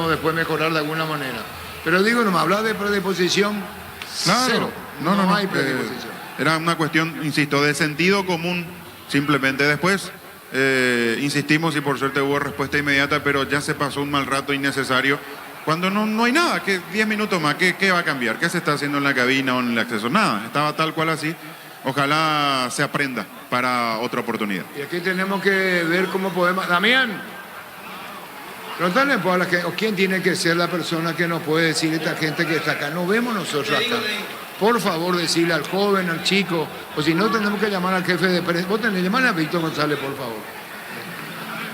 podemos después mejorar de alguna manera. Pero digo, no me habla de predisposición, Claro. cero. No hay predisposición. Era una cuestión, insisto, de sentido común, simplemente. Después, insistimos y por suerte hubo respuesta inmediata, pero ya se pasó un mal rato innecesario. Cuando no hay nada, que 10 minutos más, ¿qué va a cambiar? ¿Qué se está haciendo en la cabina o en el acceso? Nada, estaba tal cual así. Ojalá se aprenda para otra oportunidad. Y aquí tenemos que ver cómo podemos... Damián, preguntarle pues, a la gente, o quién tiene que ser la persona que nos puede decir esta gente que está acá. No vemos nosotros acá. Por favor, decirle al joven, al chico, o si no, tenemos que llamar al jefe de prensa. Vos tenés que llamar a Víctor González, por favor.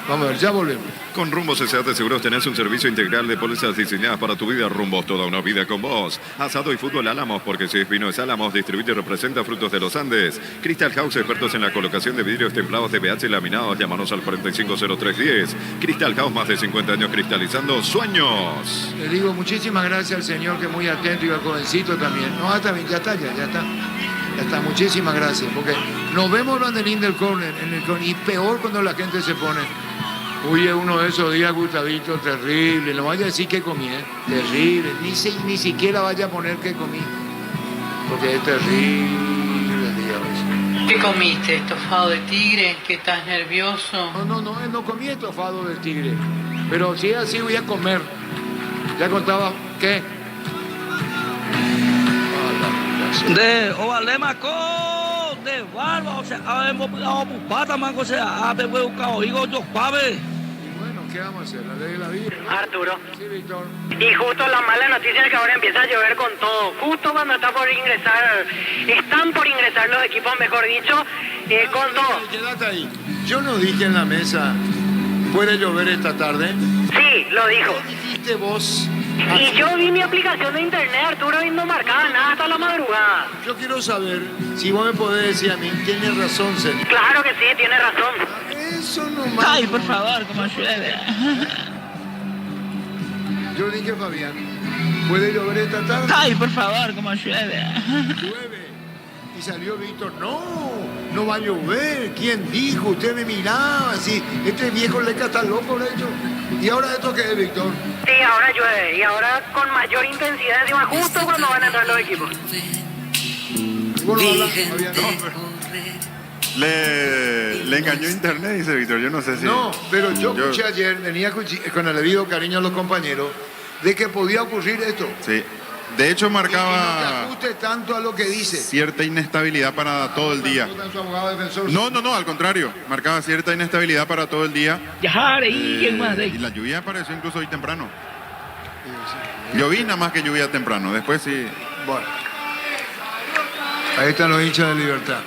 Vamos a ver, ya volvemos. Con Rumbos S.A. de Seguros tenés un servicio integral de pólizas diseñadas para tu vida. Rumbos, toda una vida con vos. Asado y fútbol Álamos, porque si es vino es Álamos. Distribuye y representa Frutos de los Andes. Crystal House, expertos en la colocación de vidrios templados de BH laminados. Llámanos al 450310. Crystal House, más de 50 años cristalizando sueños. Le digo muchísimas gracias al señor que es muy atento y al jovencito también. No, está bien, ya está. Ya está, muchísimas gracias. Porque nos vemos banderín del córner, y peor cuando la gente se pone. Uy, es uno de esos días, Gustavito, terrible. No vaya a decir que comí, terrible. Ni siquiera vaya a poner que comí. Porque es terrible, Dios. ¿Qué comiste? ¿Estofado de tigre? ¿Que estás nervioso? No comí estofado de tigre. Pero si es así, voy a comer. Ya contaba, ¿qué? De Ovalemaco, de Barba, o sea, hemos pegado pupata, man, o sea, a beber un caoigo, yo pabe. Bueno, ¿qué vamos a hacer? La ley de la vida. Arturo. Sí, Víctor. Y justo la mala noticia es que ahora empieza a llover con todo. Justo cuando están por ingresar los equipos, mejor dicho, con todo. Quédate ahí. Yo no dije en la mesa, ¿puede llover esta tarde? Sí, lo dijo. ¿Qué dijiste vos? Y yo vi mi aplicación de internet, Arturo, y no marcaba nada hasta la madrugada. Yo quiero saber si vos me podés decir a mí, tienes razón, señor. Claro que sí, tiene razón. Eso nomás. Ay, por favor, como llueve. Yo dije, Fabián, ¿puede llover esta tarde? Ay, por favor, como llueve. Llueve. Y salió Víctor, no va a llover. ¿Quién dijo? Usted me miraba así. Este viejo leca está loco, de hecho. ¿Y ahora esto qué es, Víctor? Sí, ahora llueve. Y ahora con mayor intensidad, encima justo cuando van a entrar los equipos. Bueno, habla, Fabián. Le engañó internet, dice Víctor. Yo no sé si... No, pero yo escuché ayer, venía con el debido cariño a los compañeros, de que podía ocurrir esto. Sí. De hecho, Y no te marcaba ajuste tanto a lo que dice. cierta inestabilidad para todo el día. Su abogado defensor. No, al contrario. Marcaba cierta inestabilidad para todo el día. Ya, y más Y la lluvia apareció incluso hoy temprano. Llovina más que lluvia temprano. Después sí. Bueno. Ahí están los hinchas de Libertad.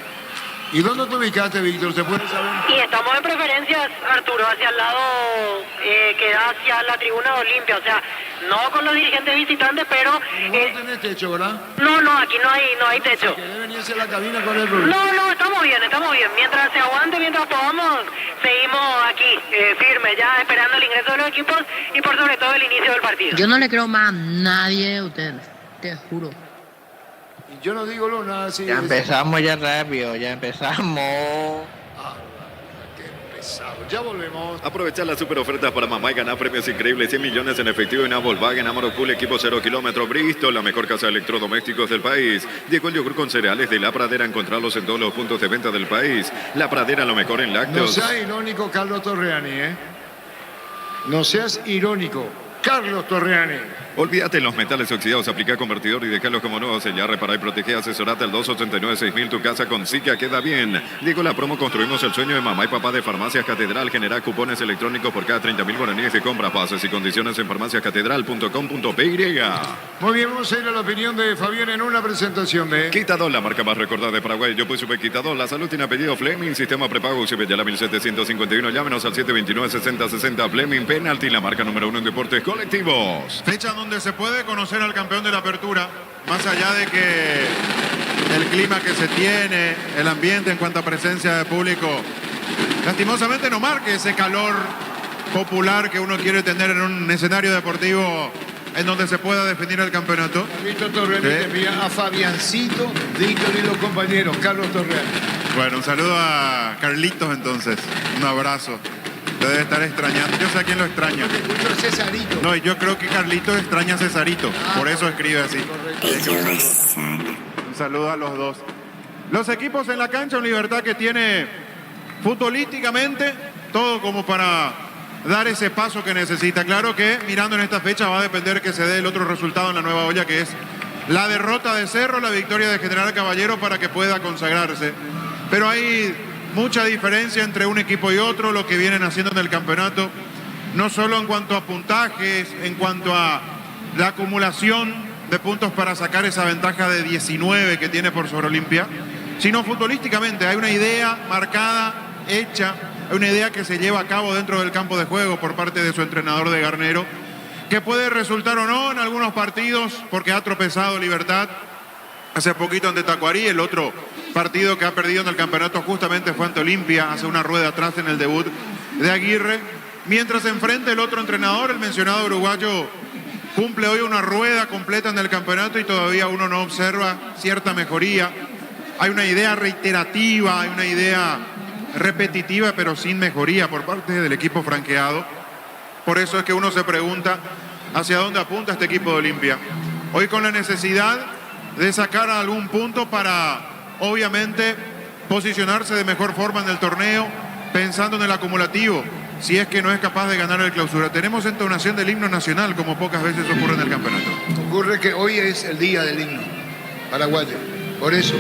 ¿Y dónde te ubicaste, Víctor? ¿Se puede saber? Y estamos en preferencias, Arturo, hacia el lado que da hacia la tribuna de Olimpia. O sea, no con los dirigentes visitantes, pero... No tenés techo, ¿verdad? No, aquí no hay techo. ¿Querés venirse a la cabina con el problema? No, estamos bien. Mientras se aguante, mientras podamos, seguimos aquí, firmes, ya esperando el ingreso de los equipos y por sobre todo el inicio del partido. Yo no le creo más a nadie de ustedes, te juro. Y yo no digo nada así. Ya empezamos ya rápido, ya empezamos. Qué pesado. Ya volvemos. Aprovechar las super ofertas para mamá y ganar premios increíbles. 100 millones en efectivo en Volkswagen, Amarok Cool, equipo 0 kilómetros, Bristol, la mejor casa de electrodomésticos del país. Llegó el yogur con cereales de La Pradera, encontrarlos en todos los puntos de venta del país. La Pradera, lo mejor en No lácteos. seas irónico, Carlos Torreani, ¿eh? No seas irónico, Carlos Torreani. Olvídate en los metales oxidados, aplica convertidor y dejarlos como nuevos. Sellar, reparar y proteger, asesorate al 289-6000. Tu casa con Zika queda bien. Digo la promo, construimos el sueño de mamá y papá de Farmacias Catedral. Genera cupones electrónicos por cada 30.000 guaraníes de compra. Bases y condiciones en farmaciascatedral.com.py. Muy bien, vamos a ir a la opinión de Fabián en una presentación de... Quitador, la marca más recordada de Paraguay. Yo pues supe Quitador. La salud tiene apellido Fleming. Sistema prepago UCB ya la 1751. Llámenos al 729-6060. Fleming Penalty, la marca número 1 en deportes colectivos. Fecha donde se puede conocer al campeón de la apertura, más allá de que el clima que se tiene, el ambiente en cuanto a presencia de público, lastimosamente no marque ese calor popular que uno quiere tener en un escenario deportivo en donde se pueda definir el campeonato. Víctor Torreani Sí. te envía a Fabiancito, Víctor y los compañeros. Carlos Torreani. Bueno, un saludo a Carlitos entonces, un abrazo. Lo debe estar extrañando. Yo sé a quién lo extraña. Porque escucho a Cesarito. No, y yo creo que Carlito extraña a Cesarito. Por eso escribe así. Un saludo a los dos. Los equipos en la cancha, una Libertad que tiene futbolísticamente todo como para dar ese paso que necesita. Claro que mirando en esta fecha va a depender que se dé el otro resultado en la nueva olla, que es la derrota de Cerro, la victoria de General Caballero para que pueda consagrarse. Pero hay mucha diferencia entre un equipo y otro, lo que vienen haciendo en el campeonato, no solo en cuanto a puntajes, en cuanto a la acumulación de puntos para sacar esa ventaja de 19 que tiene por sobre Olimpia, sino futbolísticamente. Hay una idea marcada, hecha, hay una idea que se lleva a cabo dentro del campo de juego por parte de su entrenador de Garnero, que puede resultar o no en algunos partidos, porque ha tropezado Libertad hace poquito ante Tacuarí. El otro partido que ha perdido en el campeonato justamente fue ante Olimpia, hace una rueda atrás en el debut de Aguirre. Mientras enfrente el otro entrenador, el mencionado uruguayo, cumple hoy una rueda completa en el campeonato y todavía uno no observa cierta mejoría. Hay una idea reiterativa, hay una idea repetitiva, pero sin mejoría por parte del equipo franqueado. Por eso es que uno se pregunta hacia dónde apunta este equipo de Olimpia. Hoy con la necesidad de sacar algún punto para, obviamente, posicionarse de mejor forma en el torneo, pensando en el acumulativo, si es que no es capaz de ganar el Clausura. Tenemos entonación del himno nacional, como pocas veces ocurre en el campeonato. Ocurre que hoy es el día del himno paraguayo. Por eso.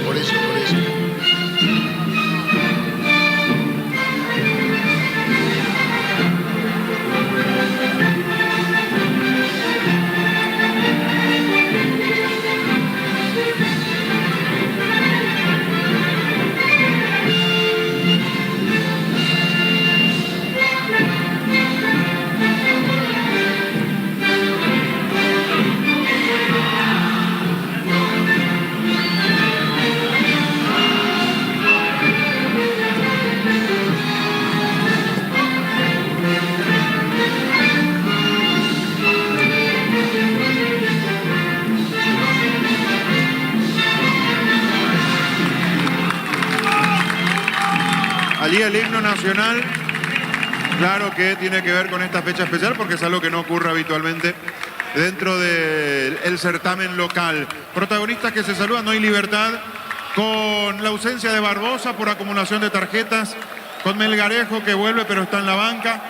Allí el himno nacional, claro que tiene que ver con esta fecha especial porque es algo que no ocurre habitualmente dentro del certamen local. Protagonistas que se saludan hoy Libertad con la ausencia de Barbosa por acumulación de tarjetas, con Melgarejo que vuelve pero está en la banca,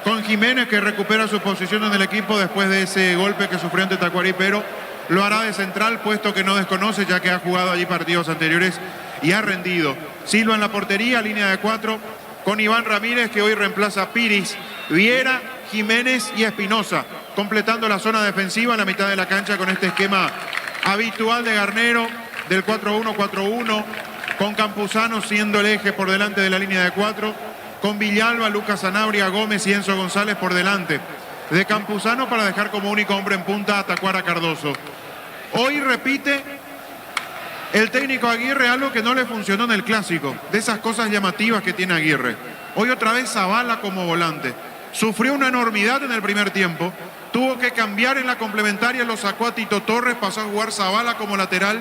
con Jiménez que recupera su posición en el equipo después de ese golpe que sufrió ante Tacuarí, pero lo hará de central, puesto que no desconoce ya que ha jugado allí partidos anteriores y ha rendido. Silva en la portería, línea de 4, con Iván Ramírez que hoy reemplaza a Piris, Viera, Jiménez y Espinosa, completando la zona defensiva en la mitad de la cancha con este esquema habitual de Garnero del 4-1-4-1, con Campuzano siendo el eje por delante de la línea de 4, con Villalba, Lucas Sanabria, Gómez y Enzo González por delante de Campuzano para dejar como único hombre en punta a Tacuara Cardoso. Hoy repite el técnico Aguirre algo que no le funcionó en el clásico, de esas cosas llamativas que tiene Aguirre. Hoy otra vez Zavala como volante. Sufrió una enormidad en el primer tiempo, tuvo que cambiar en la complementaria, lo sacó a Tito Torres, pasó a jugar Zavala como lateral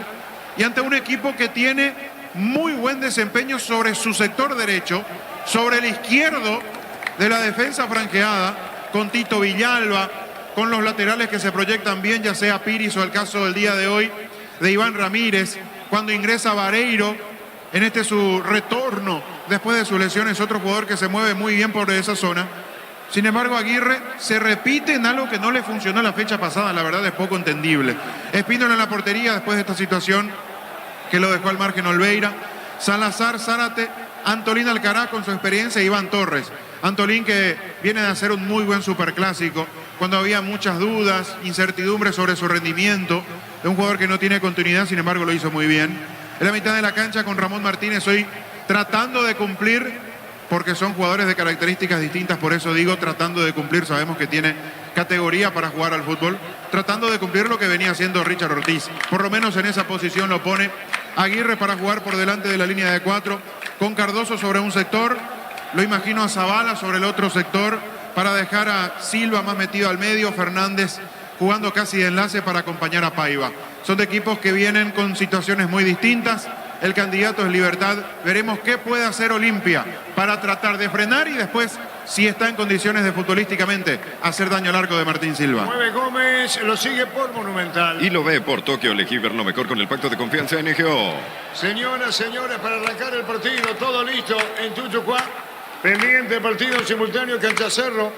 y ante un equipo que tiene muy buen desempeño sobre su sector derecho, sobre el izquierdo de la defensa franqueada, con Tito Villalba, con los laterales que se proyectan bien, ya sea Piris o el caso del día de hoy de Iván Ramírez. Cuando ingresa Vareiro, en este su retorno después de sus lesiones, otro jugador que se mueve muy bien por esa zona. Sin embargo, Aguirre se repite en algo que no le funcionó la fecha pasada, la verdad es poco entendible. Espínola en la portería después de esta situación que lo dejó al margen Olveira. Salazar, Zárate, Antolín Alcaraz con su experiencia, Iván Torres. Antolín que viene de hacer un muy buen superclásico, cuando había muchas dudas, incertidumbres sobre su rendimiento, de un jugador que no tiene continuidad, sin embargo lo hizo muy bien. En la mitad de la cancha con Ramón Martínez hoy tratando de cumplir, porque son jugadores de características distintas, por eso digo tratando de cumplir, sabemos que tiene categoría para jugar al fútbol, tratando de cumplir lo que venía haciendo Richard Ortiz. Por lo menos en esa posición lo pone Aguirre para jugar por delante de la línea de 4, con Cardoso sobre un sector, lo imagino a Zavala sobre el otro sector, para dejar a Silva más metido al medio, Fernández jugando casi de enlace para acompañar a Paiva. Son de equipos que vienen con situaciones muy distintas, el candidato es Libertad. Veremos qué puede hacer Olimpia para tratar de frenar y después, si está en condiciones de futbolísticamente hacer daño al arco de Martín Silva. Mueve Gómez, lo sigue por Monumental. Y lo ve por Tokio. Elegí ver lo mejor con el pacto de confianza en NGO. Señoras, señores, para arrancar el partido, todo listo en Tuchucuá. Pendiente partido en simultáneo, Cancha Cerro.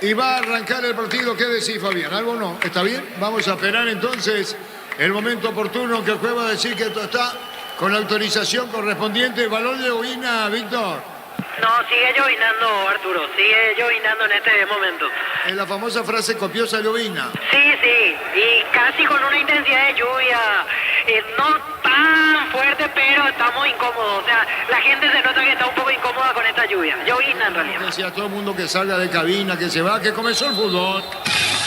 Y va a arrancar el partido. ¿Qué decís, Fabián? ¿Algo no? ¿Está bien? Vamos a esperar entonces el momento oportuno que el juez va a decir que esto está con la autorización correspondiente. Balón de Ovina, Víctor. No, sigue llovinando, Arturo. Sigue llovinando en este momento. Es la famosa frase copiosa de Ovina. Sí, sí. Y casi con una intensidad de lluvia. No tan fuerte, pero estamos incómodos. O sea, la gente se nota que está un poco incómoda con esta lluvia. Llovina en realidad. Decía todo el mundo que salga de cabina, que se va, que comenzó el fútbol.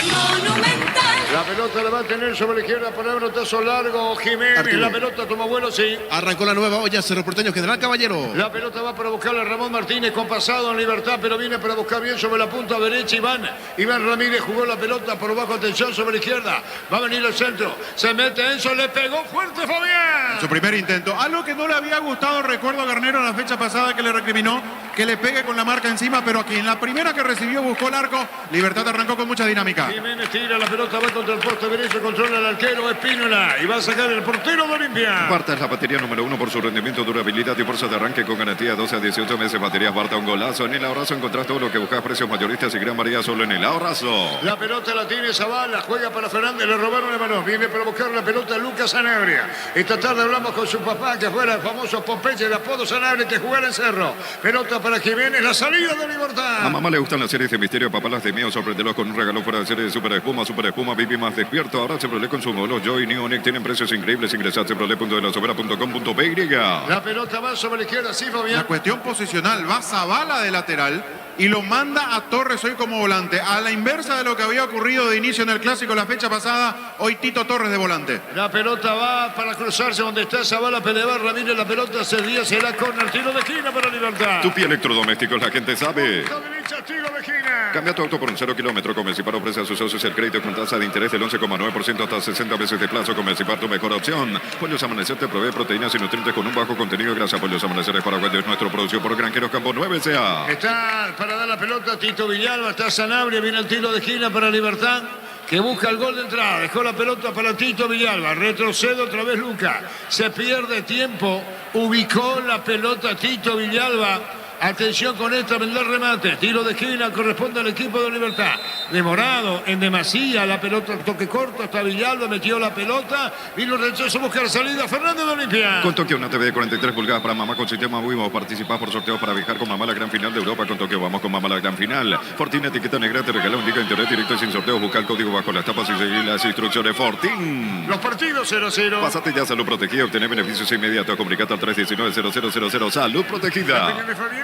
Monumental. La pelota la va a tener sobre la izquierda para el pelotazo largo. Jiménez, Arturo. la pelota toma vuelo, sí. Arrancó la nueva olla, Cerro Porteño, General Caballero. La pelota va para buscarle a Ramón Martínez, compasado en libertad, pero viene para buscar bien sobre la punta derecha Iván Ramírez jugó la pelota por bajo, atención sobre la izquierda. Va a venir el centro. Se mete Enzo, le pegó fuerte Fabián. Su primer intento. Algo que no le había gustado, recuerdo a Garnero la fecha pasada que le recriminó que le pegue con la marca encima, pero aquí en la primera que recibió buscó el arco. Libertad arrancó con mucha dinámica. Jiménez tira la pelota, va contra el poste derecho, controla el arquero Espínola y va a sacar el portero de Olimpia. Barta es la batería número 1 por su rendimiento, durabilidad y fuerza de arranque con garantía 12 a 18 meses. Baterías Barta, un golazo. En el Ahorrazo encontrás todo lo que buscas, precios mayoristas y gran variedad solo en el Ahorrazo. La pelota la tiene Zavala, juega para Fernández, le robaron el balón. Viene para buscar la pelota Lucas Sanabria. Esta tarde hablamos con su papá, que fuera el famoso Popeye, el apodo Sanabria, que jugara en Cerro. Pelota para Jiménez, la salida de Libertad. A mamá le gustan las series de misterio, papá las de miedo. Sorprendelos con un regalo fuera de serie de Super Espuma, viví más despierto. Ahora Chevrolet con su modelo Joy Neonic tienen precios increíbles. Ingresar a chevrolet.delasobera.com.py. La pelota va sobre la izquierda, sí, Fabián. La cuestión posicional, va Zavala de lateral y lo manda a Torres hoy como volante. A la inversa de lo que había ocurrido de inicio en el Clásico la fecha pasada, hoy Tito Torres de volante. La pelota va para cruzarse donde está Zavala, pelear Ramírez, la pelota será con el tiro de esquina para Libertad. Tupi Electrodomésticos, la gente sabe. Punta derecha, tiro de esquina. Cambia tu auto por un 0 kilómetro. Comecipar ofrece a sus socios el crédito con tasa de interés del 11,9% hasta 60 meses de plazo. Comecipar, tu mejor opción. Pollos Amanecer te provee proteínas y nutrientes con un bajo contenido de grasa. Pollos Amanecer es paraguayo, es nuestro producido por Granjeros Campo 9 SA. Está para dar la pelota Tito Villalba, está Sanabria, viene el tiro de esquina para Libertad, que busca el gol de entrada. Dejó la pelota para Tito Villalba, retrocede otra vez Luca, se pierde tiempo, ubicó la pelota Tito Villalba. Atención con esta, vendrá el remate. Tiro de esquina, corresponde al equipo de Libertad. Demorado, en demasía, la pelota, toque corto, hasta Villalba, metió la pelota. Vino el rechazo a buscar salida, Fernández de Olimpia. Con Tokio, una TV de 43 pulgadas para mamá con sistema Wimo. Participás por sorteos para viajar con mamá a la gran final de Europa. Con Tokio vamos con mamá a la gran final. Fortín, etiqueta negra, te regala un día de internet directo y sin sorteos. Busca el código bajo las tapas y seguir las instrucciones. Fortín. Los partidos 0-0. Pásate ya a Salud Protegida, obtener beneficios inmediatos. Comunicate al 319-0000. Salud Protegida.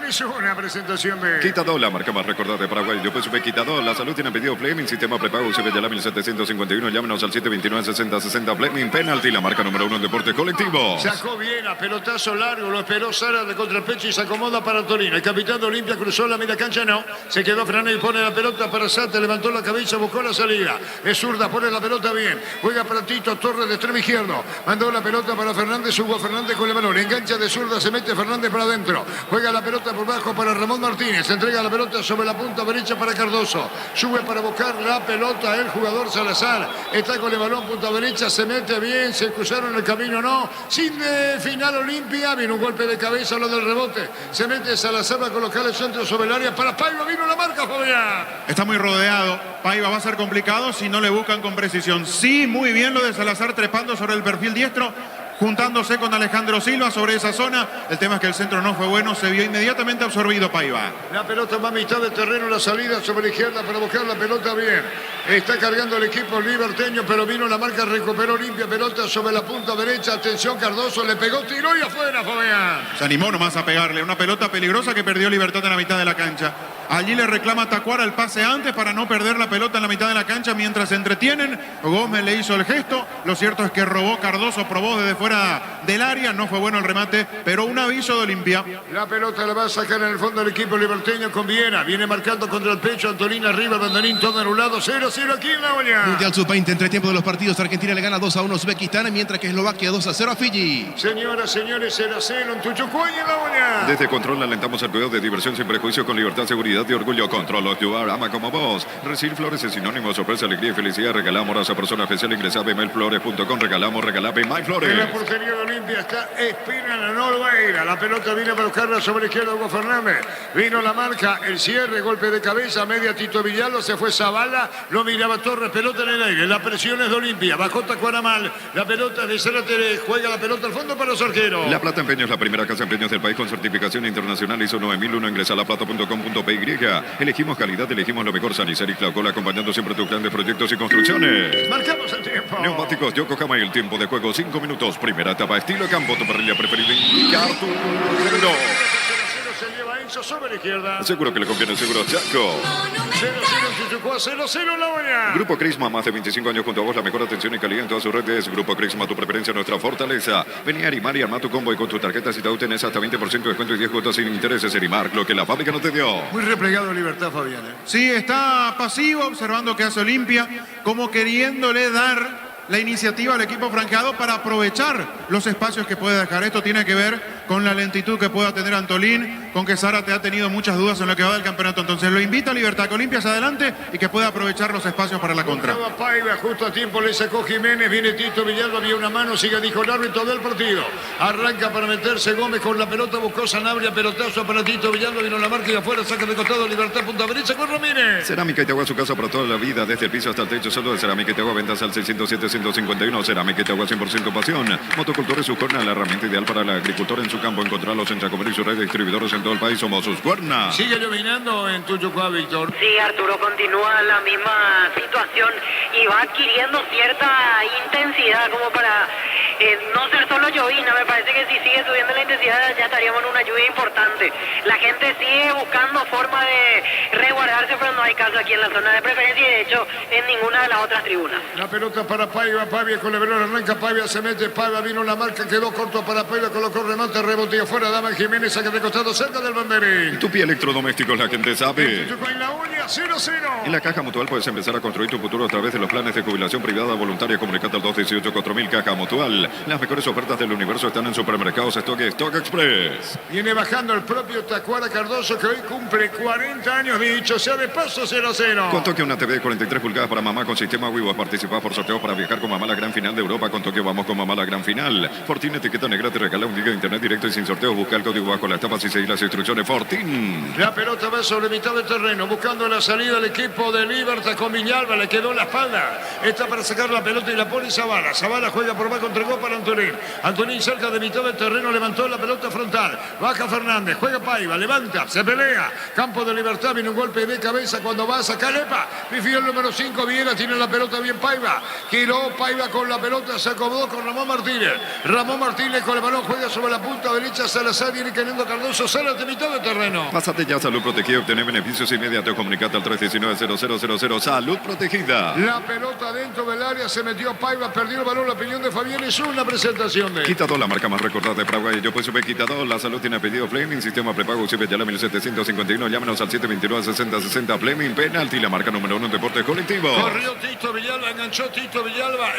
Es una presentación de... Quitador, la marca más recordada de Paraguay. Yo pues Quitador, la salud tiene pedido Fleming, sistema prepago UCB de la 1751. Llámenos al 729-6060 Fleming, penalti, la marca número 1 en deportes colectivos. Sacó bien a pelotazo largo, lo esperó Sara de contrapecho y se acomoda para Torino. El capitán de Olimpia cruzó la media cancha, no. Se quedó Fernández y pone la pelota para Sate, levantó la cabeza, buscó la salida. Es zurda, pone la pelota bien. Juega para Tito Torres de extremo izquierdo. Mandó la pelota para Fernández, Hugo Fernández con el balón. Engancha de zurda, se mete Fernández para adentro. Juega la pelota por bajo para Ramón Martínez. Entrega la pelota sobre la punta derecha para Cardoso. Sube para buscar la pelota el jugador Salazar. Está con el balón punta derecha. Se mete bien. Se cruzaron el camino, no. Sin de final Olimpia. Vino un golpe de cabeza, lo del rebote. Se mete Salazar a colocar el centro sobre el área. Para Paiva vino la marca, Fabián. Está muy rodeado. Paiva va a ser complicado si no le buscan con precisión. Sí, muy bien lo de Salazar trepando sobre el perfil diestro, juntándose con Alejandro Silva sobre esa zona. El tema es que el centro no fue bueno, se vio inmediatamente absorbido Paiva. La pelota va a mitad de terreno, la salida sobre la izquierda para buscar la pelota bien. Está cargando el equipo liberteño, pero vino la marca, recuperó limpia pelota sobre la punta derecha. Atención, Cardoso le pegó, tiró y afuera, Fabián. Se animó nomás a pegarle. Una pelota peligrosa que perdió Libertad en la mitad de la cancha. Allí le reclama Tacuara el pase antes para no perder la pelota en la mitad de la cancha mientras se entretienen. Gómez le hizo el gesto. Lo cierto es que robó Cardoso, probó desde fuera del área. No fue bueno el remate, pero un aviso de Olimpia. La pelota la va a sacar en el fondo del equipo liberteño con Viera. Viene marcando contra el pecho. Antolín arriba, Bandarín todo anulado. 0-0 aquí en La Olla. Mundial Sub-20, entre tiempo de los partidos. Argentina le gana 2-1 a Uzbekistán, mientras que Eslovaquia 2-0 a Fiji. Señoras, señores, 0-0 en Tuchucuay en La Olla. Desde Control alentamos el cuidado de diversión sin prejuicio con libertad, seguridad y orgullo. Control of you are, ama como vos. Recibir flores es sinónimo, sorpresa, alegría y felicidad. Regalamos a esa persona especial. Ingresa a bmailflores.com. Regalamos Bmailflores. En la portería de Olimpia está Espina, no lo va a ir. La pelota viene para buscarla sobre la izquierda Hugo Fernández. Vino la marca, el cierre, golpe de cabeza, media Tito Villalba, se fue Zavala, lo miraba Torres, pelota en el aire. La presión es de Olimpia, bajó Tacuara mal. La pelota de Zárate, juega la pelota al fondo para los arqueros. La Plata Empeños, la primera casa de empeños del país con certificación internacional ISO 9001. Ingresa a laplata.com.py. Elegimos calidad, elegimos lo mejor. Sanicel y Claucola, acompañando siempre tus grandes proyectos y construcciones. Marcamos el tiempo. Neumáticos Yokohama y el tiempo de juego 5 minutos. Primera etapa, estilo campo, tu parrilla preferida. Indicar tu número. Se lleva Enzo sobre la izquierda. Seguro que le conviene, seguro Chaco. 0-0 en Tuchucuá, 0-0 en La Olla. Grupo Crisma, más de 25 años junto a vos, la mejor atención y calidad en todas sus redes. Grupo Crisma, tu preferencia, nuestra fortaleza. Vení a Arimar y arma tu combo y con tu tarjeta si te tenés hasta 20% de descuento y 10 cuotas sin intereses. Arimar, lo que la fábrica no te dio. Muy replegado Libertad, Fabián. Sí, está pasivo, observando que hace Olimpia, como queriéndole dar la iniciativa al equipo franqueado para aprovechar los espacios que puede dejar. Esto tiene que ver con la lentitud que pueda tener Antolín, con que Zárate ha tenido muchas dudas en lo que va del campeonato. Entonces lo invita a Libertad, que Olimpia hacia adelante y que pueda aprovechar los espacios para la contra. Paiva, justo a tiempo le sacó Jiménez, viene Tito Villalba, había una mano, sigue, dijo el árbitro del partido. Arranca para meterse Gómez con la pelota, buscó Sanabria, pelotazo para Tito Villalba, vino la marca y afuera, saca de costado Libertad, punta derecha con Ramírez. Cerámica Itagua, su casa para toda la vida, desde el piso hasta el techo, solo de Cerámica Itagua, ventas al 607-151, Cerámica Itagua 100% pasión. Motocultor y su cuerna, la herramienta ideal para el agricultor en su campo. Encontrarlos en Chacomer y su red de distribuidores en todo el país. Somos sus cuernas. Sigue llovinando en Tuchucuá, Víctor. Sí, Arturo, continúa la misma situación y va adquiriendo cierta intensidad como para no ser solo llovina. Me parece que si sigue subiendo la intensidad ya estaríamos en una lluvia importante. La gente sigue buscando forma de resguardarse, pero no hay caso aquí en la zona de preferencia y de hecho en ninguna de las otras tribunas. La pelota para Paiva, Paiva con Leverón, arranca Paiva, se mete Paiva, vino la marca, quedó corto para Paiva, colocó remate, rebote afuera, Dama Jiménez, saca de costado cerca del banderín. Tupi Electrodomésticos, la gente sabe. En La Uña, 0-0. En la Caja Mutual puedes empezar a construir tu futuro a través de los planes de jubilación privada voluntaria. Comunicate al 218-4000 Caja Mutual. Las mejores ofertas del universo están en Supermercados Stock Express. Viene bajando el propio Tacuara Cardoso, que hoy cumple 40 años, dicho sea de paso, 0-0. Con toque una TV de 43 pulgadas para mamá con sistema Wivo. Participar por sorteo para viajar con mamá a la gran final de Europa. Con toque vamos con mamá a la gran final. Fortín etiqueta negra te regala un giga de internet directo y sin sorteo. Busca el código bajo las tapas y seguir las instrucciones. Fortín. La pelota va sobre mitad del terreno, buscando la salida del equipo de Libertad con Villalba, le quedó la espalda. Está para sacar la pelota y la pone Zavala. Zavala juega por abajo, entregó para Antolín. Antolín cerca de mitad del terreno, levantó la pelota frontal. Baja Fernández, juega Paiva, levanta, se pelea. Campo de Libertad, viene un golpe de cabeza cuando va a sacar Epa. Pifió el número 5, Viera, tiene la pelota bien Paiva. Giró Paiva con la pelota, se acomodó con Ramón Martínez. Ramón Martínez con el balón juega sobre la punta derecha. Salazar viene cayendo Cardoso, sale de mitad del terreno. Pásate ya a Salud Protegida, obtener beneficios inmediatos. Comunicate al 319-0000. Salud Protegida. La pelota dentro del área, se metió Paiva, perdió el balón. La opinión de Fabián es una presentación de Quitador, la marca más recordada de Paraguay. Yo pues sube Quitador. La salud tiene pedido Fleming. Sistema prepago UCP ya la 1751. Llámenos al 729-6060. Fleming penalti. La marca número 1 en deportes colectivos. Corrió Tito Villalba, enganchó Tito Villalba.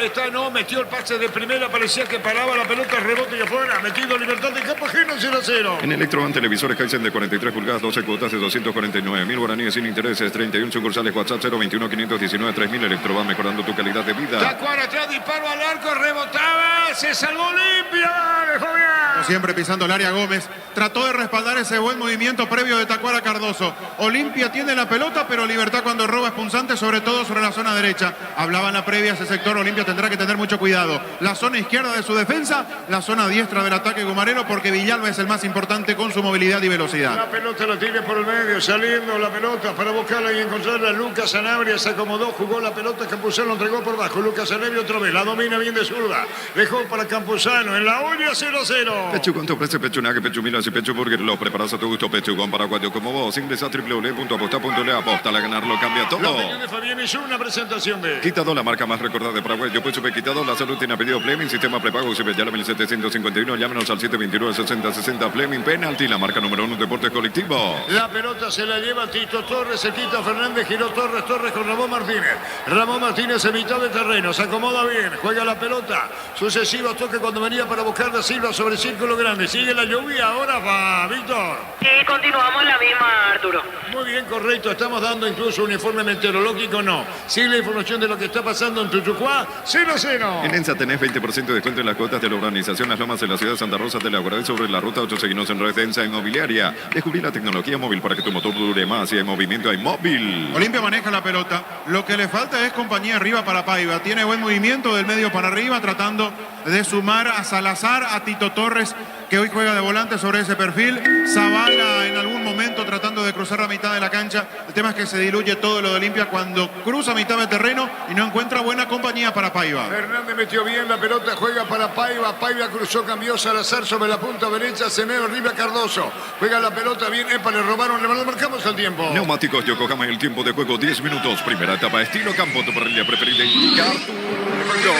Metió el pase de primera. Parecía que paraba la pelota, rebote y afuera. Metido Libertad de campo ajeno, 0-0. En Electroban televisores Kaizen de 43 pulgadas, 12 cuotas de 249.000 guaraníes sin intereses. 31 sucursales WhatsApp 021-519-3000. Electroban mejorando tu calidad de vida. Tacuara atrás, disparo al arco, rebotaba. Se salvó Olimpia. Dale, Fabián. Siempre pisando el área Gómez. Trató de respaldar ese buen movimiento previo de Tacuara Cardoso. Olimpia tiene la pelota, pero Libertad cuando roba es punzante, sobre todo sobre la zona derecha. Hablaba en la previa ese sector. Olimpia tendrá que tener mucho cuidado. La zona izquierda de su defensa, la zona diestra del ataque gumarelo, porque Villalba es el más importante con su movilidad y velocidad. La pelota la tiene por el medio, saliendo la pelota para buscarla y encontrarla. Lucas Sanabria se acomodó, jugó la pelota, Campuzano lo entregó por bajo. Lucas Sanabria otra vez, la domina bien de zurda. Le Mejor para Campuzano. En la olla 0-0. Pechugón te ofrece pechunaje, pechumilas y pechuburger. Los preparas a tu gusto. Pechugón paraguayo como vos. Ingresa a www.aposta.le. Aposta a ganar lo cambia todo. La opinión de Fabián y una presentación de Quitado, la marca más recordada de Paraguay. Yo pues supe Quitado. La salud tiene pedido Fleming. Sistema prepago. Ya la 1751. Llámenos al 729-6060. Fleming Penalty. La marca número 1 Deportes Colectivos. La pelota se la lleva Tito Torres, se quita Fernández, giró Torres con Ramón Martínez. Ramón Martínez en mitad de terreno, se acomoda bien, juega la pelota. Sucesivo toque cuando venía para buscar a Silva sobre círculo grande. Sigue la lluvia, ahora va Víctor. Sí, continuamos la misma, Arturo. Muy bien, correcto. Estamos dando incluso un informe meteorológico, no. Sigue la información de lo que está pasando en Tuchucuá, 0-0. En ENSA tenés 20% de descuento en las cuotas de la urbanización Las Lomas en la ciudad de Santa Rosa de la Guardia sobre la ruta 8. Seguinos en red de ENSA Inmobiliaria. Descubrí la tecnología móvil para que tu motor dure más. Y hay movimiento, hay móvil. Olimpia maneja la pelota. Lo que le falta es compañía arriba para Paiva. Tiene buen movimiento del medio para arriba, tratando de sumar a Salazar, a Tito Torres, que hoy juega de volante sobre ese perfil. Zavala en algún momento tratando de cruzar la mitad de la cancha. El tema es que se diluye todo lo de Olimpia cuando cruza mitad de terreno y no encuentra buena compañía para Paiva. Fernández metió bien la pelota, juega para Paiva. Paiva cruzó, cambió Salazar sobre la punta derecha. Semedo arriba Cardoso. Juega la pelota bien. Epa, le robaron, le marcamos el tiempo. Neumáticos Yokohama en el tiempo de juego 10 minutos. Primera etapa estilo campo. Tu parrilla preferida indicar tu número.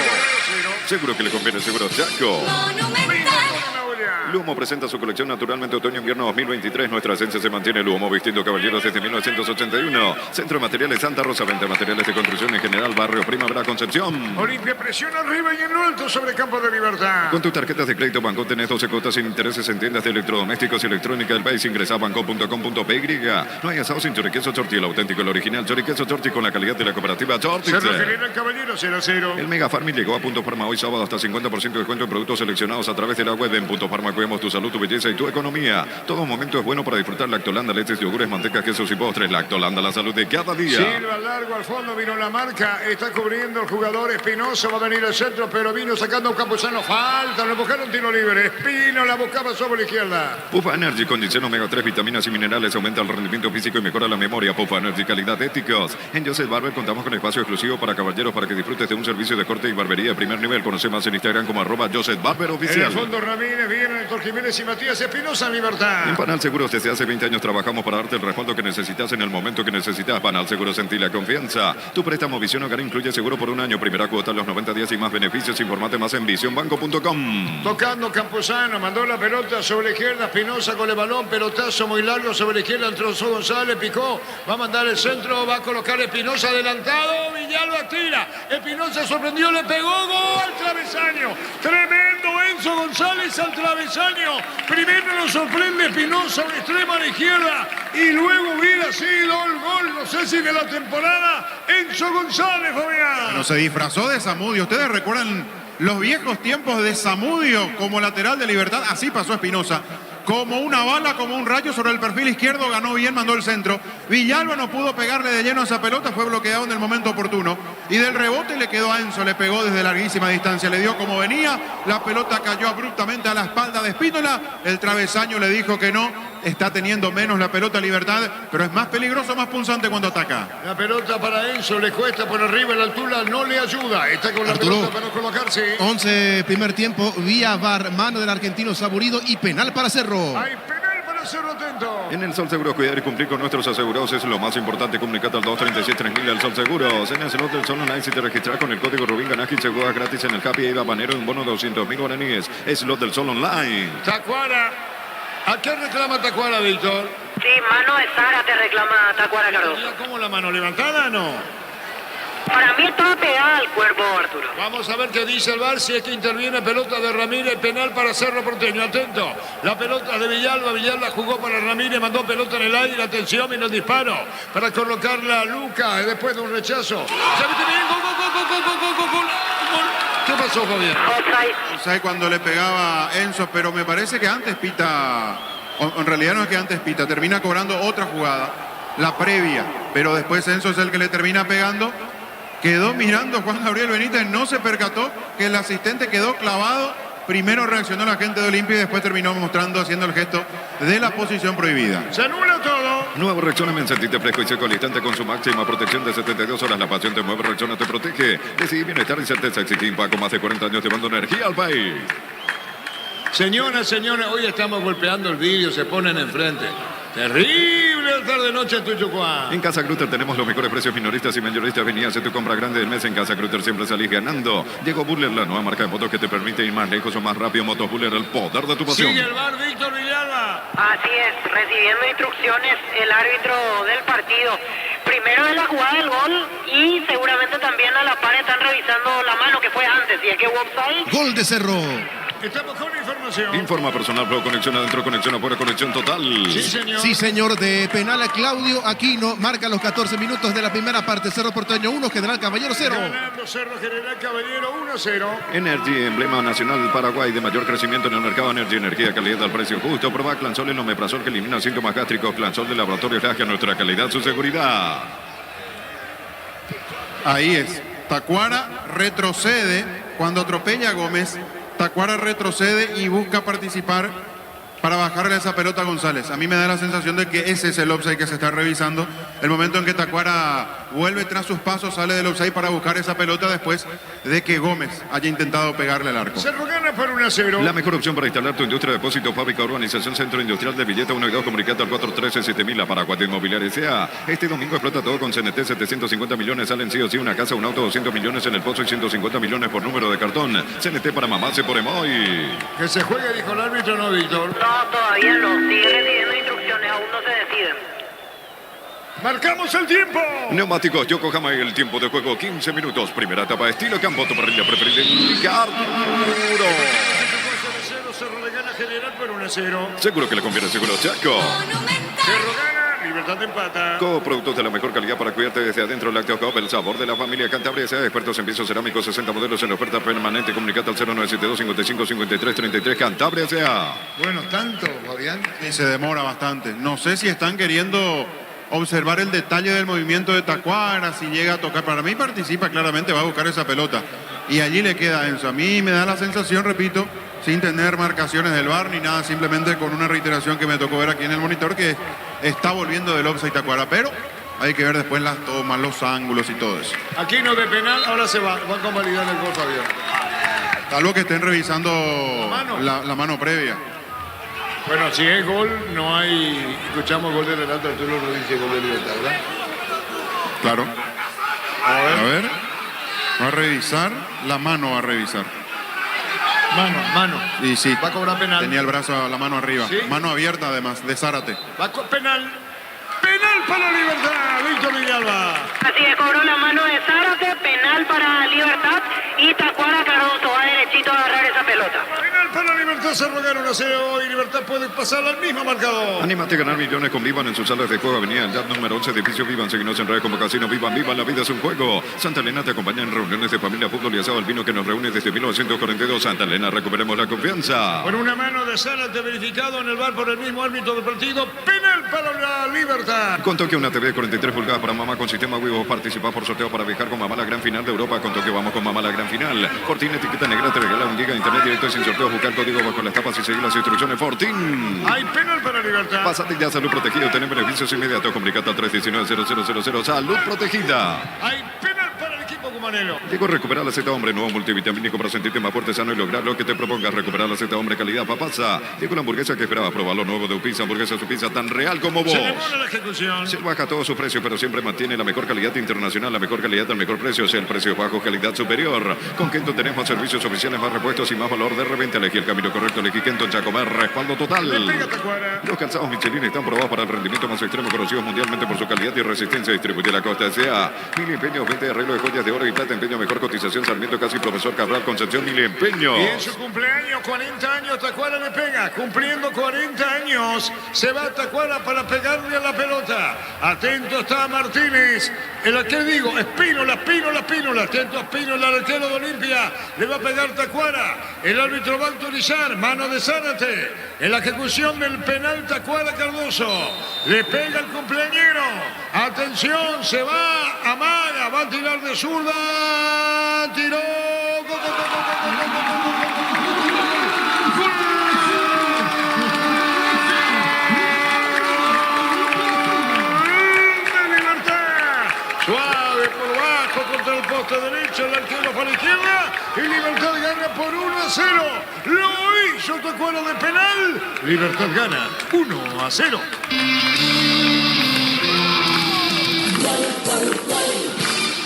Seguro que le conviene, seguro Chaco. Luomo presenta su colección Naturalmente Otoño-Invierno 2023. Nuestra esencia se mantiene. Luomo vistiendo caballeros desde 1981. Centro de Materiales Santa Rosa. Venta de materiales de construcción en general. Barrio Primavera Concepción. Olimpia presiona arriba y en lo alto sobre Campo de Libertad. Con tus tarjetas de crédito Banco tenés 12 cuotas sin intereses en tiendas de electrodomésticos y electrónica del país. Ingresa a banco.com.py. No hay asado sin choriqueso Chorti. El auténtico, el original choriqueso Chorti con la calidad de la cooperativa Chorti. Se refiere al caballero 0-0. El Mega Farmi llegó a Punto Farma hoy sábado hasta 50% de descuento en productos seleccionados a través de la web en Punto Farma. Cuidemos tu salud, tu belleza y tu economía. Todo momento es bueno para disfrutar Lactolanda, leches, yogures, mantecas, quesos y postres. Lactolanda, la salud de cada día. Silva largo al fondo, vino la marca, está cubriendo el jugador Espinosa, va a venir al centro, pero vino sacando un Campuzano. Falta, le buscaron tiro libre. Espino la buscaba sobre la izquierda. Pufa Energy, condición omega 3, vitaminas y minerales, aumenta el rendimiento físico y mejora la memoria. Pufa Energy, calidad éticos. En Joseph Barber contamos con espacio exclusivo para caballeros para que disfrutes de un servicio de corte y barbería de primer nivel. Conoce más en Instagram como @JosephBarberOficial. En el fondo Ramírez, viene Héctor Jiménez y Matías Espinosa en libertad. En Panal Seguros desde hace 20 años trabajamos para darte el respaldo que necesitas en el momento que necesitas. Panal Seguros, sentí la confianza. Tu préstamo Visión Hogar incluye seguro por un año, primera cuota a los 90 días y más beneficios. Informate más en visionbanco.com. Tocando Campuzano, mandó la pelota sobre la izquierda, Espinosa con el balón, pelotazo muy largo sobre la izquierda, entró González, picó, va a mandar el centro, va a colocar Espinosa adelantado, Villalba tira, Espinosa sorprendió, le pegó, gol al travesaño, tremendo Enzo González al travesaño, primero lo sorprende Espinosa, un extremo a la izquierda, y luego hubiera sido el gol, no sé si de la temporada, Enzo González, Fabián. No se disfrazó de Zamudio. ¿Ustedes recuerdan los viejos tiempos de Zamudio como lateral de Libertad? Así pasó Espinosa. Como una bala, como un rayo sobre el perfil izquierdo, ganó bien, mandó el centro. Villalba no pudo pegarle de lleno a esa pelota, fue bloqueado en el momento oportuno. Y del rebote le quedó a Enzo, le pegó desde larguísima distancia, le dio como venía, la pelota cayó abruptamente a la espalda de Espínola, el travesaño le dijo que no, está teniendo menos la pelota Libertad, pero es más peligroso, más punzante cuando ataca. La pelota para Enzo, le cuesta por arriba, la altura no le ayuda, está con la Arturo, pelota para no colocarse. 11 primer tiempo, vía VAR, mano del argentino Saburido y penal para Cerro. Hay penal para Cerro, atento. En el Sol Seguros, cuidar y cumplir con nuestros asegurados es lo más importante. Comunicate al 236-3000 al Sol Seguros. En el Slot del Sol Online, si te registras con el código Rubín, ganás 15 jugadas gratis en el Happy Eva Banero, un bono de 200.000 guaraníes. Slot del Sol Online. Tacuara. ¿A qué reclama Tacuara, Víctor? Sí, mano de Sara te reclama Tacuara Cardoso. ¿Cómo la mano levantada? No. Para mí estaba pegada al cuerpo, Arturo. Vamos a ver qué dice el VAR, si es que interviene pelota de Ramírez, penal para Cerro Porteño, atento. La pelota de Villalba, Villalba jugó para Ramírez, mandó pelota en el aire, atención, y el disparo para colocarla a Luca, después de un rechazo. ¿Ya viste bien? Gol. ¿Qué pasó, Fabián? ¿Sabe cuando le pegaba Enzo? Pero me parece que antes pita, o en realidad no es que antes pita, termina cobrando otra jugada, la previa, pero después Enzo es el que le termina pegando. Quedó mirando Juan Gabriel Benítez, no se percató que el asistente quedó clavado primero reaccionó la gente de Olimpia y después terminó haciendo el gesto de la posición prohibida. Se anula todo. Nuevo Rexona, me sentiste fresco y seco al instante con su máxima protección de 72 horas. La pasión te mueve, Rexona te protege. Decidí bienestar y certeza. Exigim con más de 40 años llevando energía al país. Señoras, señores, hoy estamos golpeando el vidrio, se ponen enfrente. Terrible el tarde-noche en Tuchucuá. En Casa Grutter tenemos los mejores precios minoristas y mayoristas. Vení a hacer tu compra grande del mes. En Casa Grutter siempre salís ganando. Llegó Buller, la nueva marca de motos que te permite ir más lejos o más rápido. Motos Buller, el poder de tu pasión. Sigue el bar Víctor Villalba. Así es, recibiendo instrucciones el árbitro del partido. Primero de la jugada del gol y seguramente también a la par están revisando la mano que fue antes. Y es que hubo offside. Gol de Cerro. Estamos con información. Informa personal, pro, conexión adentro, conexión afuera, conexión total. Sí, señor. Sí, señor, de penal a Claudio Aquino. Marca los 14 minutos de la primera parte. Cerro Porteño 1, General Caballero 0. Ganando Cerro General Caballero 1-0. Energy, emblema nacional del Paraguay de mayor crecimiento en el mercado. Energy, energía, calidad al precio justo. Proba Clansol, el omeprazol que elimina síntomas gástricos. Clansol de Laboratorio Lagia, nuestra calidad, su seguridad. Ahí es. Tacuara retrocede cuando atropella a Gómez. Tacuara retrocede y busca participar para bajarle esa pelota a González. A mí me da la sensación de que ese es el offside que se está revisando. El momento en que Tacuara vuelve tras sus pasos, sale del offside para buscar esa pelota después de que Gómez haya intentado pegarle al arco. Cerro gana por 1-0. La mejor opción para instalar tu industria de depósito, fábrica, urbanización, centro industrial de billeta 1 y 2, comunicate al 413-7000, la Paraguay Inmobiliaria S.A. Este domingo explota todo con CNT, 750 millones salen sí o sí, una casa, un auto, 200 millones en el pozo y 150 millones por número de cartón. CNT para mamarse por emoy. Que se juegue, dijo el árbitro, no, Víctor. No, todavía no. Sigue recibiendo instrucciones, aún no se deciden. Marcamos el tiempo. Neumáticos Yokohama y el tiempo de juego 15 minutos. Primera etapa estilo campo, tu parrilla preferida. Indicar duro. Cerro le gana General por 1-0. Seguro que le conviene, seguro Chaco. Cerro gana, Libertad empata. Productos de la mejor calidad para cuidarte desde adentro. Lácteos Coop, el sabor de la familia Cantabria. Sea expertos en pisos cerámicos, 60 modelos en oferta permanente. Comunicate al 0972-55-53-33. Cantabria sea. Bueno, tanto, Fabián. Y se demora bastante. No sé si están queriendo observar el detalle del movimiento de Tacuara, si llega a tocar. Para mí participa claramente, va a buscar esa pelota. Y allí le queda Enzo. A mí me da la sensación, repito, sin tener marcaciones del VAR ni nada, simplemente con una reiteración que me tocó ver aquí en el monitor, que está volviendo del offside Tacuara. Pero hay que ver después las tomas, los ángulos y todo eso. Aquí no de penal, ahora se va. Va a convalidar el gol, Fabián. Tal vez que estén revisando la mano previa. Bueno, si es gol, no hay. Escuchamos gol de Renato Arturo Rodríguez, gol de Libertad, ¿verdad? Claro. A ver. A ver. Va a revisar. La mano va a revisar. Mano. Y sí. Va a cobrar penal. Tenía el brazo, la mano arriba. ¿Sí? Mano abierta además, de Zárate. Va con penal. Penal para Libertad, Víctor Villalba. Así es, cobró la mano de Zárate, penal para Libertad y Tacuara Cardoso va derechito a agarrar esa pelota. Penal para Libertad, Cerro gana 1-0 y Libertad puede pasar al mismo marcador. Anímate a ganar millones con Vivan en sus salas de juego. Avenida Andad número 11, edificio Vivan. Seguinos en redes como Casino Vivan. Vivan, la vida es un juego. Santa Elena te acompaña en reuniones de familia, fútbol y asado al vino que nos reúne desde 1942. Santa Elena, recuperemos la confianza. Con una mano de Zárate verificado en el VAR por el mismo árbitro del partido. Penal para la Libertad. Con Tokio, una TV de 43 pulgadas para mamá con sistema Wivo. Participa por sorteo para viajar con mamá a la gran final de Europa. Con Tokio vamos con mamá a la gran final. Fortín, etiqueta negra, te regala 1 giga de internet directo y sin sorteo. Buscar código bajo las tapas y seguir las instrucciones. Fortín. Hay penal para Libertad. Pásate ya, salud protegida. Tener beneficios inmediatos. Comunicate al 319-0000. Salud protegida. Hay penal para el equipo cumanelo. Llegó a recuperar la Z Hombre, nuevo multivitamínico para sentirte más fuerte, sano y lograr lo que te propongas. Recuperar la Z Hombre, calidad papasa. Llegó la hamburguesa que esperabas. Probar lo nuevo de Upizza. Hamburguesa su pizza tan real como vos. Se le pone la ejecución. Se baja todos sus precios, pero siempre mantiene la mejor calidad internacional, la mejor calidad al mejor precio, sea el precio bajo, calidad superior. Con Kento tenemos servicios oficiales, más repuestos y más valor de reventa. Elegí el camino correcto, elegí Kento en Chacomar, respaldo total. Le pega Tacuara. Los calzados Michelin están probados para el rendimiento más extremo, conocidos mundialmente por su calidad y resistencia. Distribuye la costa S.A. Mil Empeños, 20 arreglo de joyas de oro y plata, empeño mejor cotización, Sarmiento Casi, Profesor Cabral, Concepción, Mil Empeños. Y en su cumpleaños, 40 años, Tacuara le pega. Cumpliendo 40 años, se va Tacuara para pegarle a la pelota. Atento está Martínez. ¿Qué digo? Espínola. Atento a Espínola, el arquero de Olimpia. Le va a pegar Tacuara. El árbitro va a autorizar. Mano de Zárate. En la ejecución del penal, Tacuara Cardoso. Le pega el cumpleañero. Atención, se va. Amaga. Va a tirar de zurda. Tiró. Gol. poste derecho, el arquero para la izquierda. Y Libertad gana por 1-0. Lo hizo Tacuara de penal. Libertad gana 1-0.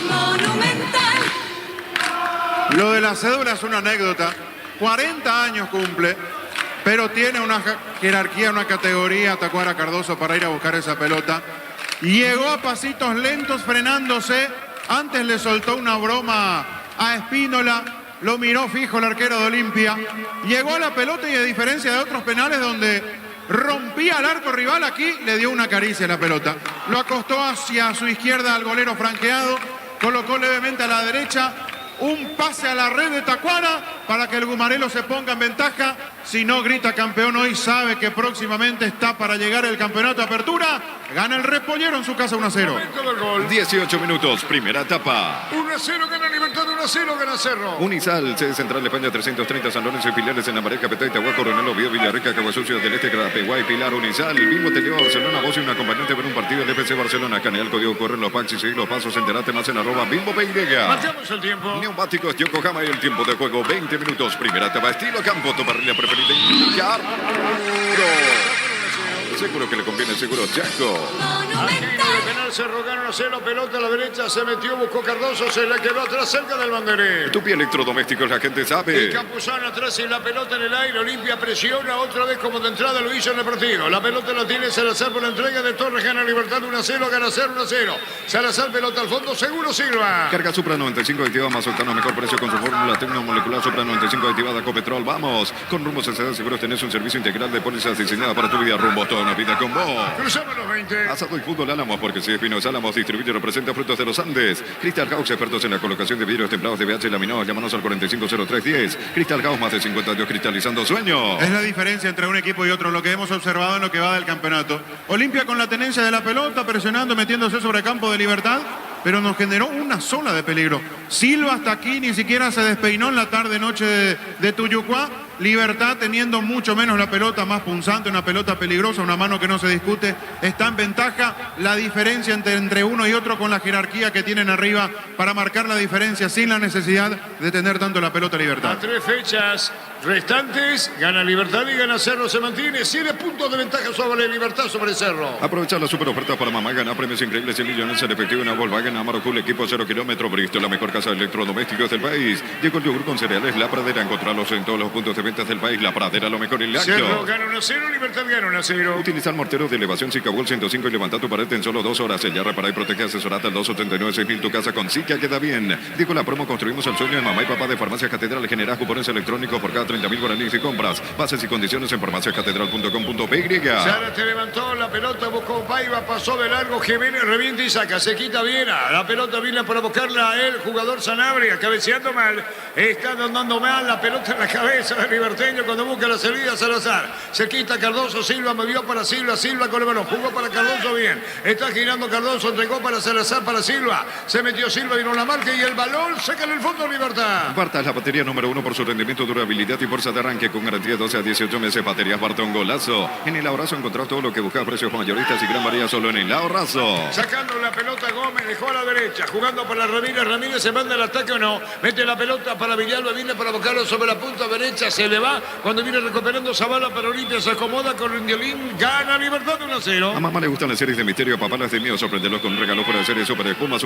Monumental. Lo de la cédula es una anécdota. 40 años cumple, pero tiene una jerarquía, una categoría, Tacuara Cardoso, para ir a buscar esa pelota. Llegó a pasitos lentos, frenándose. Antes le soltó una broma a Espínola. Lo miró fijo el arquero de Olimpia. Llegó a la pelota y, a diferencia de otros penales donde rompía el arco rival, aquí le dio una caricia a la pelota. Lo acostó hacia su izquierda al golero franqueado. Colocó levemente a la derecha. Un pase a la red de Tacuara para que el Gumarelo se ponga en ventaja. Si no grita campeón hoy, sabe que próximamente está para llegar el campeonato de apertura. Gana el Repollero en su casa 1-0. 18 minutos, primera etapa. 1-0 gana Libertad, 1-0 gana Cerro. Unisal, sede central de España 330, San Lorenzo y Pilares en la María Capetá, Itagua, Coronel Oviedo, Villarrica, Caguasucio del Este, Carapeguá y Pilar. Unisal, Bimbo te lleva a Barcelona, vos y un acompañante ver un partido del FC Barcelona. Caneal, código corren los packs y seguir los pasos, enterate más en @Bimbo Peirega. Marchamos el tiempo. Neumáticos Yokohama y el tiempo de juego 20 minutos, primera etapa, estilo campo, tu parrilla preferida indicar seguro que le conviene, seguro Chaco. Aquí de penal Cerro gana 1-0, pelota a la derecha, se metió, buscó Cardoso, se la quedó atrás cerca del banderín. Tu pie electrodomésticos, la gente sabe. El Campuzano atrás y la pelota en el aire, Olimpia presiona otra vez como de entrada lo hizo en el partido. La pelota la tiene Salazar por la entrega de Torres, gana Libertad 1-0, gana Cerro 1-0. Salazar, pelota al fondo, seguro Silva. Carga Supra 95 activada más octano, mejor precio con su fórmula tecnomolecular Supra 95 activada Copetrol. Vamos, con Rumbo Sociedad Seguros tenés un servicio integral de pólizas diseñada para tu vida. Rumbo, toda una vida con vos. Cruzamos los 20. Asado y fútbol Álamos, porque si es Pinos Álamos, distribuye y representa Frutos de los Andes. Crystal House, expertos en la colocación de vidrios templados de VH laminados. Llámanos al 450310. Crystal House, más de 50 años cristalizando sueños. Es la diferencia entre un equipo y otro, lo que hemos observado en lo que va del campeonato. Olimpia con la tenencia de la pelota, presionando, metiéndose sobre campo de Libertad, pero nos generó una sola de peligro. Silva hasta aquí ni siquiera se despeinó en la tarde-noche de Tuyucuá. Libertad teniendo mucho menos la pelota, más punzante, una pelota peligrosa, una mano que no se discute, está en ventaja. La diferencia entre uno y otro con la jerarquía que tienen arriba para marcar la diferencia sin la necesidad de tener tanto la pelota Libertad. A 3 fechas restantes, gana Libertad y gana Cerro, se mantiene 7 puntos de ventaja sobre Libertad sobre Cerro. Aprovechar la super oferta para mamá, ganar premios increíbles y millones en efectivo en Volkswagen Amarok Cool, equipo 0 kilómetros, Bristol, la mejor casa de electrodomésticos del país. Llegó el yogur con cereales La Pradera, encontrarlos en todos los puntos de ventas del país. La Pradera, lo mejor en lácteos. Cerro gana 1-0, Libertad gana 1-0. Utiliza el mortero de elevación Sicabol 105 y levanta tu pared en solo 2 horas. Ella repara y protege, asesorata al 289-6000. Tu casa con Sica queda bien. Digo la promo, construimos el sueño de mamá y papá de Farmacia Catedral. Generas cupones electrónicos por cada 30.000 guaraníes y compras. Bases y condiciones en farmaciacatedral.com.py. Sara te levantó la pelota, buscó Paiva, pasó de largo, Jiménez revienta y saca, se quita bien. La pelota viene para buscarla el jugador Sanabria, cabeceando mal, está dando mal la pelota en la cabeza del liberteño cuando busca la salida Salazar. Se quita Cardoso, Silva movió para Silva, Silva con el balón, jugó para Cardoso bien. Está girando Cardoso, entregó para Salazar, para Silva. Se metió Silva, vino la marca y el balón saca en el fondo Libertad. Barta es la batería número 1 por su rendimiento, durabilidad y fuerza de arranque con garantía 12 a 18 meses. Baterías Barta, un golazo. En el Abrazo encontrás todo lo que buscas, precios mayoristas y gran variedad solo en el Abrazo. Sacando la pelota Gómez, dejó a la derecha, jugando para Ramírez, Ramírez se manda el ataque o no, mete la pelota para Villalba, viene para buscarlo sobre la punta derecha, se le va, cuando viene recuperando Zavala para Olimpia, se acomoda con Indiolín, gana Libertad 1-0. A mamá le gustan las series de misterio, a papá las de miedo, sorprenderlos con un regalo fuera de serie, Super Espuma,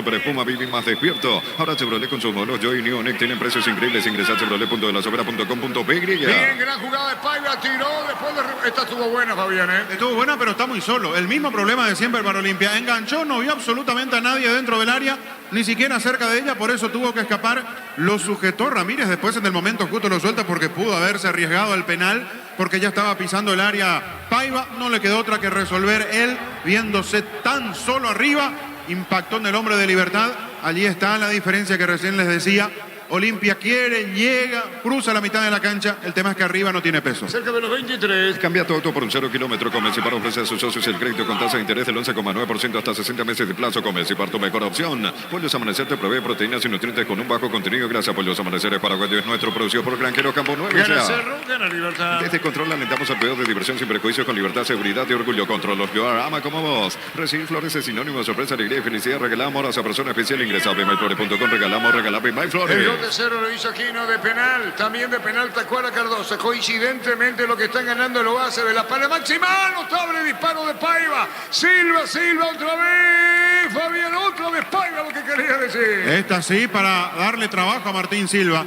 viví más despierto. Ahora Chevrolet con sus modelos Joy y Neonic tienen precios increíbles, ingresa a chevrolet.delasobera.com.py. Bien, gran jugada de Paiva, tiró, después de... Esta estuvo buena, Fabián, Estuvo buena, pero está muy solo. El mismo problema de siempre para Olimpia. Enganchó, no vio absolutamente a nadie dentro del área, ni siquiera cerca de ella, por eso tuvo que escapar. Lo sujetó Ramírez, después en el momento justo lo suelta porque pudo haberse arriesgado al penal, porque ya estaba pisando el área Paiva. No le quedó otra que resolver él, viéndose tan solo arriba. Impactó en el hombre de Libertad. Allí está la diferencia que recién les decía. Olimpia quiere, llega, cruza la mitad de la cancha. El tema es que arriba no tiene peso. Cerca de los 23. Cambia tu auto por un 0 kilómetro. Comecipar ofrece a sus socios el crédito con tasa de interés del 11,9% hasta 60 meses de plazo. Comecipar, tu mejor opción. Pollos Amanecer te provee proteínas y nutrientes con un bajo contenido grasa. Pollos Amanecer es paraguayo, es nuestro, producido por Granjero Campo 9. Gana Cerro, gana Libertad. Desde Control alentamos al pedido de diversión sin prejuicios, con libertad, seguridad y orgullo. Control los yo ama como vos. Recibir flores es sinónimo de sorpresa, alegría y felicidad. Regalamos a esa persona especial. Ingresa a bmaiflores.com. Regalamos Bmaiflores. El gol de Cerro lo hizo Aquino de penal. También de penal Tacuara Cardoso. Coincidentemente lo que están ganando lo hace de la pala máxima. Notable disparo de Paiva. Silva otra vez. Fabián, otra vez Paiva, lo que quería decir. Esta sí, para darle trabajo a Martín Silva.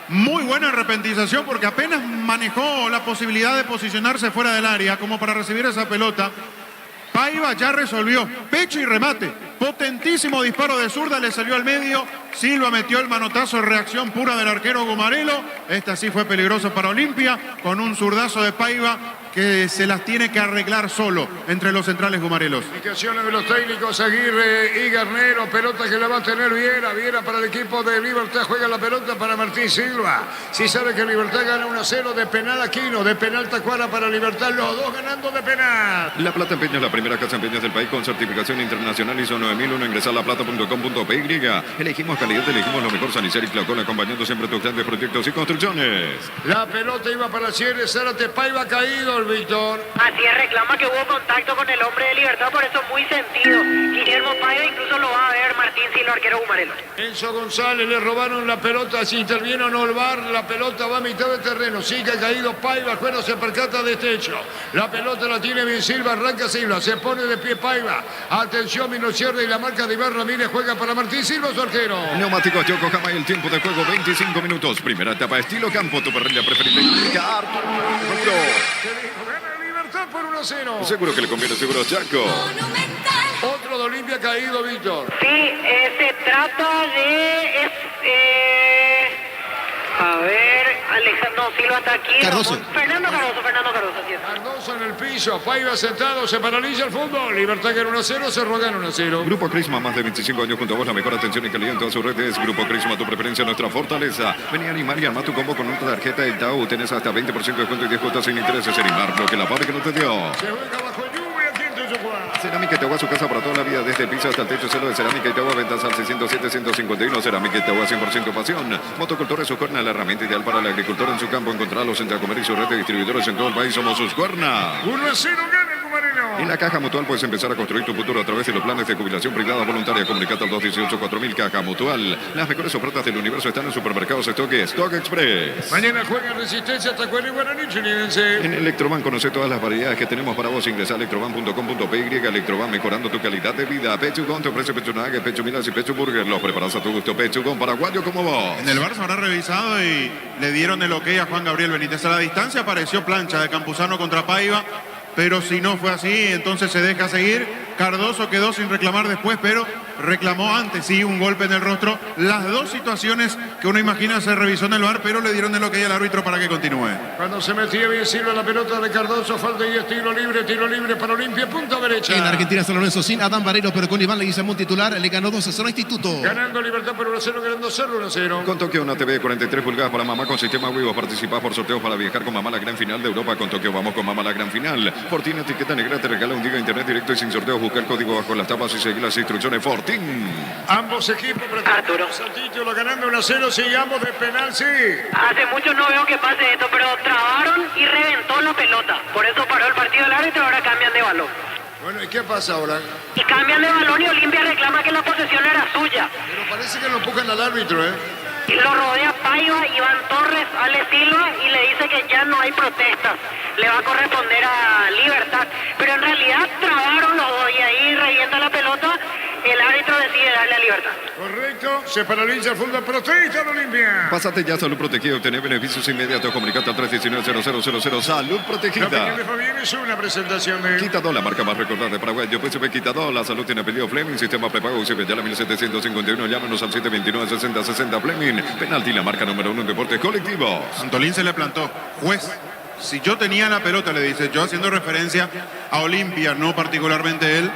Muy buena arrepentización porque apenas manejó la posibilidad de posicionarse fuera del área como para recibir esa pelota. Paiva ya resolvió, pecho y remate, potentísimo disparo de zurda, le salió al medio, Silva metió el manotazo, reacción pura del arquero Gumarelo. Esta sí fue peligrosa para Olimpia, con un zurdazo de Paiva que se las tiene que arreglar solo entre los centrales gumarelos. Indicaciones de los técnicos Aguirre y Garnero, pelota que la va a tener Viera para el equipo de Libertad, juega la pelota para Martín Silva. Si sabe que Libertad gana 1-0 de penal Aquino, de penal Tacuara para Libertad, los dos ganando de penal. La Plata Empeña es la primera casa empeña del país con certificación internacional ISO 9001. Ingresa a laplata.com.py. Elegimos calidad, elegimos lo mejor. Sanicer y Claucón, acompañando siempre tus grandes proyectos y construcciones. La pelota iba para Cierre, Zárate, Paiva caído. Víctor. Así es, reclama que hubo contacto con el hombre de Libertad, por eso muy sentido. Guillermo Paiva incluso lo va a ver Martín Silva, arquero Gumarelo. Enzo González, le robaron la pelota, si interviene o no el VAR, la pelota va a mitad de terreno, sigue caído Paiva, el juego se percata de este hecho. La pelota la tiene bien Silva, arranca Silva, se pone de pie Paiva. Atención, Minocierda y la marca de Iván Ramírez juega para Martín Silva, su arquero. Neumáticos Yokohama y el tiempo de juego 25 minutos. Primera etapa estilo campo, tu parrilla preferida. Gana Libertad por 1-0. Seguro que le conviene, seguro Chaco. Otro de Olimpia caído, Víctor. Sí, se trata de... a ver, Alejandro Silva está aquí. Cardoso. Fernando Cardoso, así es. Cardoso en el piso, Paiva sentado, se paraliza el fútbol. Libertad gana 1-0, Cerro gana 1-0. Grupo Crisma, más de 25 años junto a vos, la mejor atención y calidad en todas sus redes. Grupo Crisma, tu preferencia, nuestra fortaleza. Vení a animar y armar tu combo con una tarjeta de Tau. Tenés hasta 20% de descuento y 10 cuotas sin intereses. Animar lo que la pague que no te dio. Se juega bajo lluvia, aquí en Tuchucuá. Cerámica Itagua, su casa para toda la vida, desde el piso hasta el techo. Celo de Cerámica Itagua, ventas al 607-151. Cerámica Itagua, 100% pasión. Motocultores Suscuerna, la herramienta ideal para el agricultor en su campo. Encontrarlos en Tacomer y su red de distribuidores en todo el país. Somos Suscuerna. 1-0 gana el Gumarelo. En la Caja Mutual puedes empezar a construir tu futuro a través de los planes de jubilación privada voluntaria. Comunicate al 218-4000. Caja Mutual. Las mejores ofertas del universo están en supermercados Stock Express. Mañana juega Resistencia, Tacuara y Guaraní, Chilidense. En Electroban conoce todas las variedades que tenemos para vos. Ingresa a electroban.com.py. Electroban, mejorando tu calidad de vida. Pechugón te ofrece pecho nugget, pecho milas y pecho burger. Los preparas a tu gusto. Pechugón, paraguayo como vos. En el Barça habrá revisado y le dieron el ok a Juan Gabriel Benítez. A la distancia apareció plancha de Campuzano contra Paiva, pero si no fue así, entonces se deja seguir. Cardoso quedó sin reclamar después, pero reclamó antes, sí, un golpe en el rostro. Las dos situaciones que uno imagina se revisó en el VAR, pero le dieron el ok al árbitro para que continúe. Cuando se metía bien Silva la pelota de Cardoso, falta y es tiro libre para Olimpia, punta derecha. En Argentina San Lorenzo sin Adán Vareiro, pero con Iván Leguizamón titular, le ganó 2-0 a Instituto. Ganando Libertad por 1-0, ganando Cerro 1-0. Con Tokio, una TV de 43 pulgadas para mamá con sistema Wivo. Participás por sorteos para viajar con mamá a la gran final de Europa. Con Tokio vamos con mamá a la gran final. Fortín, etiqueta negra, te regala un giga de internet directo y sin sorteos. Busca el código bajo las tapas y seguir las instrucciones. Fortín. Ambos equipos Arturo. el título ganando 1-0, sí, ambos de penal, sí. Hace mucho no veo que pase esto, pero trabaron y reventó la pelota. Por eso paró el partido del árbitro y ahora cambian de balón. Bueno, ¿y qué pasa ahora? Y cambian de balón y Olimpia reclama que la posesión era suya. Pero parece que lo empujan al árbitro, ¿eh? Y lo rodea Paiva, Iván Torres, Ale Silva y le dice que ya no hay protestas. Le va a corresponder a Libertad. Pero en realidad trabaron los dos y ahí revienta la pelota. El árbitro decide darle a Libertad. Correcto, se paraliza el fútbol, protesta de Olimpia. Pásate ya a Salud Protegida y obtener beneficios inmediatos. Comunicate al 319-0000. Salud La Protegida. opinión de Fabián es una presentación de... Quitador, la marca más recordada de Paraguay. Yo PSV Quitador, la salud tiene apellido Fleming, sistema prepago UCP ya la 1751. Llámenos al 729-6060 Fleming. Penalti, la marca número 1 en deportes colectivos. Antolín se le plantó. Juez, si yo tenía la pelota, le dice, yo haciendo referencia a Olimpia, no particularmente él,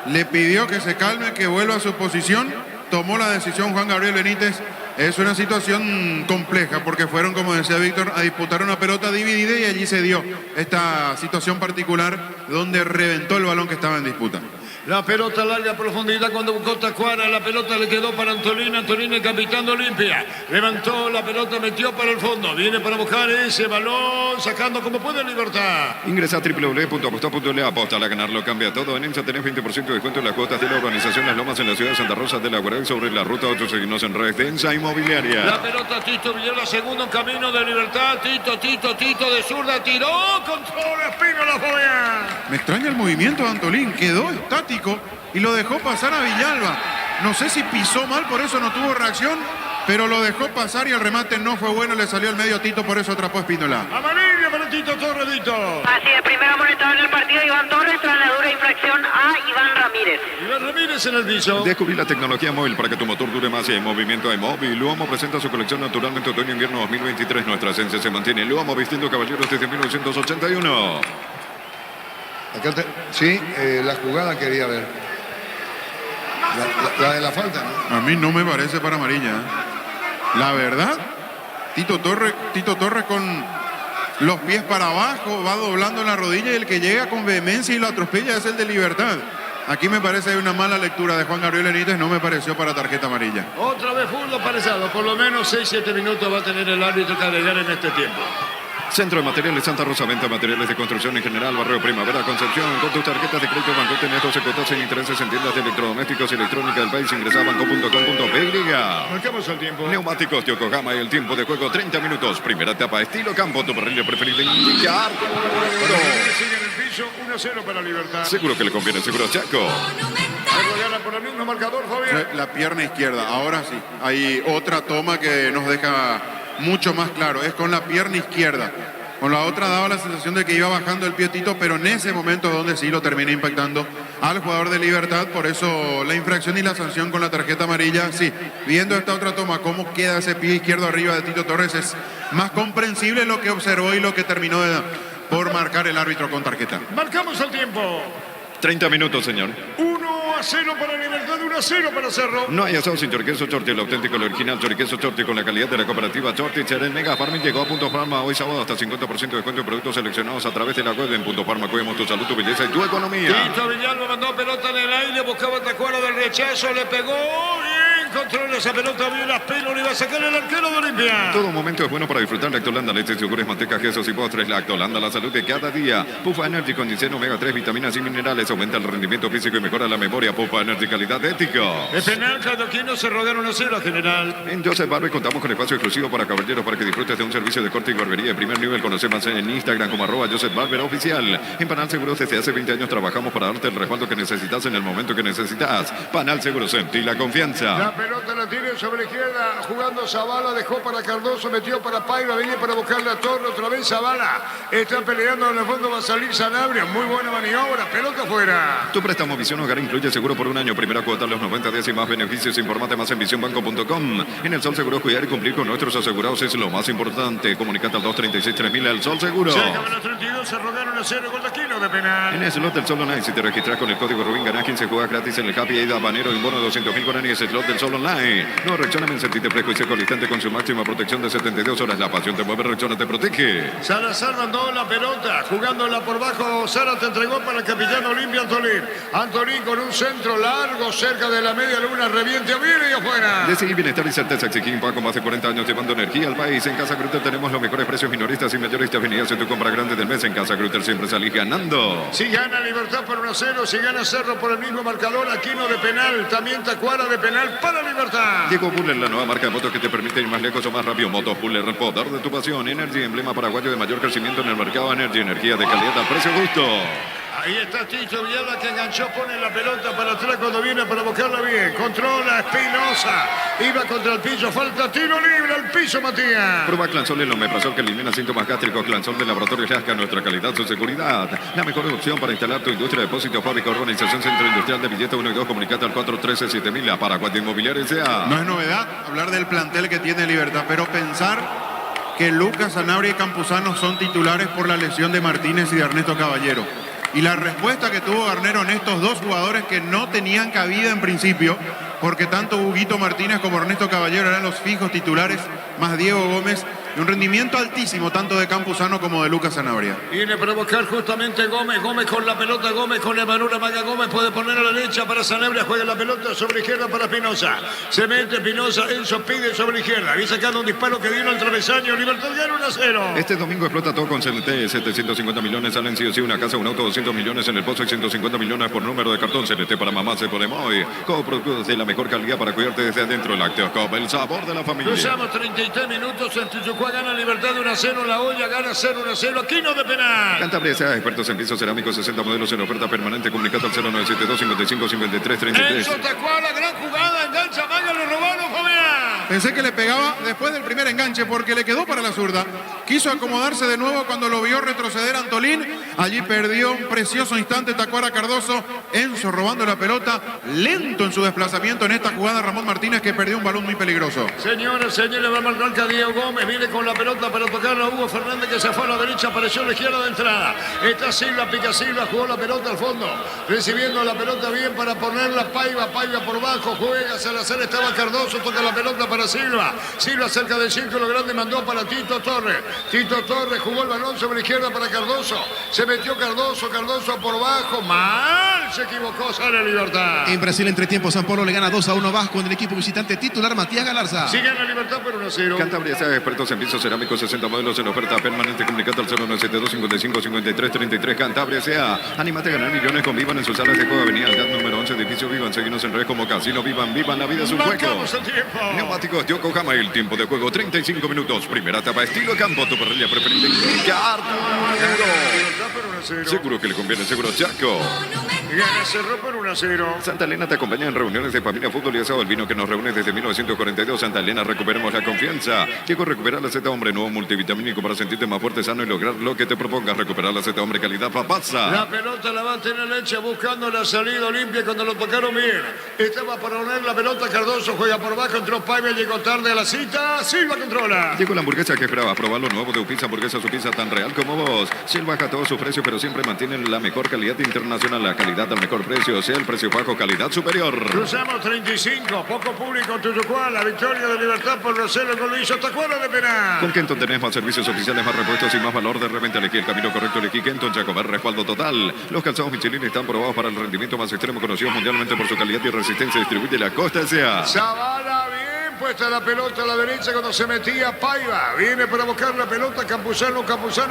le pidió que se calme, que vuelva a su posición tomó la decisión Juan Gabriel Benítez. Es una situación compleja porque fueron, como decía Víctor, a disputar una pelota dividida y allí se dio esta situación particular donde reventó el balón que estaba en disputa. La pelota larga profundidad cuando buscó Tacuara, la pelota le quedó para Antolín, Antolín el capitán de Olimpia, levantó la pelota, metió para el fondo, viene para buscar ese balón, sacando como puede Libertad. Ingresa a www.aposta.le, aposta a ganarlo, cambia todo. En EMSA tenés 20% de descuento en las cuotas de la urbanización Las Lomas en la ciudad de Santa Rosa de la Guardia sobre la ruta 8. Seguimos en redes de EMSA Inmobiliaria. La pelota Tito Villela, segundo en camino de Libertad, Tito de zurda, tiró, control, Espino la joya. Me extraña el movimiento de Antolín, quedó estático y lo dejó pasar a Villalba. No sé si pisó mal, por eso no tuvo reacción, pero lo dejó pasar y el remate no fue bueno, le salió al medio a Tito, por eso atrapó a Espínola. Amarilla para Tito Torres, Dito. Así es, primera amonestado en el partido Iván Torres tras la dura infracción a Iván Ramírez. Iván Ramírez en el piso. Descubrí la tecnología móvil para que tu motor dure más y en movimiento de móvil. Luomo presenta su colección naturalmente otoño-invierno 2023. Nuestra esencia se mantiene. Luomo vistiendo caballeros desde 1981. Acá sí, la jugada quería ver. La de la falta, ¿no? A mí no me parece para amarilla, ¿eh? La verdad, Tito Torres con los pies para abajo, va doblando la rodilla y el que llega con vehemencia y lo atropella es el de Libertad. Aquí me parece una mala lectura de Juan Gabriel Benítez, no me pareció para tarjeta amarilla. Otra vez fútbol parezado, por lo menos 6-7 minutos va a tener el árbitro que agregar en este tiempo. Centro de Materiales Santa Rosa, venta de materiales de construcción en general, Barrio Primavera, Concepción. Con tus tarjetas de crédito Banco tenés 12 cuotas sin intereses en tiendas de electrodomésticos y electrónica del país. Ingresa a banco.com.py. Marcamos el tiempo. Neumáticos de Yokohama y el tiempo de juego 30 minutos. Primera etapa, estilo campo, tu parrilla preferida. Indicar. Sigue en el piso, 1-0 para Libertad. Seguro que le conviene, seguro Chaco. Gana por el mismo marcador, Fabián. La pierna izquierda, ahora sí. Hay otra toma que nos deja mucho más claro, es con la pierna izquierda. Con la otra daba la sensación de que iba bajando el pie Tito, pero en ese momento donde sí lo termina impactando al jugador de Libertad, por eso la infracción y la sanción con la tarjeta amarilla. Sí, viendo esta otra toma, cómo queda ese pie izquierdo arriba de Tito Torres, es más comprensible lo que observó y lo que terminó por marcar el árbitro con tarjeta. Marcamos el tiempo. 30 minutos, señor. 1-0 para Libertad, 1-0 para Cerro. No hay asado sin choriqueso Chorti, el auténtico, el original choriqueso Chorti con la calidad de la cooperativa Chorti. El Mega Farming llegó a Punto Farma hoy sábado hasta 50% de descuento en productos seleccionados a través de la web en Punto Farma. Cuidemos tu salud, tu belleza y tu economía. Tito Villalba mandó pelota en el aire, buscaba Tacuara del rechazo, le pegó bien, controla esa pelota, bien las pelos, le iba a sacar el arquero de Olimpia. Todo momento es bueno para disfrutar Lactolanda, leche, yogures, manteca, quesos y postres. Lactolanda, la salud de cada día. Pufa Energy con ginseng, omega 3, vitaminas y minerales, aumenta el rendimiento físico y mejora la memoria. Pufa Energy, calidad ética. El penal, Cardoquino se rogaron 1-0 general. En Joseph Barber contamos con espacio exclusivo para caballeros para que disfrutes de un servicio de corte y barbería de primer nivel. Conoce más en Instagram como @Joseph Barber Oficial. En Panal Seguros desde hace 20 años trabajamos para darte el respaldo que necesitas en el momento que necesitas. Panal Seguros, sentí la confianza. La pelota la tiene sobre la izquierda, jugando Zavala, dejó para Cardoso, metió para Paiva, venía para buscarle a Torre, otra vez Zavala. Está peleando en el fondo, va a salir Sanabria, muy buena maniobra, pelota fuera. Tu préstamo Visión Hogar incluye seguro por un año, primera cuota a los 90 días y más beneficios. Informate más en visionbanco.com. En El Sol Seguro, cuidar y cumplir con nuestros asegurados es lo más importante. Comunicate al 236-3000 El Sol Seguro. Se acaban los 32, se rogaron 1-0 con Taquino de penal. En el slot del Sol Online, si te registras con el código Rubín, ganás 15 juegas gratis en el Happy Aid Habanero y un bono de 200.000 guaraníes. Slot del Sol Online. No reaccioname en sentirte fresco y seco al instante con su máxima protección de 72 horas. La pasión te mueve, reacciona, te protege. Salazar mandó la pelota, jugándola por bajo. Sara te entregó para el capitán Olimpia Antolín. Antolín con un centro largo cerca de la media luna, reviente a bien y afuera. Decidí bienestar y certeza Exigimpa con más de 40 años llevando energía al país. En Casa Grutter tenemos los mejores precios minoristas y mayoristas. Venidas en tu compra grande del mes. En Casa Grutter siempre salís ganando. Si gana Libertad por 1-0, si gana Cerro por el mismo marcador, Aquino de penal, también Tacuara de penal para Libertad. Diego Buller, la nueva marca de motos que te permite ir más lejos o más rápido. Motos Buller, el poder de tu pasión. Energy, emblema paraguayo de mayor crecimiento en el mercado. Energy, energía de calidad a precio justo. Ahí está Tito Villalba que enganchó, pone la pelota para atrás cuando viene para buscarla bien. Controla Espinosa. Iba contra el piso, falta tiro libre al piso, Matías. Prueba Clansol, el omeprazol que elimina síntomas gástricos. Clansol de Laboratorio Lasca, nuestra calidad, su seguridad. La mejor opción para instalar tu industria, depósito, fábrica, urbanización, centro industrial de billete 1 y 2. Comunicate al 413-7000. La Paraguay de Inmobiliaria S.A. No es novedad hablar del plantel que tiene Libertad, pero pensar que Lucas Sanabria y Campuzano son titulares por la lesión de Martínez y de Ernesto Caballero. Y la respuesta que tuvo Garnero en estos dos jugadores que no tenían cabida en principio porque tanto Huguito Martínez como Ernesto Caballero eran los fijos titulares, más Diego Gómez, y un rendimiento altísimo tanto de Campuzano como de Lucas Sanabria. Viene para buscar justamente Gómez. Gómez con la pelota. Gómez con el balón. Maga Gómez puede poner a la derecha para Sanabria. Juega la pelota sobre izquierda para Espinosa. Se mete Espinosa. Enzo pide sobre izquierda. Viene sacando un disparo que vino al travesaño. Libertad gana 1-0. Este domingo explota todo con CLT. 750 millones salen sí o sí. Una casa, un auto, 200 millones en el pozo y 150 millones por número de cartón. CLT para mamá se pone muy. Como productos de la mejor calidad para cuidarte desde adentro. Lácteos, el sabor de la familia. Cruzamos 33 minutos. En Tijuana gana Libertad de 1-0. La olla gana 0-1-0. Aquí no de penal. Cantabria S.A. expertos en pisos cerámicos, 60 modelos en oferta permanente. Comunicado al 0972 55 53 33. Enzo Tacuara, gran jugada. Engancha Maga, lo robaron, Fabián. Pensé que le pegaba después del primer enganche porque le quedó para la zurda. Quiso acomodarse de nuevo cuando lo vio retroceder Antolín. Allí perdió un precioso instante Tacuara Cardoso. Enzo robando la pelota. Lento en su desplazamiento en esta jugada Ramón Martínez, que perdió un balón muy peligroso. Señores, va a marcar Diego Gómez. Viene con la pelota para tocarla a Hugo Fernández, que se fue a la derecha. Apareció a la izquierda de entrada. Está Silva, pica Silva. Jugó la pelota al fondo. Recibiendo la pelota bien para ponerla. Paiva por bajo. Juega Salazar. Estaba Cardoso. Toca la pelota para Silva. Silva cerca del círculo grande. Mandó para Tito Torres. Tito Torres jugó el balón sobre la izquierda para Cardoso. Se metió Cardoso por bajo. Mal. Se equivocó. Sale Libertad. En Brasil, entre tiempo, San Paulo le gana 2-1 Vasco en el equipo visitante titular Matías Galarza. Sí gana Libertad por 1-0. Cantabria S.A. expertos en pisos cerámicos, 60 modelos en oferta permanente. Comunicado al 0972 55 53 33. Cantabria S.A. Anímate a ganar millones con Vivan en sus salas de juego. Avenida Aldad número 11, edificio Vivan. Seguimos en red como Casino Vivan. Vivan, la vida es un juego. Marcamos el tiempo. Neumáticos Yokohama, el tiempo de juego 35 minutos. Primera etapa estilo campo, tu parrilla preferida. Seguro que le conviene, seguro Chaco. Gana Cerro por 1-0. Santa Elena te acompaña en reuniones de familia, fútbol y asado. El vino que nos reúne desde 1942. Santa Elena, recuperemos la confianza. Llegó a recuperar la Z Hombre, nuevo multivitamínico para sentirte más fuerte, sano y lograr lo que te propongas. Recuperar la Z Hombre, calidad papasa. La pelota la va a tener Leche buscando la salida Olimpia cuando lo tocaron bien. Estaba para poner la pelota. Cardoso juega por bajo, entró Paiva, llegó tarde a la cita. Silva controla. Llegó la hamburguesa que esperabas. Probar lo nuevo de Upizza, hamburguesa, su pizza tan real como vos. Silva baja todo su precio, pero siempre mantienen la mejor calidad internacional. La calidad al mejor precio, sea el precio bajo, calidad superior. Cruzamos 35, poco público en Tujucuá. La victoria de Libertad por 1-0 con Luis Tacuara de penal. Con Kenton tenés más servicios oficiales, más repuestos y más valor de reventa. Elegí el camino correcto, elegí Kenton, Jacobar, respaldo total. Los calzados Michelin están probados para el rendimiento más extremo, conocidos mundialmente por su calidad y resistencia. Distribuye la Costa S.A. Zavala, bien puesta la pelota a la derecha cuando se metía Paiva. Viene para buscar la pelota Campuzano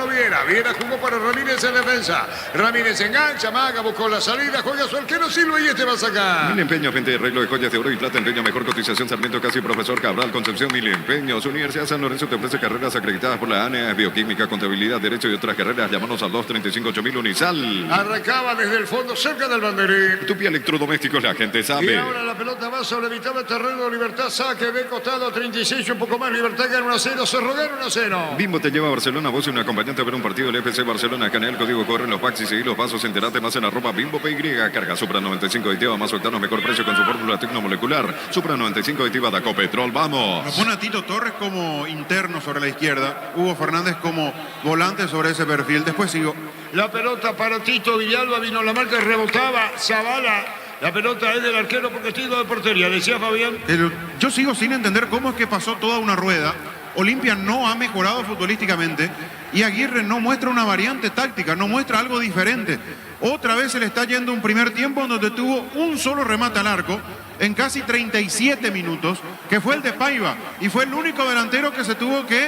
Viera. Viera jugó para Ramírez en defensa. Ramírez engancha, Maga buscó la salida, juega su arquero Silva y este va a sacar. Mil Empeños, venta y arreglo de joyas de oro y plata. Empeño, mejor cotización. Sarmiento Casi, Profesor Cabral, Concepción. Mil Empeños. Universidad San Lorenzo te ofrece carreras acreditadas por la ANEA, bioquímica, contabilidad, derecho y otras carreras. Llámanos al 235-8000 Unisal. Arrancaba desde el fondo, cerca del banderín. Tupi Electrodomésticos, la gente sabe. Y ahora la pelota va sobre mitad del terreno de Libertad. Saque de costado, 36, un poco más. Libertad gana 1-0, Cerro gana 1-0. Bimbo te lleva a Barcelona. Vos y un acompañante a ver un partido del FC Barcelona. Canal código corre en los packs y seguí los pasos. Enterate más en arroba Bimbo PY. Carga Supra 95 aditiva más octanos, mejor precio con su fórmula tecnomolecular. Supra 95 aditiva Daco Petrol. Vamos. Nos pone a Tito Torres como interno sobre la izquierda. Hugo Fernández como volante sobre ese perfil. Después sigo. La pelota para Tito Villalba. Vino la marca, rebotaba Zavala. La pelota es del arquero porque tiro de portería. Decía Fabián. Yo sigo sin entender cómo es que pasó toda una rueda. Olimpia no ha mejorado futbolísticamente y Aguirre no muestra una variante táctica, no muestra algo diferente. Otra vez se le está yendo un primer tiempo donde tuvo un solo remate al arco en casi 37 minutos, que fue el de Paiva, y fue el único delantero que se tuvo que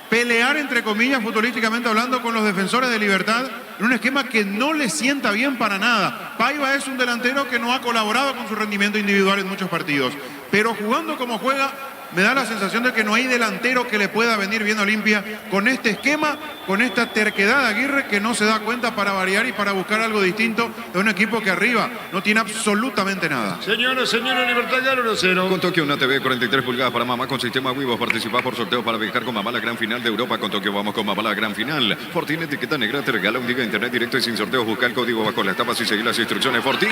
pelear, entre comillas, futbolísticamente hablando, con los defensores de Libertad, en un esquema que no le sienta bien para nada. Paiva es un delantero que no ha colaborado con su rendimiento individual en muchos partidos, pero jugando como juega, me da la sensación de que no hay delantero que le pueda venir bien a Olimpia con este esquema, con esta terquedad de Aguirre, que no se da cuenta para variar y para buscar algo distinto de un equipo que arriba no tiene absolutamente nada. Señores, Libertad gana 1-0. Con Tokio, una TV 43 pulgadas para mamá con sistema Wivos. Participá por sorteo para viajar con mamá a la gran final de Europa. Con Tokio vamos con mamá a la gran final. Fortín, etiqueta negra, te regala un día de internet directo y sin sorteos. Busca el código bajo las tapas y seguir las instrucciones. Fortín.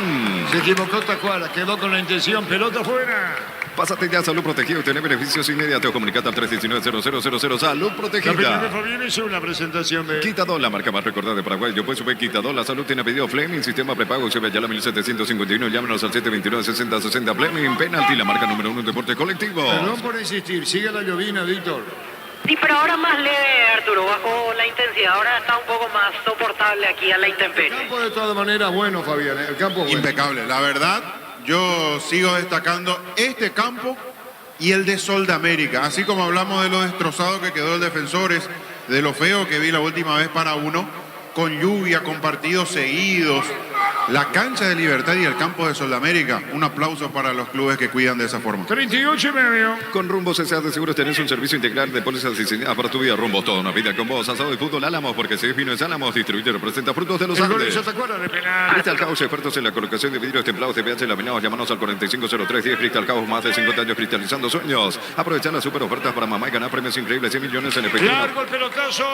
Se equivocó Tacuara, quedó con la intención, pelota fuera. Pásate ya a Salud Protegida y tener beneficios inmediatos. Comunicate al 319-0000. Salud Protegida. Capitán Fabián hizo una presentación de... Quitadol, la marca más recordada de Paraguay. Yo puedo subir Quitadol. La salud tiene pedido Fleming. Sistema prepago. Se ve ya la 1751. Llámenos al 729-6060. Fleming. Penalty, la marca número 1 en deporte colectivo. Perdón por insistir. Sigue la llovina, Víctor. Sí, pero ahora más leve, Arturo, bajo la intensidad. Ahora está un poco más soportable aquí a la El intemperie. campo de todas maneras bueno, Fabián. El campo bueno. Impecable. La verdad, yo sigo destacando este campo y el de Sol de América. Así como hablamos de lo destrozado que quedó el Defensores, de lo feo que vi la última vez para uno, con lluvia, con partidos seguidos. La cancha de Libertad y el campo de Sol de América. Un aplauso para los clubes que cuidan de esa forma. 38,5. Con Rumbos S.A. de Seguros tenés un servicio integral de pólizas diseñadas para tu vida. Rumbos, toda una vida con vos. Asado y fútbol Álamos, porque si es vino es Álamos. Distribuye y representa frutos de los El gol Andes. hizo Tacuara de penal. Crystal House, expertos en la colocación de vidrios templados de pH laminados. Llámanos al 450310. Crystal House, más de 50 años cristalizando sueños. Aprovechar las super ofertas para mamá y ganar premios increíbles, 100 millones en efectivo. Largo el pelotazo.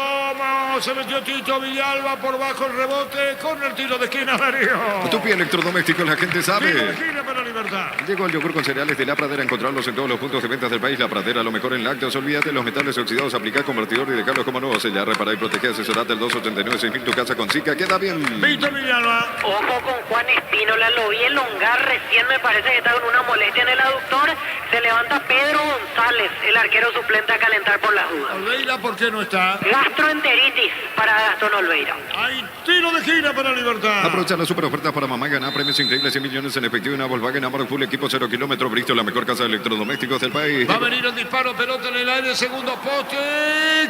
Se metió Tito Villalba por bajo el rebote con el tiro de esquina, Darío. Tupi Electrodomésticos, la gente Tiro de sabe. esquina para Libertad. Llegó el yogur con cereales de La Pradera. Encontrarlos en todos los puntos de ventas del país. La Pradera, lo mejor en lácteos. Olvídate los metales oxidados. Aplicar convertidor y dejarlos como nuevos. Sellar, reparar y proteger. Asesorate el 289-6000. Tu casa con Zika. Queda bien. Víctor Villalba. Ojo con Juan Espínola, lo vi elongar recién, me parece que está con una molestia en el aductor. Se levanta Pedro González, el arquero suplente, a calentar por las dudas. Olveira, ¿por qué no está? Gastroenteritis para Gastón Olveira. Hay tiro de esquina para Libertad. Aprovechar las super ofertas para mamá y ganar premios increíbles, 100 millones en efectivo. Una Volkswagen Amarok Full Equipo 0 kilómetros. Bristol, la mejor casa de electrodomésticos del país. Va a venir el disparo, pelota en el aire, segundo poste.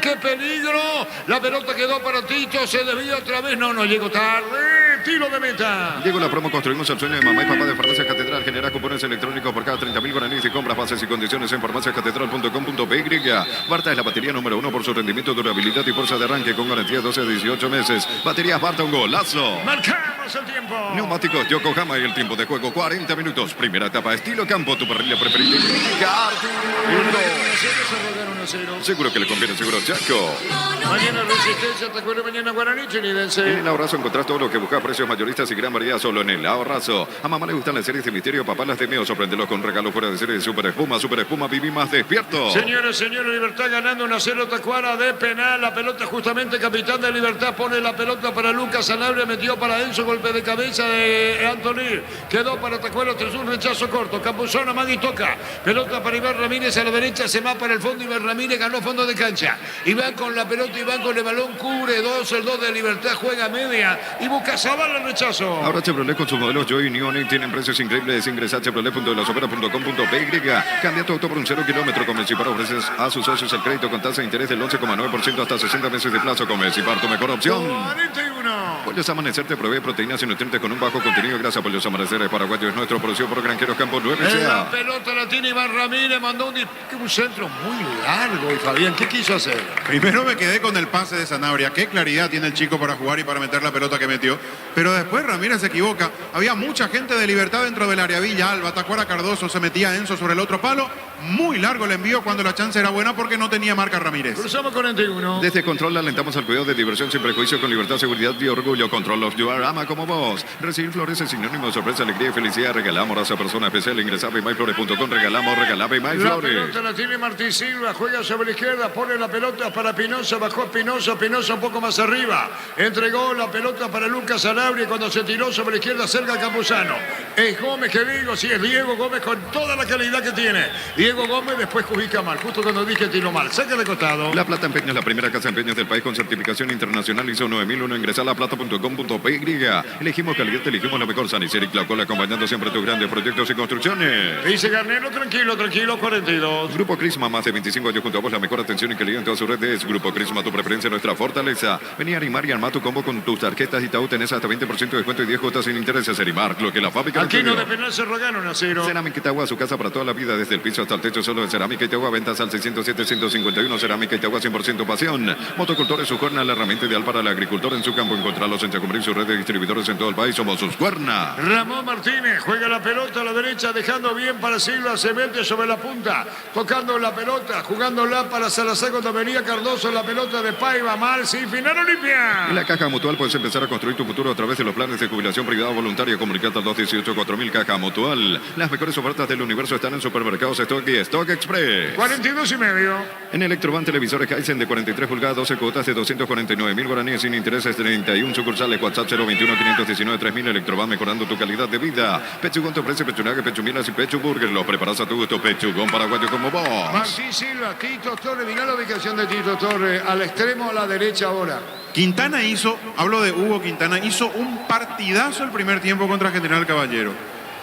¡Qué peligro! La pelota quedó para Tito, se desvía otra vez. No llegó tarde. Tiro de meta. Llegó la promo, construimos el sueño de mamá y papá de Farmacias Catedral. Genera cupones electrónicos por cada 30.000 guaraníes y compras, bases y condiciones en farmaciascatedral.com.py. Barta es la batería número 1 por su rendimiento, durabilidad y fuerza de arranque con garantía 12 a 18 meses. Baterías Barta, un golazo. Marcamos el tiempo. Neumáticos Yokohama y el tiempo de juego 40 minutos. Primera etapa, estilo campo, tu parrilla preferida. Seguro que le conviene, seguro Chaco. Mañana Resistencia, te acuerdo, mañana Guaraní, Chinidense. En el Ahorrazo encontrás todo lo que buscas, precios mayoristas y gran variedad solo en el Ahorrazo. A mamá le gustan las series de misterio, papá las de miedo. Sorprendelos con regalos fuera de serie de Super Espuma, viví más despierto. Señores, Libertad ganando 1-0 Tacuara de penal. La pelota justamente, capitán de Libertad, pone la pelota para Lucas Sanabria, metió para Enzo, golpe de cabeza de Anthony. Quedó para Tacuara tras un rechazo corto. Campuzano, Magui toca. Pelota para Iván Ramírez a la derecha, se va para el fondo. Iván Ramírez ganó fondo de cancha. Iván con la pelota, Iván con el balón, cubre dos, el 2 de Libertad, juega media y busca Zavala el rechazo. Ahora Chevrolet con sus modelos Joy y Neon tienen precios increíbles. Ingresa a chevrolet.delasopera.com.py. Cambia tu auto por un 0 kilómetro. Con Mecipar ofreces a sus socios el crédito con tasa de interés del 11,9% hasta 60 meses de plazo. Con Mecipar, tu mejor opción. 41. Pollos Amanecer te provee proteínas y nutrientes con un bajo contenido de grasa. Pollos Amanecer es paraguayo, es nuestro, producido por Granjeros Campo 9 La SA. pelota la tiene Iván Ramírez, mandó un centro muy largo. Y Fabián, ¿qué quiso hacer? Primero me quedé con el pase de Sanabria. Qué claridad tiene el chico para jugar y para meter la pelota que metió. Pero después Ramírez se equivoca. Había mucha gente de Libertad dentro del área. Villa, Alba, Tacuara, Cardoso, se metía Enzo sobre el otro palo. Muy largo el envío cuando la chance era buena porque no tenía marca Ramírez. Cruzamos 41. Desde Control alentamos al cuidado de diversión sin prejuicio, con libertad, seguridad y orgullo. Control of You Are, ama como vos. Recibir flores es sinónimo de sorpresa, alegría y felicidad. Regalamos a esa persona especial. Ingresa a paymyflores.com. Regalamos La Flores. pelota la tiene Martín Silva, juega sobre la izquierda, pone la pelota para Pinoza, bajó Pinoza un poco más arriba. Entregó la pelota para Lucas Sanabria cuando se tiró sobre la izquierda cerca a Campuzano. Es Gómez que digo, sí, es Diego Gómez con toda la calidad que tiene. Diego Gómez después ubica mal, justo cuando dije tiró mal. Saca de costado. La Plata Empeños, la primera casa de empeños del país con certificación internacional ISO 9001. Ingresa a laplata.com.py. Elegimos calidad, elegimos lo mejor. San Isidro y Claucola, acompañando siempre tus grandes proyectos y construcciones. Dice Garnero, tranquilo, 42. Grupo Crisma, más de 25 años junto a vos, la mejor atención y calidad en toda su red es Grupo Crisma, tu preferencia, nuestra fortaleza. Vení a Arimar y armá tu combo con tus tarjetas Itaú, tenés hasta 20% de descuento y 10 cuotas sin intereses. Arimar, lo que la fábrica Aquí no entendió. de penal se rogaron 1-0. Cerámica Itagua, su casa para toda la vida, desde el piso hasta hasta el techo solo de Cerámica Itagua. Ventas al 607-151. Cerámica Itagua, 100% pasión. Motocultores, su cuerna, la herramienta ideal para el agricultor en su campo. Encontrarlos en Chacumbrí, su red de distribuidores en todo el país. Somos sus cuernas. Ramón Martínez juega la pelota a la derecha, dejando bien para Silva. Se mete sobre la punta, tocando la pelota, jugándola para Salazar cuando venía Cardoso. La pelota de Paiva, mal, sin final Olimpia. En la Caja Mutual puedes empezar a construir tu futuro a través de los planes de jubilación privada voluntaria. Comunicate al 218-4000 Caja Mutual. Las mejores ofertas del universo están en Supermercados Stock y Stock Express. 42,5. En Electroban, televisores Hisense de 43 pulgadas, 12 cuotas de 249.000 guaraníes sin intereses, 31 sucursales. WhatsApp 021-519-3000. Electroban, mejorando tu calidad de vida. Pechugón te ofrece pechunaje, pechumielas y pechu burger. Los preparas a tu gusto. Pechugón paraguayo como vos. Martín Silva, Tito Torres. Mirá la ubicación de Tito Torres. Al extremo, a la derecha ahora. Quintana hizo, hablo de Hugo Quintana, hizo un partidazo el primer tiempo contra General Caballero.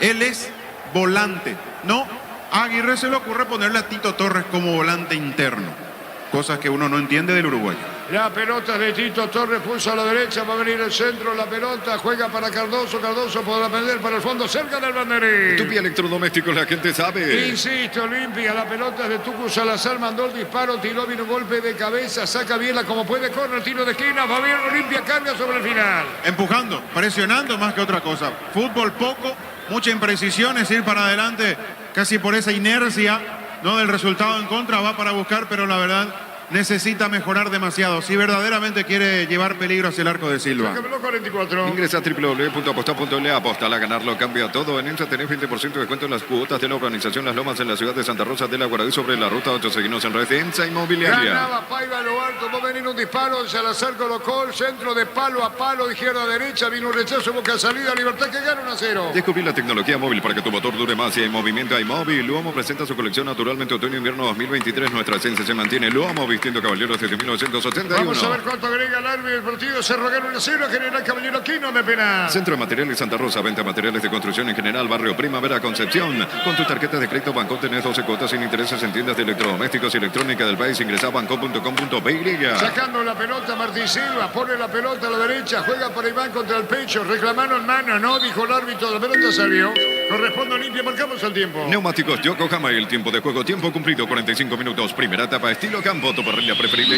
Él es volante. No, a Aguirre se le ocurre ponerle a Tito Torres como volante interno. Cosas que uno no entiende del uruguayo. La pelota de Tito Torres, pulsa a la derecha, va a venir el centro, la pelota, juega para Cardoso, Cardoso podrá perder para el fondo, cerca del banderín. Tupi Electrodomésticos, la gente sabe. Insisto, Olimpia, la pelota es de Tucu Salazar, mandó el disparo, tiró bien un golpe de cabeza, saca Viela como puede, corre el tiro de esquina, va bien, Olimpia cambia sobre el final. Empujando, presionando más que otra cosa. Fútbol poco, mucha imprecisión, es ir para adelante, casi por esa inercia, no del resultado en contra, va para buscar, pero la verdad necesita mejorar demasiado si verdaderamente quiere llevar peligro hacia el arco de Silva. 44. Ingresa a www.aposta.le. Apostar a ganarlo cambia todo. En Ensa tenés 20% de descuento en las cuotas de la urbanización Las Lomas en la ciudad de Santa Rosa de la Guaraí sobre la ruta 8. Seguimos en red de Ensa Inmobiliaria. Ganaba Paiva a lo alto, va a venir un disparo, Salazar colocó el centro de palo a palo, izquierda a derecha, vino un rechazo, boca salida, Libertad que gana 1-0. Descubrí la tecnología móvil para que tu motor dure más y en movimiento hay móvil. Luomo presenta su colección naturalmente otoño-invierno 2023. Nuestra esencia se mantiene. Luomo vistiendo caballeros desde 1981. Vamos a ver cuánto agrega el árbitro del partido. Cerro gana 1-0, General Caballero Aquino de penal. Centro de Materiales Santa Rosa, venta de materiales de construcción en general, barrio Primavera, Concepción. Con tu tarjeta de crédito Banco tenés 12 cuotas sin intereses en tiendas de electrodomésticos y electrónica del país. Ingresa a banco.com.py. Sacando la pelota Martín Silva, pone la pelota a la derecha, juega para Iván contra el pecho, reclamaron mano, no, dijo el árbitro, la pelota salió. Corresponde a Olimpia, marcamos el tiempo. Neumáticos Yokohama, el tiempo de juego, tiempo cumplido, 45 minutos. Primera etapa, estilo campo, tu parrilla preferida.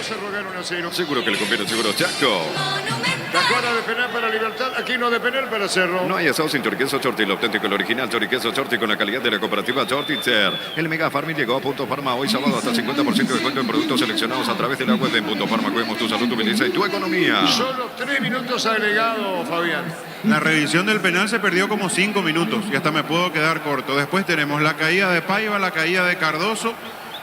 Cerro gana 1-0. Seguro que le conviene, seguro Chaco. Tacuara de penal para Libertad, Aquino de penal para Cerro. No hay asado sin choriqueso Chorti, el auténtico, el original choriqueso Chorti con la calidad de la cooperativa Chortitzer. El Mega Farming llegó a Punto Farma hoy sábado hasta 50% de descuento en productos seleccionados a través de la web de Punto Farma. Cuidemos tu salud, tu belleza y tu economía. Solo 3 minutos agregados, Fabián. La revisión del penal se perdió como 5 minutos y hasta me puedo quedar corto. Después tenemos la caída de Paiva, la caída de Cardoso.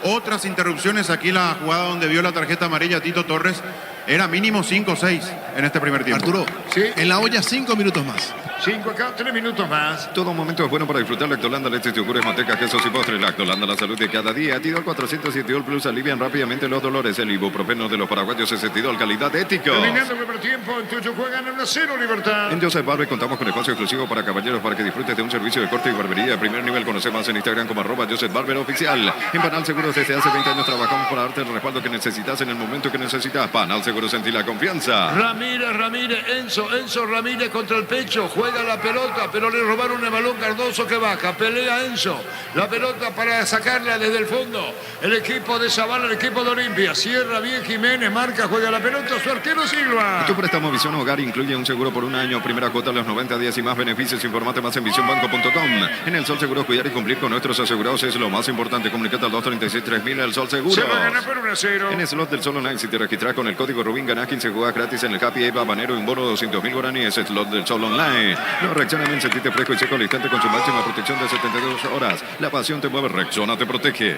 Otras interrupciones, aquí la jugada donde vio la tarjeta amarilla Tito Torres era mínimo 5 o 6 en este primer tiempo. Arturo, Sí. en la olla 5 minutos más. 5 acá, 3 minutos más. Todo momento es bueno para disfrutar Lactolanda, leches, yogures, mantecas, quesos y postres. Lactolanda, la salud de cada día. Tidol 407 Plus alivian rápidamente los dolores. El ibuprofeno de los paraguayos es Tidol, calidad ético. Terminando el primer tiempo, en Tuyo juegan 1-0, Libertad. En Joseph Barber contamos con espacio exclusivo para caballeros para que disfrutes de un servicio de corte y barbería de primer nivel. Conoce más en Instagram como @Joseph Barber Oficial. En Panal Seguros desde hace 20 años trabajamos para darte el respaldo que necesitas en el momento que necesitas. Panal Seguros, sentí la confianza. Ramírez, Enzo Ramírez contra el pecho, juega la pelota, pero le robaron el balón Cardoso que baja, pelea Enzo, la pelota para sacarla desde el fondo, el equipo de Zavala, el equipo de Olimpia, cierra bien Jiménez, marca, juega la pelota, su arquero Silva. Tu préstamo Visión Hogar incluye un seguro por un año, primera cuota a los 90 días y más beneficios. Informate más en visionbanco.com. En El Sol Seguros, cuidar y cumplir con nuestros asegurados es lo más importante. Comunicate al 236-3000 El Sol Seguros. Se va a ganar por 1-0. En el slot del Sol Online, si te registras con el código Rubín, ganás 15 jugadas gratis en el Happy Eva Banero y un bono de 200.000 guaraníes. Slot del Sol Online. No reacciona bien, sentite fresco y seco al instante con su máxima protección de 72 horas. La pasión te mueve, Rexona te protege.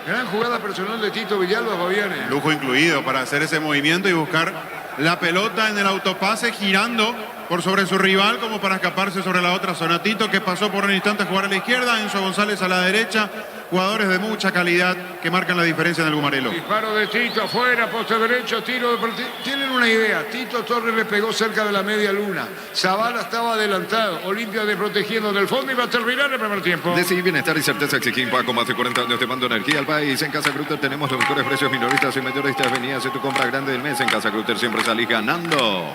Gran jugada personal de Tito Villalba, Fabián. Lujo incluido para hacer ese movimiento y buscar la pelota en el autopase girando por sobre su rival como para escaparse sobre la otra zona. Tito que pasó por un instante a jugar a la izquierda, Enzo González a la derecha. Jugadores de mucha calidad que marcan la diferencia en el Gumarelo. Disparo de Tito afuera, poste derecho, tiro de partido. Tienen una idea, Tito Torres le pegó cerca de la media luna. Zavala estaba adelantado, Olimpia protegiendo del fondo y va a terminar el primer tiempo. Decidí bienestar y certeza exigimos Paco, más de 40 años te mando energía al país. En Casa Grutter tenemos los mejores precios minoristas y mayoristas. Venía a hacer tu compra grande del mes. En Casa Grutter siempre salís ganando.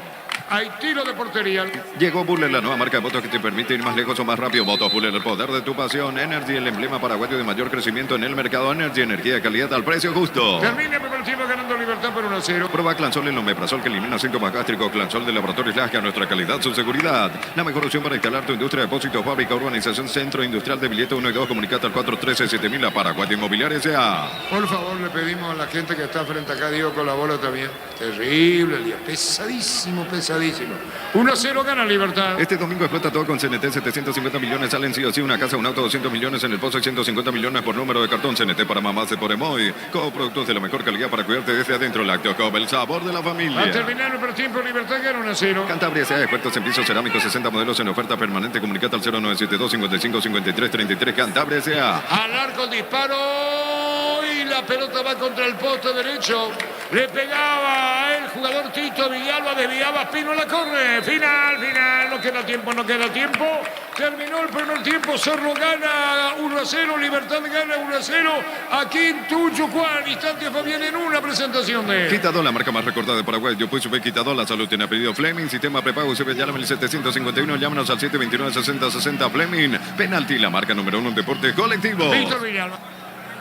hay tiro de portería. Llegó Buller, la nueva marca de motos que te permite ir más lejos o más rápido. Motos Buller, el poder de tu pasión. Energy, el emblema paraguayo de mayor crecimiento en el mercado. Energy, energía de calidad al precio justo. Termina el primer tiempo ganando Libertad por 1-0. Prueba Clansol en omeprazol que elimina síntomas gástricos. Clansol de Laboratorios Lasca, nuestra calidad, su seguridad. La mejor opción para instalar tu industria, depósito, fábrica, urbanización, centro industrial de billete 1 y 2. Comunicate al 413-7000 a Paraguay Inmobiliaria S.A. Por favor, le pedimos a la gente que está frente acá, Diego, con la bola también. Terrible el día, pesadísimo, pesadísimo. 1-0 gana Libertad. Este domingo explota todo con CNT, 750 millones salen sí o sí, una casa, un auto, 200 millones en el pozo y 150 millones por número de cartón. CNT para mamás de por Emoy. Productos de la mejor calidad para cuidarte desde adentro. Lácteo Cobb, el sabor de la familia. Al terminar el primer tiempo, Libertad gana 1-0. Cantabria S.A. expertos en pisos cerámicos, 60 modelos en oferta permanente. Comunicate al 0972 55 53 33. Cantabria S.A. Al arco el disparo y la pelota va contra el poste derecho. Le pegaba el jugador Tito Villalba, desviaba Pino, la corre. Final, no queda tiempo, no queda tiempo. Terminó el primer tiempo, Cerro gana 1-0, Libertad gana 1-0. Aquí en Tuchucuán, instante Fabián en una presentación de... Quitador, la marca más recordada de Paraguay. Yo pues sube Quitador, la salud tiene apellido Fleming. Sistema prepago, se ve llama el 751, llámanos al 729-6060 Fleming. Penalti, la marca número 1 en deportes colectivos. Víctor Villalba.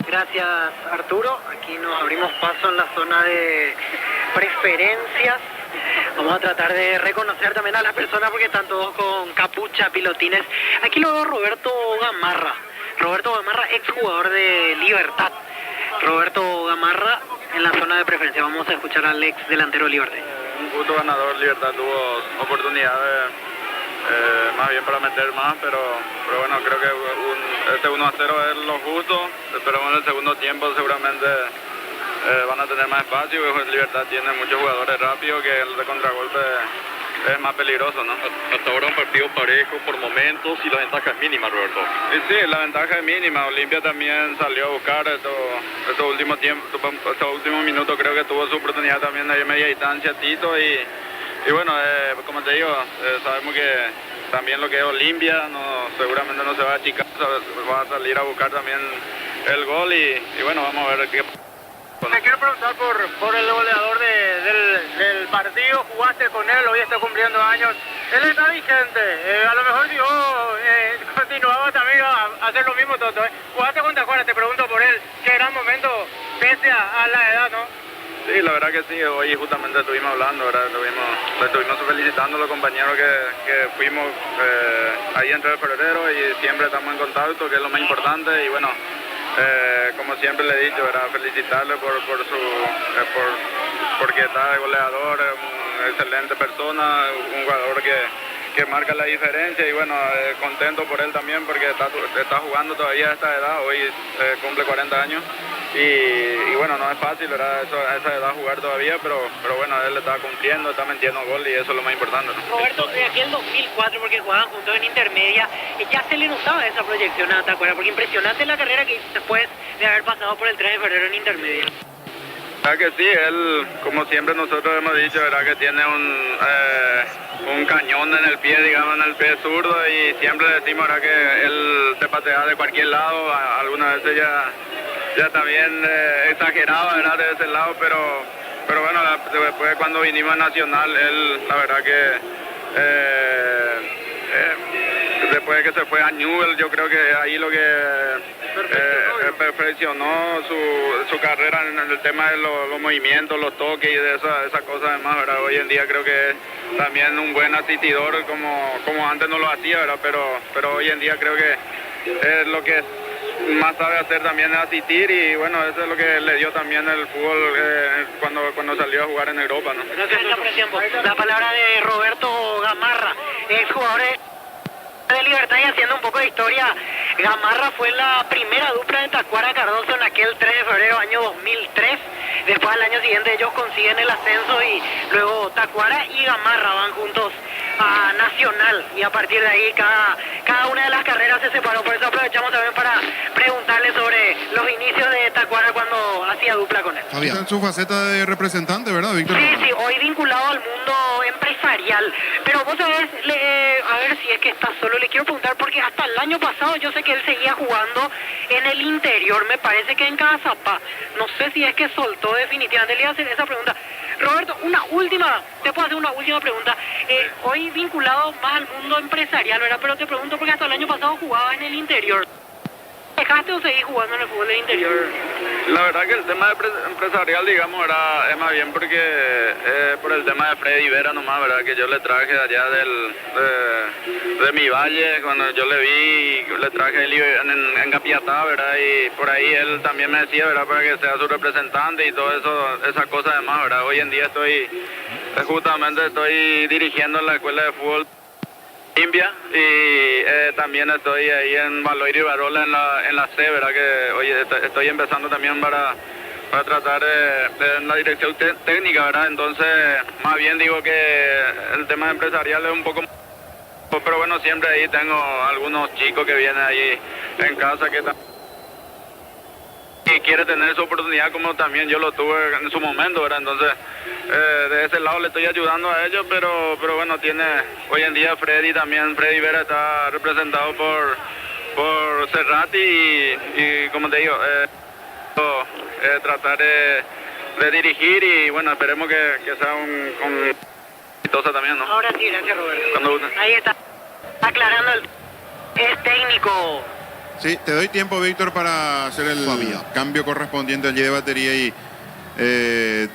Gracias, Arturo. Aquí nos abrimos paso en la zona de preferencias. Vamos a tratar de reconocer también a las personas porque están todos con capucha, pilotines. Aquí lo veo Roberto Gamarra. Roberto Gamarra, exjugador de Libertad. Roberto Gamarra en la zona de preferencia. Vamos a escuchar al ex delantero de Libertad. Un punto ganador, Libertad tuvo oportunidad de... más bien para meter más, pero bueno, creo que este 1-0 es lo justo. Esperamos en el segundo tiempo seguramente van a tener más espacio. Libertad tiene muchos jugadores rápidos que el de contragolpe es más peligroso, ¿no? Hasta ahora un partido parejo por momentos y la ventaja es mínima, Roberto. Sí, la ventaja es mínima. Olimpia también salió a buscar estos últimos tiempos, estos últimos minutos. Creo que tuvo su oportunidad también de media distancia Tito y bueno, como te digo, sabemos que también lo que es Olimpia seguramente no se va a achicar, va a salir a buscar también el gol y bueno, vamos a ver qué. Te quiero preguntar por el goleador del partido. Jugaste con él, hoy está cumpliendo años. Él está vigente. A lo mejor si vos continuabas también a hacer lo mismo, Toto. Jugaste con Tacuara, te pregunto por él. Qué gran momento, pese a la edad, ¿no? Sí, la verdad que sí. Hoy justamente estuvimos hablando, ¿verdad? Estuvimos felicitando a los compañeros que fuimos ahí entre el febrero y siempre estamos en contacto, que es lo más importante. Y bueno, como siempre le he dicho, ¿verdad? Felicitarle porque está de goleador, una excelente persona, un jugador que marca la diferencia y bueno, contento por él también porque está jugando todavía a esta edad, hoy cumple 40 años y bueno, no es fácil, ¿verdad? A esa edad jugar todavía, pero bueno, él está cumpliendo, está metiendo gol y eso es lo más importante, ¿no? Roberto, de aquí en 2004, porque jugaban juntos en intermedia, ya se le notaba esa proyección a Tacuara, porque impresionante la carrera que hizo después de haber pasado por el 3 de febrero en intermedia. ¿Verdad que sí? Él, como siempre nosotros hemos dicho, ¿verdad? Que tiene un cañón en el pie, digamos, en el pie zurdo y siempre decimos, ¿verdad? Que él te patea de cualquier lado, algunas veces ya también exageraba, ¿verdad? De ese lado, pero bueno, después cuando vinimos a Nacional, él, la verdad que después de que se fue a Newell, yo creo que ahí lo que perfeccionó su carrera en el tema de los movimientos, los toques y de esas cosas además, ¿verdad? Hoy en día creo que es también un buen asistidor como antes no lo hacía, ¿verdad? Pero hoy en día creo que es lo que más sabe hacer también es asistir y bueno, eso es lo que le dio también el fútbol cuando salió a jugar en Europa, ¿no? La palabra de Roberto Gamarra, exjugador de Libertad y haciendo un poco de historia. Gamarra fue la primera dupla de Tacuara Cardoso en aquel 3 de febrero año 2003. Después al año siguiente ellos consiguen el ascenso y luego Tacuara y Gamarra van juntos a Nacional y a partir de ahí cada una de las carreras se separó. Por eso aprovechamos también para preguntarle sobre los inicios de Tacuara cuando hacía haría dupla con él. Está en su faceta de representante, ¿verdad, Víctor? Sí, hoy vinculado al mundo empresarial. Pero vos sabés, a ver si es que está solo, le quiero preguntar, porque hasta el año pasado yo sé que él seguía jugando en el interior, me parece que en Cazapá. No sé si es que soltó definitivamente, le iba a hacer esa pregunta. Roberto, te puedo hacer una última pregunta. Hoy vinculado más al mundo empresarial, ¿verdad? Pero te pregunto porque hasta el año pasado jugaba en el interior. ¿Dejaste o seguís jugando en el fútbol del interior? La verdad que el tema empresarial, digamos, es más bien porque por el tema de Freddy Vera nomás, ¿verdad? Que yo le traje allá de mi valle, cuando yo le vi, le traje él en Capiatá, ¿verdad? Y por ahí él también me decía, ¿verdad? Para que sea su representante y todo eso, esas cosas además, ¿verdad? Hoy en día justamente estoy dirigiendo en la escuela de fútbol Olimpia y también estoy ahí en Baloyre y Barola en la C, ¿verdad? Que hoy estoy empezando también para tratar en la dirección técnica, ¿verdad? Entonces, más bien digo que el tema empresarial es un poco... Pero bueno, siempre ahí tengo algunos chicos que vienen ahí en casa y quiere tener su oportunidad como también yo lo tuve en su momento, ¿verdad? Entonces, de ese lado le estoy ayudando a ellos, pero bueno, hoy en día Freddy Vera está representado por Cerrati y como te digo, tratar de dirigir y bueno, esperemos que sea un exitosa también, ¿no? Ahora sí, gracias Roberto. Ahí está, aclarando es técnico. Sí, te doy tiempo, Víctor, para hacer el cambio correspondiente allí de batería y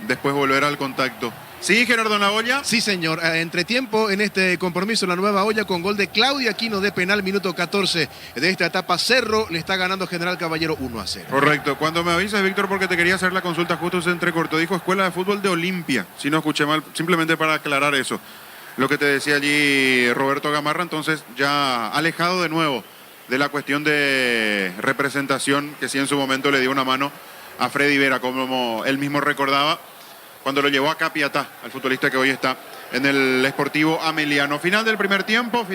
después volver al contacto. ¿Sí, Gerardo, en la olla? Sí, señor. Entretiempo en este compromiso, la nueva olla con gol de Claudia Aquino de penal, minuto 14 de esta etapa. Cerro le está ganando General Caballero 1-0. Correcto. Cuando me avisas, Víctor, porque te quería hacer la consulta, justo se entrecortó. Dijo Escuela de Fútbol de Olimpia. Si no escuché mal, simplemente para aclarar eso. Lo que te decía allí Roberto Gamarra, entonces ya alejado de nuevo de la cuestión de representación, que sí en su momento le dio una mano a Freddy Vera, como él mismo recordaba, cuando lo llevó a Capiatá, al futbolista que hoy está en el Sportivo Ameliano. Final del primer tiempo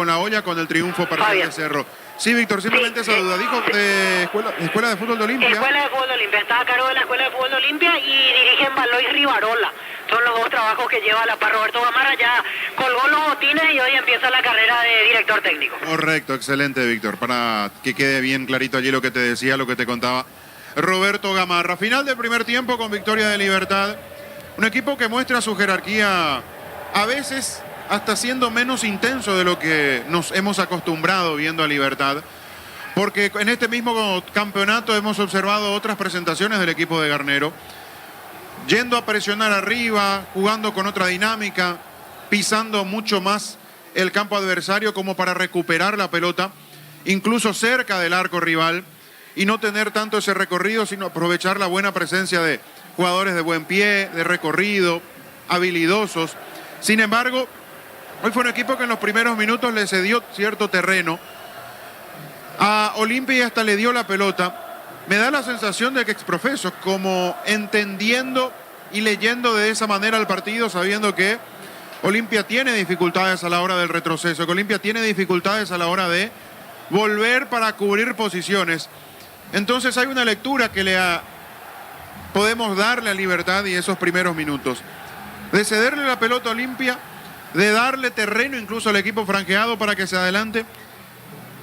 en la olla con el triunfo para el Cerro. Sí, Víctor, simplemente esa duda. Dijo de Escuela de Fútbol de Olimpia. Escuela de Fútbol de Olimpia, está a cargo de la Escuela de Fútbol de Olimpia y dirige en Baloyre y Barola. Son los dos trabajos que lleva a la par Roberto Gamarra. Ya colgó los botines y hoy empieza la carrera de director técnico. Correcto, excelente, Víctor. Para que quede bien clarito allí lo que te decía, lo que te contaba Roberto Gamarra. Final del primer tiempo con victoria de Libertad. Un equipo que muestra su jerarquía, a veces hasta siendo menos intenso de lo que nos hemos acostumbrado viendo a Libertad. Porque en este mismo campeonato hemos observado otras presentaciones del equipo de Garnero, yendo a presionar arriba, jugando con otra dinámica, pisando mucho más el campo adversario como para recuperar la pelota, incluso cerca del arco rival, y no tener tanto ese recorrido, sino aprovechar la buena presencia de jugadores de buen pie, de recorrido, habilidosos. Sin embargo, hoy fue un equipo que en los primeros minutos le cedió cierto terreno a Olimpia y hasta le dio la pelota. Me da la sensación de que exprofesos, como entendiendo y leyendo de esa manera el partido, sabiendo que Olimpia tiene dificultades a la hora del retroceso, que Olimpia tiene dificultades a la hora de volver para cubrir posiciones. Entonces hay una lectura que podemos darle a Libertad y esos primeros minutos. De cederle la pelota a Olimpia, de darle terreno incluso al equipo franjeado para que se adelante.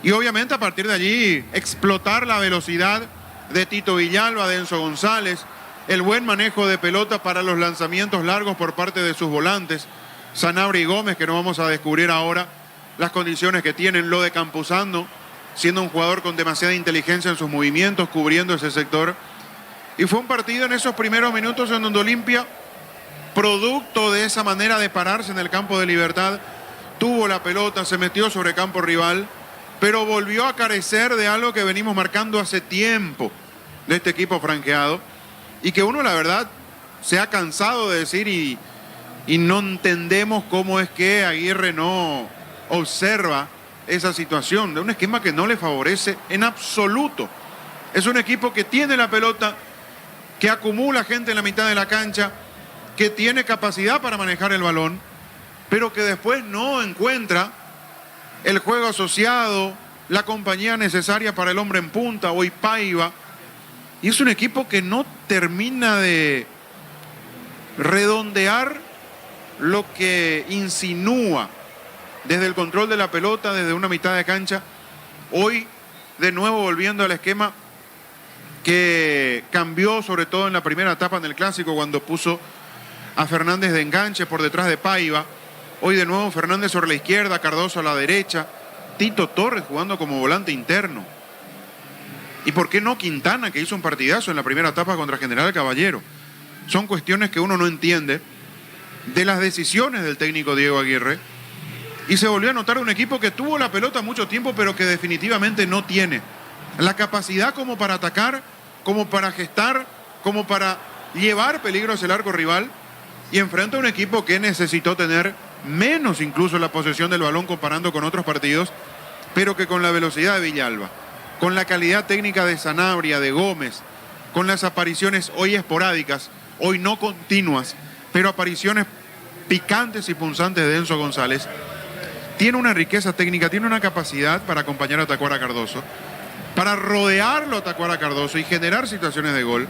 Y obviamente a partir de allí explotar la velocidad de Tito Villalba, de Enzo González, el buen manejo de pelota para los lanzamientos largos por parte de sus volantes, Sanabria y Gómez, que no vamos a descubrir ahora las condiciones que tienen, lo de Campuzano, siendo un jugador con demasiada inteligencia en sus movimientos, cubriendo ese sector. Y fue un partido en esos primeros minutos en donde Olimpia, producto de esa manera de pararse en el campo de Libertad, tuvo la pelota, se metió sobre campo rival, pero volvió a carecer de algo que venimos marcando hace tiempo de este equipo franqueado y que uno, la verdad, se ha cansado de decir y no entendemos cómo es que Aguirre no observa esa situación de un esquema que no le favorece en absoluto. Es un equipo que tiene la pelota, que acumula gente en la mitad de la cancha, que tiene capacidad para manejar el balón, pero que después no encuentra el juego asociado, la compañía necesaria para el hombre en punta. Hoy Paiva Y es un equipo que no termina de redondear lo que insinúa desde el control de la pelota, desde una mitad de cancha. Hoy, de nuevo, volviendo al esquema que cambió, sobre todo en la primera etapa en el Clásico, cuando puso a Fernández de enganche por detrás de Paiva. Hoy de nuevo Fernández sobre la izquierda, Cardoso a la derecha, Tito Torres jugando como volante interno. ¿Y por qué no Quintana, que hizo un partidazo en la primera etapa contra General Caballero? Son cuestiones que uno no entiende de las decisiones del técnico Diego Aguirre. Y se volvió a notar un equipo que tuvo la pelota mucho tiempo, pero que definitivamente no tiene la capacidad como para atacar, como para gestar, como para llevar peligro hacia el arco rival. Y enfrenta a un equipo que necesitó tener menos incluso la posesión del balón comparando con otros partidos, pero que con la velocidad de Villalba, con la calidad técnica de Sanabria, de Gómez, con las apariciones hoy esporádicas, hoy no continuas, pero apariciones picantes y punzantes de Enzo González, tiene una riqueza técnica, tiene una capacidad para acompañar a Tacuara Cardoso, para rodearlo a Tacuara Cardoso y generar situaciones de gol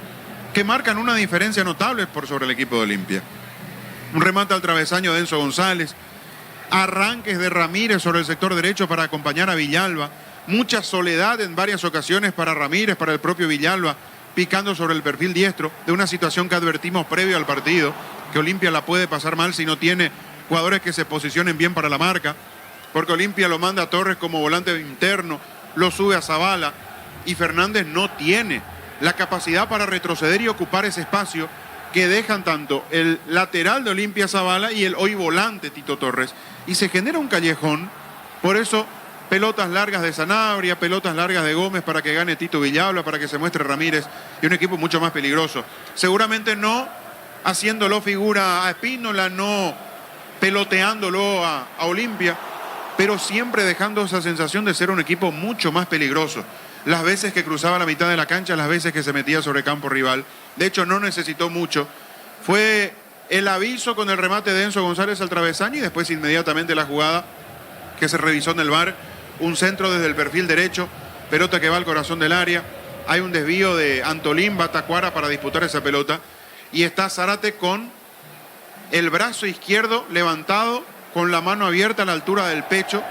que marcan una diferencia notable por sobre el equipo de Olimpia. Un remate al travesaño de Enzo González, arranques de Ramírez sobre el sector derecho para acompañar a Villalba, mucha soledad en varias ocasiones para Ramírez, para el propio Villalba, picando sobre el perfil diestro, de una situación que advertimos previo al partido, que Olimpia la puede pasar mal si no tiene jugadores que se posicionen bien para la marca, porque Olimpia lo manda a Torres como volante interno, lo sube a Zavala, y Fernández no tiene la capacidad para retroceder y ocupar ese espacio que dejan tanto el lateral de Olimpia Zavala y el hoy volante Tito Torres. Y se genera un callejón, por eso pelotas largas de Sanabria, pelotas largas de Gómez para que gane Tito Villalba, para que se muestre Ramírez, y un equipo mucho más peligroso. Seguramente no haciéndolo figura a Espínola, no peloteándolo a Olimpia, pero siempre dejando esa sensación de ser un equipo mucho más peligroso. Las veces que cruzaba la mitad de la cancha, las veces que se metía sobre campo rival. De hecho, no necesitó mucho. Fue el aviso con el remate de Enzo González al travesaño y después inmediatamente la jugada que se revisó en el VAR. Un centro desde el perfil derecho, pelota que va al corazón del área. Hay un desvío de Antolín, va Tacuara para disputar esa pelota. Y está Zárate con el brazo izquierdo levantado, con la mano abierta a la altura del pecho.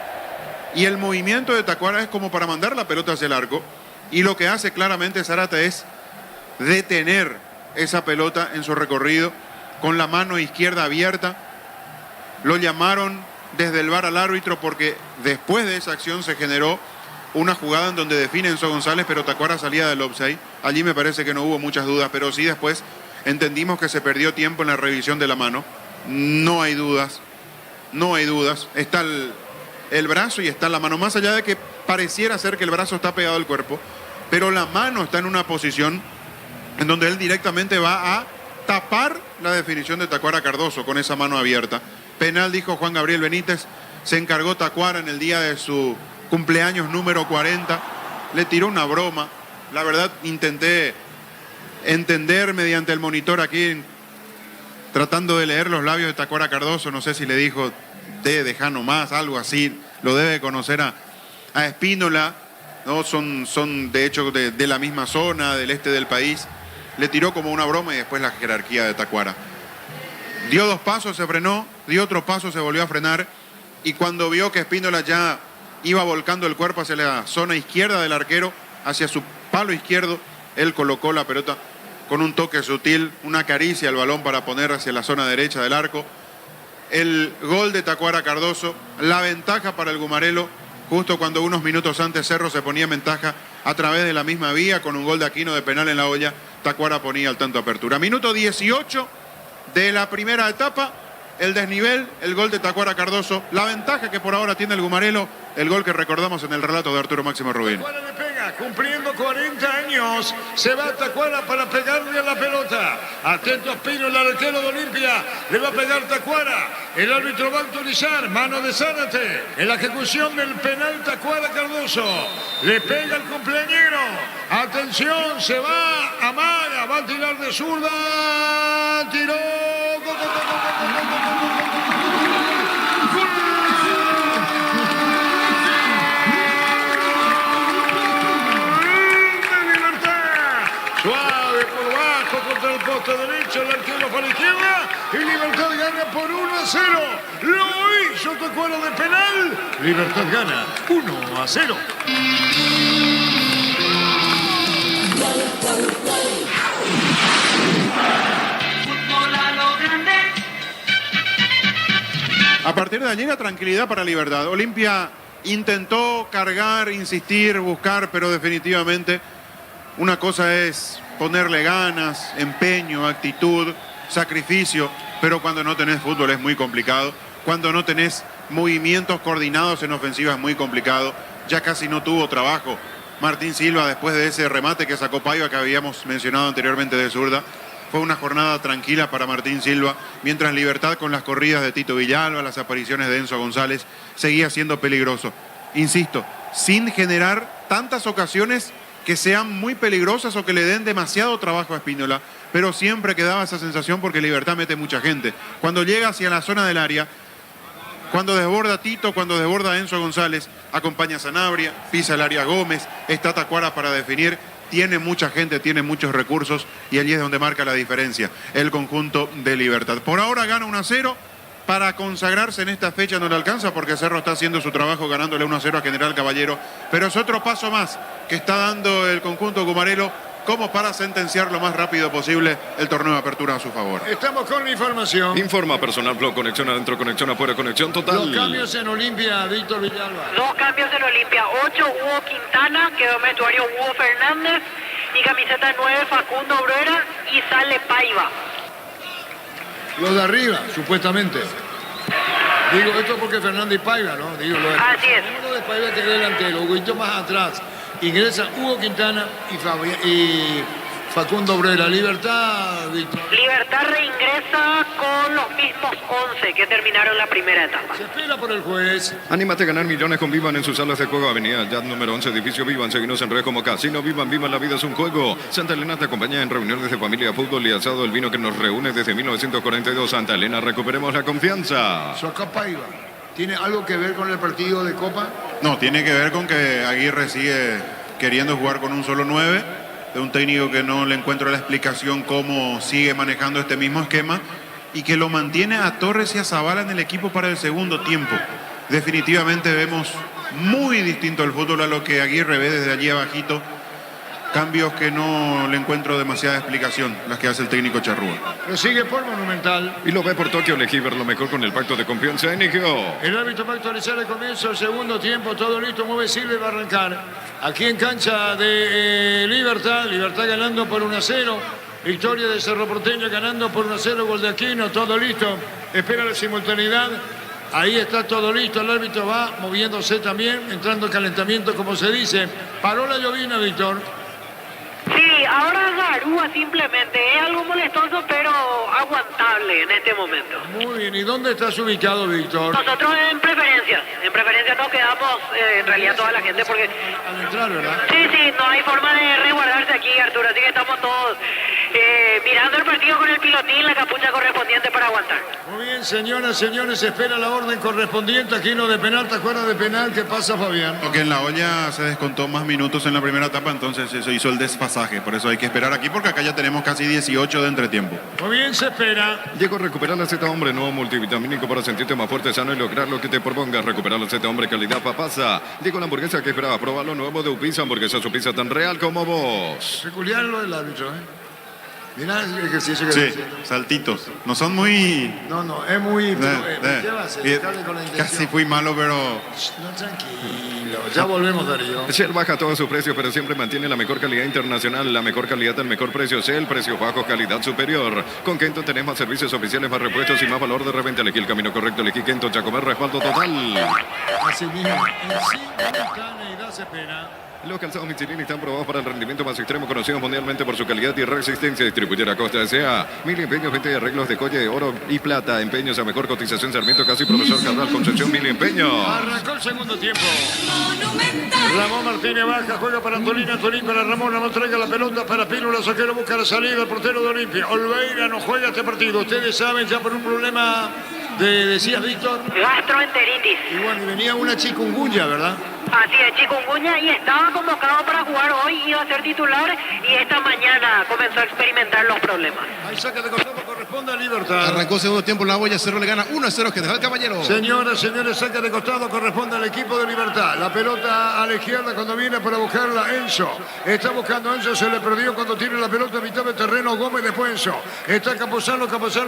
Y el movimiento de Tacuara es como para mandar la pelota hacia el arco. Y lo que hace claramente Zárate es detener esa pelota en su recorrido con la mano izquierda abierta. Lo llamaron desde el VAR al árbitro porque después de esa acción se generó una jugada en donde define Enzo González, pero Tacuara salía del offside. Allí me parece que no hubo muchas dudas, pero sí después entendimos que se perdió tiempo en la revisión de la mano. No hay dudas, no hay dudas. Está el brazo y está la mano, más allá de que pareciera ser que el brazo está pegado al cuerpo, pero la mano está en una posición en donde él directamente va a tapar la definición de Tacuara Cardoso con esa mano abierta. Penal, dijo Juan Gabriel Benítez, se encargó Tacuara en el día de su cumpleaños número 40, le tiró una broma. La verdad intenté entender mediante el monitor aquí, tratando de leer los labios de Tacuara Cardoso, no sé si le dijo deja nomás, algo así, lo debe conocer a Espínola, ¿no? Son de hecho de la misma zona, del este del país. Le tiró como una broma y después la jerarquía de Tacuara. Dio 2 pasos, se frenó, dio otro paso, se volvió a frenar, y cuando vio que Espínola ya iba volcando el cuerpo hacia la zona izquierda del arquero, hacia su palo izquierdo, él colocó la pelota con un toque sutil, una caricia al balón para poner hacia la zona derecha del arco. El gol de Tacuara Cardoso, la ventaja para el Gumarelo, justo cuando unos minutos antes Cerro se ponía en ventaja a través de la misma vía, con un gol de Aquino de penal en la olla, Tacuara ponía al tanto apertura. Minuto 18 de la primera etapa, el desnivel, el gol de Tacuara Cardoso, la ventaja que por ahora tiene el Gumarelo, el gol que recordamos en el relato de Arturo Máximo Rubín. Tacuara le pega, cumpliendo 40 años, se va Tacuara para pegarle a la pelota. Atento Espino, el arquero de Olimpia, le va a pegar Tacuara. El árbitro va a autorizar, mano de Zárate, en la ejecución del penal Tacuara Cardoso. Le pega el cumpleañero. Atención, se va, amaga, va a tirar de zurda, tiró, gol, gol, gol, gol, gol, gol, gol, gol, gol. abajo contra el poste derecho, el arquero para la izquierda y Libertad gana por 1-0. Lo hizo Tacuara de penal. Libertad gana 1-0. A partir de allí la tranquilidad para Libertad. Olimpia intentó cargar, insistir, buscar, pero definitivamente una cosa es ponerle ganas, empeño, actitud, sacrificio, pero cuando no tenés fútbol es muy complicado. Cuando no tenés movimientos coordinados en ofensiva es muy complicado. Ya casi no tuvo trabajo Martín Silva después de ese remate que sacó Paiva que habíamos mencionado anteriormente de zurda. Fue una jornada tranquila para Martín Silva, mientras Libertad con las corridas de Tito Villalba, las apariciones de Enzo González, seguía siendo peligroso. Insisto, sin generar tantas ocasiones que sean muy peligrosas o que le den demasiado trabajo a Espínola, pero siempre quedaba esa sensación porque Libertad mete mucha gente. Cuando llega hacia la zona del área, cuando desborda Tito, cuando desborda Enzo González, acompaña a Sanabria, pisa el área Gómez, está Tacuara para definir. Tiene mucha gente, tiene muchos recursos y allí es donde marca la diferencia el conjunto de Libertad. Por ahora gana 1-0, para consagrarse en esta fecha no le alcanza porque Cerro está haciendo su trabajo ganándole 1-0 a General Caballero, pero es otro paso más que está dando el conjunto gumarelo como para sentenciar lo más rápido posible el torneo de apertura a su favor. Estamos con la información. Informa Personal Blog, conexión adentro, conexión afuera, conexión total. Los cambios en Olimpia, Víctor Villalba. 2 cambios en Olimpia, 8 Hugo Quintana, quedó en vestuario Hugo Fernández y camiseta 9 Facundo Bruera y sale Paiva. Los de arriba, supuestamente. Digo esto porque Fernández y Paiva, ¿no? Digo, Así es. Uno de Paiva que es delantero, Huguito más atrás. Ingresa Hugo Quintana y Facundo Bruera. Libertad, Víctor. Libertad reingresa con los mismos 11 que terminaron la primera etapa. Se espera por el juez. Anímate a ganar millones con Vivan en sus salas de juego. Avenida Yad número 11, edificio Vivan. Seguinos en redes como Casino Vivan. Vivan, la vida es un juego. Santa Elena te acompaña en reuniones de familia, fútbol y asado. El vino que nos reúne desde 1942. Santa Elena, recuperemos la confianza. Soca Paiva. ¿Tiene algo que ver con el partido de Copa? No, tiene que ver con que Aguirre sigue queriendo jugar con un solo 9, de un técnico que no le encuentro la explicación cómo sigue manejando este mismo esquema y que lo mantiene a Torres y a Zavala en el equipo para el segundo tiempo. Definitivamente vemos muy distinto el fútbol a lo que Aguirre ve desde allí abajito. Cambios que no le encuentro demasiada explicación, las que hace el técnico Charrúa. Lo sigue por Monumental. Y lo ve por Tokio, elegí ver lo mejor con el pacto de confianza en NGO. El árbitro va a actualizar el comienzo del segundo tiempo. Todo listo, mueve Silva y va a arrancar. Aquí en cancha de Libertad. Libertad ganando por 1-0. Victoria de Cerro Porteño ganando por 1-0. Gol de Aquino, todo listo. Espera la simultaneidad. Ahí está todo listo. El árbitro va moviéndose también, entrando en calentamiento, como se dice. Paró la llovina, Víctor. Sí, ahora garúa simplemente. Es algo molestoso, pero aguantable en este momento. Muy bien. ¿Y dónde estás ubicado, Víctor? Nosotros en preferencias. En preferencias nos quedamos, en realidad, toda la gente, porque... Al entrar, ¿verdad? Sí, no hay forma de resguardarse aquí, Arturo. Así que estamos todos mirando el partido con el pilotín, la capucha correspondiente para aguantar. Muy bien, señoras, señores, espera la orden correspondiente. Aquí no de penal, ¿te acuerdas de penal? ¿Qué pasa, Fabián? Porque en la olla se descontó más minutos en la primera etapa, entonces eso hizo el desfasaje. Por eso hay que esperar aquí, porque acá ya tenemos casi 18 de entretiempo. Muy bien, se espera. Llegó a recuperar la Z Hombre, nuevo multivitamínico para sentirte más fuerte, sano y lograr lo que te propongas. Recuperar la Z Hombre, calidad papasa. Llegó la hamburguesa que esperaba. Probar lo nuevo de Upizza, hamburguesa su pizza tan real como vos. Peculiar lo del árbitro, ¿eh? Mirá el ejercicio que Sí, está haciendo. saltitos. No son muy... No, es muy... ¿Qué va a hacer? Dejarle con la intención. Casi fui malo, pero... No, tranquilo. Ya volvemos, Darío. Shell baja todos sus precios, pero siempre mantiene la mejor calidad internacional, la mejor calidad al mejor precio. Shell, precios bajos, calidad superior. Con Kento tenés más servicios oficiales, más repuestos y más valor de reventa. Elegí el camino correcto, elegí Kento, Chacomer, respaldo total. Así mismo. En simultaneidad se espera. Los calzados Michelin están probados para el rendimiento más extremo, conocidos mundialmente por su calidad y resistencia. Distribuidora Costa S.A. Mil empeños, venta y arreglos de colle de oro y plata. Empeños a mejor cotización. Sarmiento Casi, Profesor Cabral, Concepción, Mil empeños. Arrancó el segundo tiempo. Ramón Martínez baja, juega para Antolín. Antolín para Ramón. Ramón traiga la pelota para Pílula. Saquero busca la salida. El portero de Olimpia. Olveira no juega este partido. Ustedes saben, ya por un problema de, decías, Víctor. Gastroenteritis. Y bueno, y venía una chikungunya, ¿verdad? Así es, chikungunya, y estaba convocado para jugar hoy, iba a ser titular y esta mañana comenzó a experimentar los problemas. Ahí saca de costado, corresponde a Libertad. Arrancó segundo tiempo en la olla, Cerro le gana 1-0 General Caballero. Señoras, señores, saca de costado, corresponde al equipo de Libertad. La pelota a la izquierda cuando viene para buscarla Enzo. Está buscando Enzo, se le perdió cuando tiene la pelota a mitad de terreno Gómez, después Enzo. Está Campuzano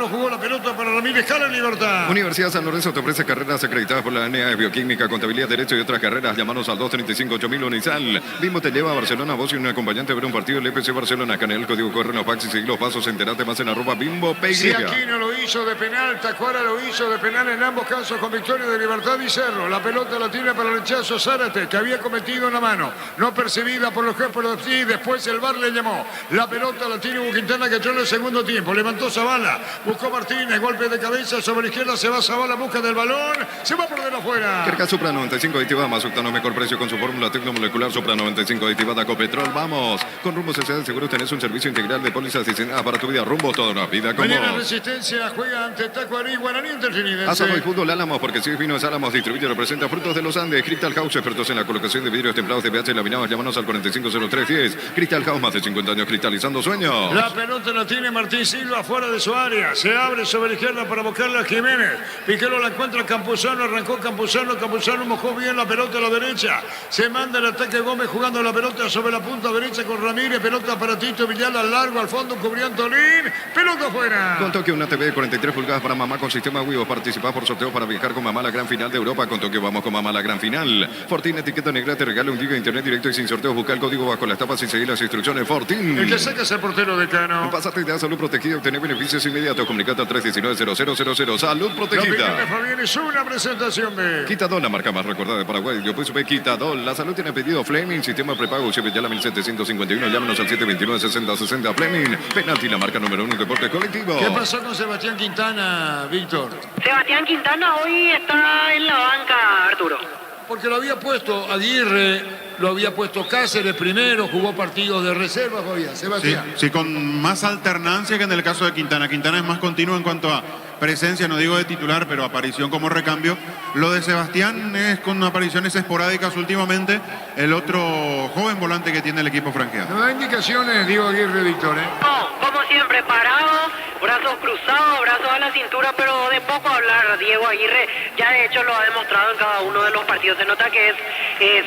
jugó la pelota para Ramírez, jala Libertad. Universidad San Lorenzo te ofrece carreras acreditadas por la ANEA, Bioquímica, Contabilidad, Derecho y otras carreras. Llámanos al 235-8000 Unizal. Bimbo te lleva a Barcelona, vos y un acompañante a ver un partido del EPC Barcelona. Acá en el código corre no fax y seguir los pasos. Enterate más en @BimboPY. Si Aquino lo hizo de penal, Tacuara lo hizo de penal en ambos casos con victoria de Libertad y Cerro. La pelota la tiene para el rechazo Zárate, que había cometido una mano no percibida por los jefes, pero sí, después el VAR le llamó. La pelota la tiene Hugo Quintana, que entró en el segundo tiempo. Levantó Zavala, buscó Martínez, golpe de cabeza sobre la izquierda, se va Zavala, busca del balón, se va por de afuera. Kerka Supra 95 aditiva más octano mejor precio con su fórmula tecnomolecular Supra 95 aditiva de Ecopetrol. Vamos, con Rumbo Sociedad de Seguros tenés un servicio integral de pólizas diseñadas para tu vida. Rumbo toda una vida como mañana Resistencia juega ante Tacuarí, Guaraní Interfinidense. Asado y fútbol Álamos, porque si es vino es Álamos, distribuye y representa frutos de los Andes. Crystal House, expertos en la colocación de vidrios templados de pH laminados. Llámanos al 450310. Crystal House, más de 50 años cristalizando sueños. La pelota la tiene Martín Silva fuera de su área. Se abre sobre la izquierda para buscarla a Jiménez. Piquero la encuentra Campuzano, arrancó Campuzano mojó bien la pelota a la derecha. Se manda el ataque Gómez jugando la pelota sobre la punta derecha con Ramírez. Pelota para Tito Villalba al largo, al fondo, cubrió Antolín. Pelota afuera. Con Tokio, una TV de 43 pulgadas para mamá con sistema Wivo. Participa por sorteo para viajar con mamá a la gran final de Europa. Con Tokio vamos con mamá a la gran final. Fortín, etiqueta negra, te regala 1 GB de internet directo y sin sorteos. Busca el código bajo las tapas y seguir las instrucciones. Fortín. El que saca es el portero decano. Pásate de salud protegida y obtener beneficios inmediatos. Comunicate al 319-0000. Salud protegida. La Fabián es una presentación de Quitadol, la marca más recordada de Paraguay. Yo pues Quitadol. La salud tiene pedido Fleming. Sistema prepago. Lleve ya la 1751. Llámanos al 729-6060. Fleming. Penalti, la marca número 1 de deporte colectivo. ¿Qué pasó con Sebastián Quintana, Víctor? Sebastián Quintana hoy está en la banca, Arturo. Porque lo había puesto Aguirre, lo había puesto Cáceres primero, jugó partidos de reserva, Fabián. Sebastián. Sí, con más alternancia que en el caso de Quintana. Quintana es más continuo en cuanto a presencia, no digo de titular, pero aparición como recambio. Lo de Sebastián es con apariciones esporádicas últimamente. El otro joven volante que tiene el equipo franqueado. No da indicaciones, Diego Aguirre, Víctor, ¿eh? No, como siempre, parado, brazos cruzados, brazos a la cintura, pero de poco hablar. Diego Aguirre ya de hecho lo ha demostrado en cada uno de los partidos. Se nota que es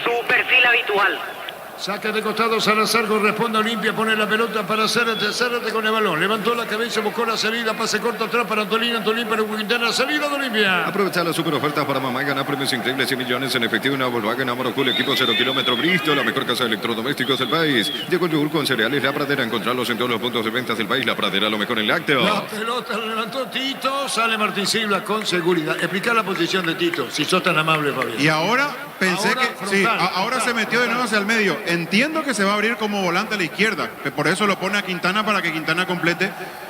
su perfil habitual. Saca de costado Salazar, corresponde a Olimpia, pone la pelota para Zárate con el balón. Levantó la cabeza, buscó la salida, pase corto atrás para Antolín para Quintana, salida de Olimpia. Aprovecha las super ofertas para mamá y ganar premios increíbles, 100 millones en efectivo, una Volkswagen Amaro Cool, equipo 0 kilómetro Bristol, la mejor casa de electrodomésticos del país. Llegó el yogur con cereales La Pradera, encontrarlos en todos los puntos de ventas del país. La Pradera, lo mejor en lácteos. La pelota la levantó Tito, sale Martín Silva con seguridad. Explicar la posición de Tito, si sos tan amable, Fabián. Y ahora pensé Ahora que sí, frontal. ahora se metió de nuevo hacia el medio. Entiendo que se va a abrir como volante a la izquierda, que por eso lo pone a Quintana para que Quintana complete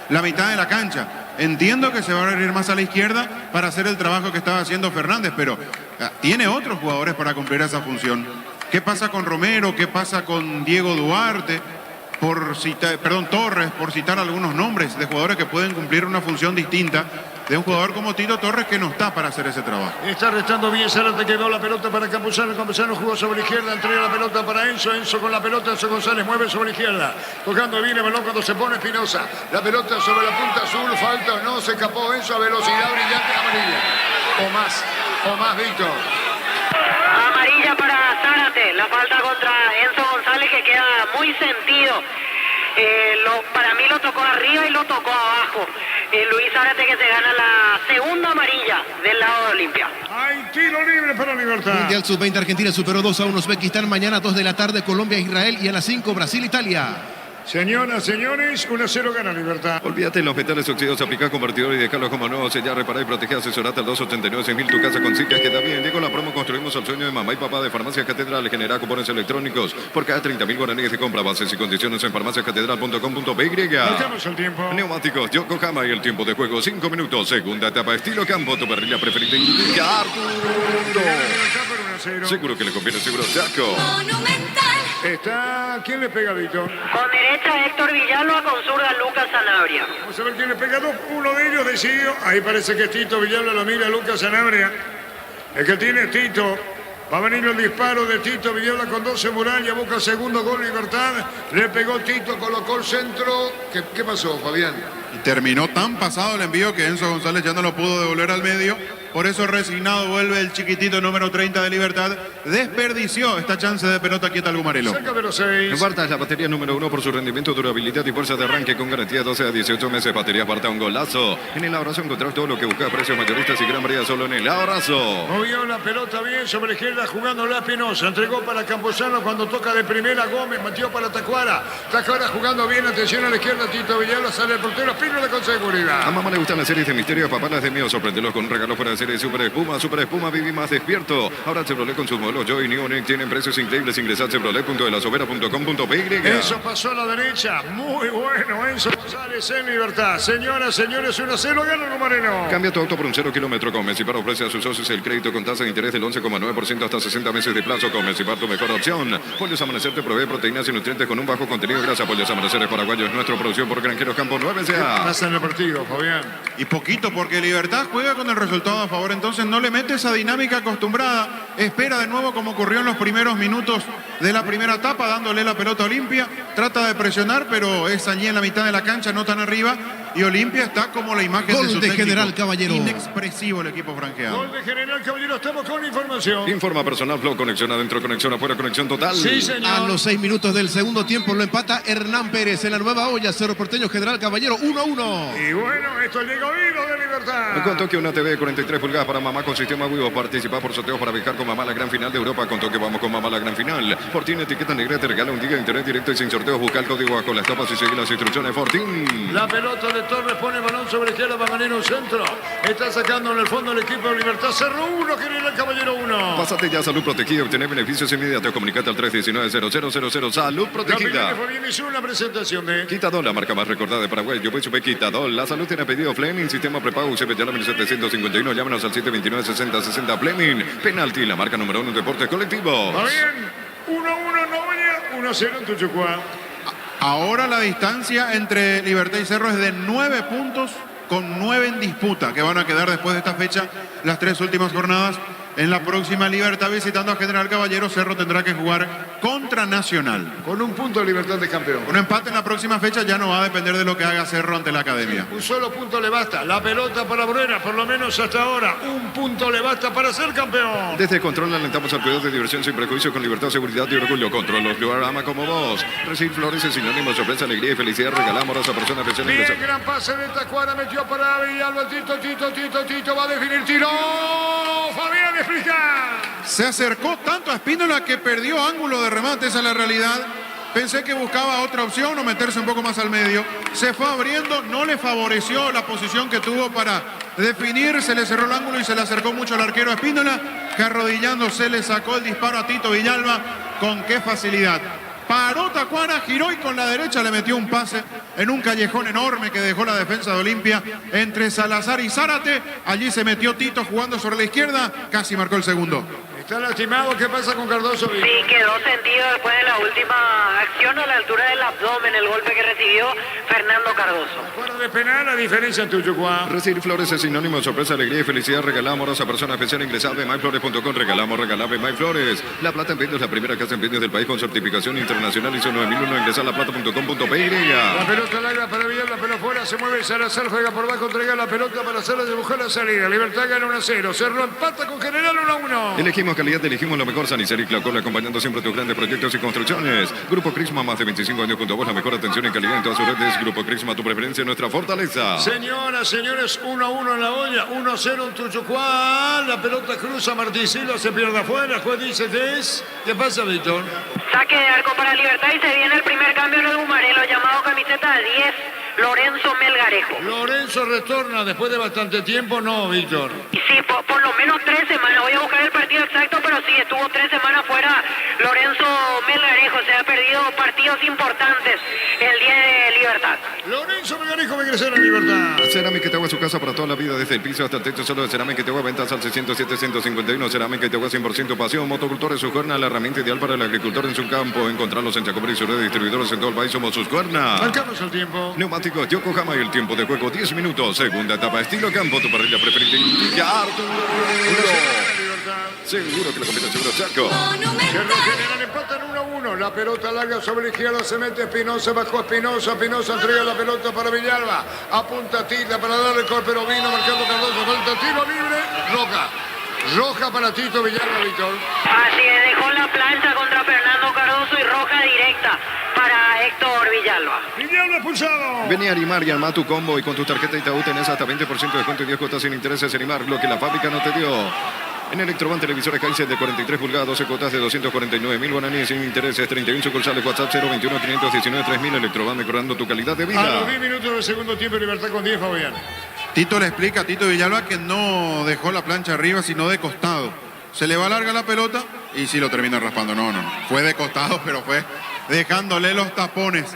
la mitad de la cancha. Entiendo que se va a abrir más a la izquierda para hacer el trabajo que estaba haciendo Fernández, pero tiene otros jugadores para cumplir esa función. ¿Qué pasa con Romero? ¿Qué pasa con Diego Duarte? Torres, por citar algunos nombres de jugadores que pueden cumplir una función distinta de un jugador como Tito Torres, que no está para hacer ese trabajo. Está restando bien, Zárate quedó la pelota para Campuzano jugó sobre la izquierda, entrega la pelota para Enzo con la pelota, Enzo González mueve sobre la izquierda, tocando bien el balón cuando se pone Espinosa, la pelota sobre la punta azul, falta o no, se escapó Enzo a velocidad brillante, amarilla, o más Víctor. Amarilla para Zárate, la falta contra Enzo González que queda muy sentido. Para mí lo tocó arriba y lo tocó abajo. Luis Zárate que se gana la segunda amarilla del lado de Olimpia. Hay tiro libre para Libertad. Mundial Sub-20 Argentina superó 2-1 Uzbekistán. Mañana 2 de la tarde Colombia, Israel y a las 5 Brasil, Italia. Señoras, señores, 1-0 gana Libertad. Olvídate de los metales oxidados, aplicar convertidor y dejarlos como nuevos, sellar, reparar y proteger, asesorate al 289-6000, tu casa con sillas queda bien. Llegó la promo, construimos el sueño de mamá y papá de Farmacia Catedral, genera cupones electrónicos por cada 30.000 guaraníes de compra, bases y condiciones en farmaciacatedral.com.py. Marcamos el tiempo. Neumáticos Yokohama y el tiempo de juego 5 minutos, segunda etapa estilo campo, tu parrilla preferida indica Arturo. Seguro que le conviene, seguro Chaco. Está, ¿quién le pega, Víctor? Con derecha Héctor Villalba, con zurda Lucas Sanabria. Vamos a ver quién le pega. Uno de ellos decidió. Ahí parece que es Tito Villalba, lo mira Lucas Sanabria. El que tiene es Tito. Va a venir el disparo de Tito Villalba con 12 Muralla, busca el segundo gol Libertad. Le pegó Tito, colocó el centro. ¿Qué pasó, Fabián? Y terminó tan pasado el envío que Enzo González ya no lo pudo devolver al medio. Por eso resignado vuelve el chiquitito número 30 de Libertad. Desperdició esta chance de pelota quieta al Gumarelo. Cerca de los 6. Barta es la batería número 1 por su rendimiento, durabilidad y fuerza de arranque con garantía 12 a 18 meses. Baterías Barta, un golazo. En el Abrazo encontrás todo lo que buscas, precios mayoristas y gran variedad solo en el Abrazo. Movió la pelota bien sobre la izquierda jugando la Pinoza. Entregó para Camposano cuando toca de primera Gómez. Metió para Tacuara. Tacuara jugando bien. Atención a la izquierda. Tito Villalba sale el portero. Pínola con seguridad. A mamá le gustan las series de misterio, a papá las de miedo. Sorprendelos con un regalo fuera de serie Super Espuma, viví más despierto. Ahora Chevrolet con sus modelos Joy y New Onix tienen precios increíbles. Ingresa a chevrolet.delasovera.com.py. Eso pasó a la derecha. Muy bueno. Enzo González en Libertad. Señoras, señores, 1-0. Gana el Gumareno. Cambia tu auto por un 0 kilómetro con Mecipar. Ofrece a sus socios el crédito con tasa de interés del 11,9% hasta 60 meses de plazo. Con Mecipar, tu mejor opción. Pollos Amanecer te provee proteínas y nutrientes con un bajo contenido de grasa. Pollos Amanecer es paraguayo. Es nuestra producción por Granjeros Campo 9CA. Pasa en el partido, Fabián. Y poquito porque Libertad juega con el resultado a favor. Entonces no le mete esa dinámica acostumbrada. Espera de nuevo como ocurrió en los primeros minutos de la primera etapa, dándole la pelota a Olimpia. Trata de presionar, pero es allí en la mitad de la cancha, no tan arriba. Y Olimpia está como la imagen Gol de su de técnico. General Caballero. Inexpresivo el equipo franqueado. Gol de General Caballero. Estamos con información. Informa personal Flow, conexión adentro, conexión afuera, conexión total. Sí, señor. A los 6 minutos del segundo tiempo lo empata Hernán Pérez en la nueva olla. Cerro Porteño, General Caballero 1-1. Y bueno, esto es el oído de Libertad. En cuanto que una TV de 43 pulgadas para mamá con sistema Vivo, participa por sorteos para viajar con mamá a la gran final de Europa. Con toque vamos con mamá a la gran final. Fortín etiqueta negra te regala un día de internet directo y sin sorteos. Busca el código bajo las tapas y sigue las instrucciones. Fortín. La pelota de Torres pone balón sobre la izquierda, va a venir un centro. Está sacando en el fondo el equipo de Libertad. Cerró 1, General Caballero 1. Pásate ya a Salud Protegida y obtener beneficios inmediatos. Comunicate al 319-0000. Salud Protegida. La primera hizo una presentación de Quitadol, la marca más recordada de Paraguay. Yo voy a Quitadol. La salud tiene pedido Fleming. Sistema prepago UCP ya la 1751. Llámenos al 729-6060 Fleming. Penalti, la marca número 1 en deportes colectivos. Va bien. 1-1 Novoya, 1-0 en Tuchucuá. Ahora la distancia entre Libertad y Cerro es de 9 puntos con 9 en disputa, que van a quedar después de esta fecha las 3 últimas jornadas. En la próxima Libertad visitando a General Caballero, Cerro tendrá que jugar contra Nacional. Con un punto de Libertad de campeón. Un empate en la próxima fecha ya no va a depender de lo que haga Cerro ante la Academia. Un solo punto le basta. La pelota para Bruera, por lo menos hasta ahora. Un punto le basta para ser campeón. Desde Control alentamos al cuidado de diversión sin prejuicio, con libertad, seguridad y orgullo. Control los lugares ama como vos. Recibir flores es sinónimo de sorpresa, alegría y felicidad. Regalamos a esa persona especial. Bien, gran pase de Tacuara, metió para Villalba. Tito, va a definir tiro. Fabián, explica. Se acercó tanto a Espínola que perdió ángulo de remate, esa es la realidad. Pensé que buscaba otra opción o meterse un poco más al medio. Se fue abriendo, no le favoreció la posición que tuvo para definir. Se le cerró el ángulo y se le acercó mucho al arquero Espínola, que arrodillándose le sacó el disparo a Tito Villalba. Con qué facilidad. Paró Tacuara, giró y con la derecha le metió un pase en un callejón enorme que dejó la defensa de Olimpia entre Salazar y Zárate. Allí se metió Tito jugando sobre la izquierda, casi marcó el segundo. Está lastimado, ¿qué pasa con Cardoso? Sí, quedó sentido después de la última acción a la altura del abdomen, el golpe que recibió Fernando Cardoso. Fuera de penal, la diferencia en Tuchucuá. Recibir flores es sinónimo de sorpresa, alegría y felicidad. Regalamos a esa persona especial. Ingresar a myflores.com. Regalamos MyFlores. La Plata en Pinto es la primera casa en Pintos del país con certificación internacional ISO 9001. Ingresar a laplata.com.py. La pelota larga para Villalba, la pelota fuera, se mueve Salazar, juega por abajo, entrega la pelota para hacerla de buscar la salida. Libertad gana 1-0. Cerro empata con General 1-1. Elegimos calidad, elegimos lo mejor. San Isidro y Clacol, acompañando siempre tus grandes proyectos y construcciones. Grupo Crisma, más de 25 años junto a vos. La mejor atención y calidad en todas sus redes. Grupo Crisma, tu preferencia, nuestra fortaleza. Señoras, señores, 1-1 en la olla, 1-0 en Tuchucuá. La pelota cruza, Martín Silva se pierde afuera. Juez dice que es. ¿Qué pasa, Víctor? Saque de arco para Libertad y se viene el primer cambio en el Gumarelo, llamado camiseta 10, Lorenzo Melgarejo. Lorenzo retorna después de bastante tiempo, ¿no, Víctor? Y sí, por lo menos 3 semanas. Voy a buscar el partido exacto, pero sí, estuvo 3 semanas fuera Lorenzo Melgarejo. Se ha perdido partidos importantes el día de Libertad. Lorenzo Melgarejo va a ingresar en Libertad. Cerámica Itagua, su casa para toda la vida, desde el piso hasta el techo, solo de Cerámica Itagua, ventas al 607-151. Cerámica Itagua, 100% pasión. Motocultores, su cuerna, la herramienta ideal para el agricultor en su campo. Encontrarlos en Chacobrí y sus redes distribuidores en todo el país. Somos sus cuernas. Marcamos el tiempo. Neumáticos Yokohama y el tiempo de juego 10 minutos. Segunda etapa, estilo campo, tu parrilla preferida. Seguro que la combina Seguro Chaco. Cerro General empatan 1-1. La pelota larga sobre la izquierda. Se mete Espinosa. Bajó Espinosa. Espinosa entrega la pelota para Villalba. Apunta Tita para darle gol, pero vino marcando Cardoso. Falta tiro libre. Roja. Roja para Tito Villalba, Víctor. Así es, dejó la plancha contra Fernando Cardoso y roja directa para Héctor Villalba. Villalba expulsado. Vení a Arimar y arma tu combo y con tu tarjeta Itaú tenés hasta 20% de descuento y 10 cuotas sin intereses en Arimar, lo que la fábrica no te dio. En Electroban televisores Kaiser de 43 pulgadas, 12 cuotas de 249.000 guaraníes sin intereses, 31 sucursales, WhatsApp 021 519 3000. Electroban mejorando tu calidad de vida. A los 10 minutos del segundo tiempo, Libertad con 10, Fabián. Tito le explica a Tito Villalba que no dejó la plancha arriba, sino de costado. Se le va larga la pelota y sí lo termina raspando. No. Fue de costado, pero fue dejándole los tapones.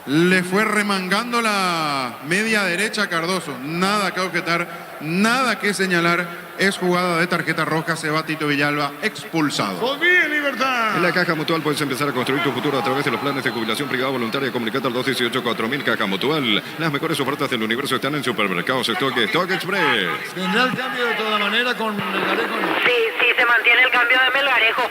Le fue remangando la media derecha a Cardoso. Nada que objetar, nada que señalar. Es jugada de tarjeta roja. Se va Tito Villalba expulsado. Con 10, Libertad. En la Caja Mutual puedes empezar a construir tu futuro a través de los planes de jubilación privada voluntaria. Comunicate al 218-4000 Caja Mutual. Las mejores ofertas del universo están en Supermercados Stock Express. ¿Tendrá el cambio de toda manera con Melgarejo? Sí, se mantiene el cambio de Melgarejo.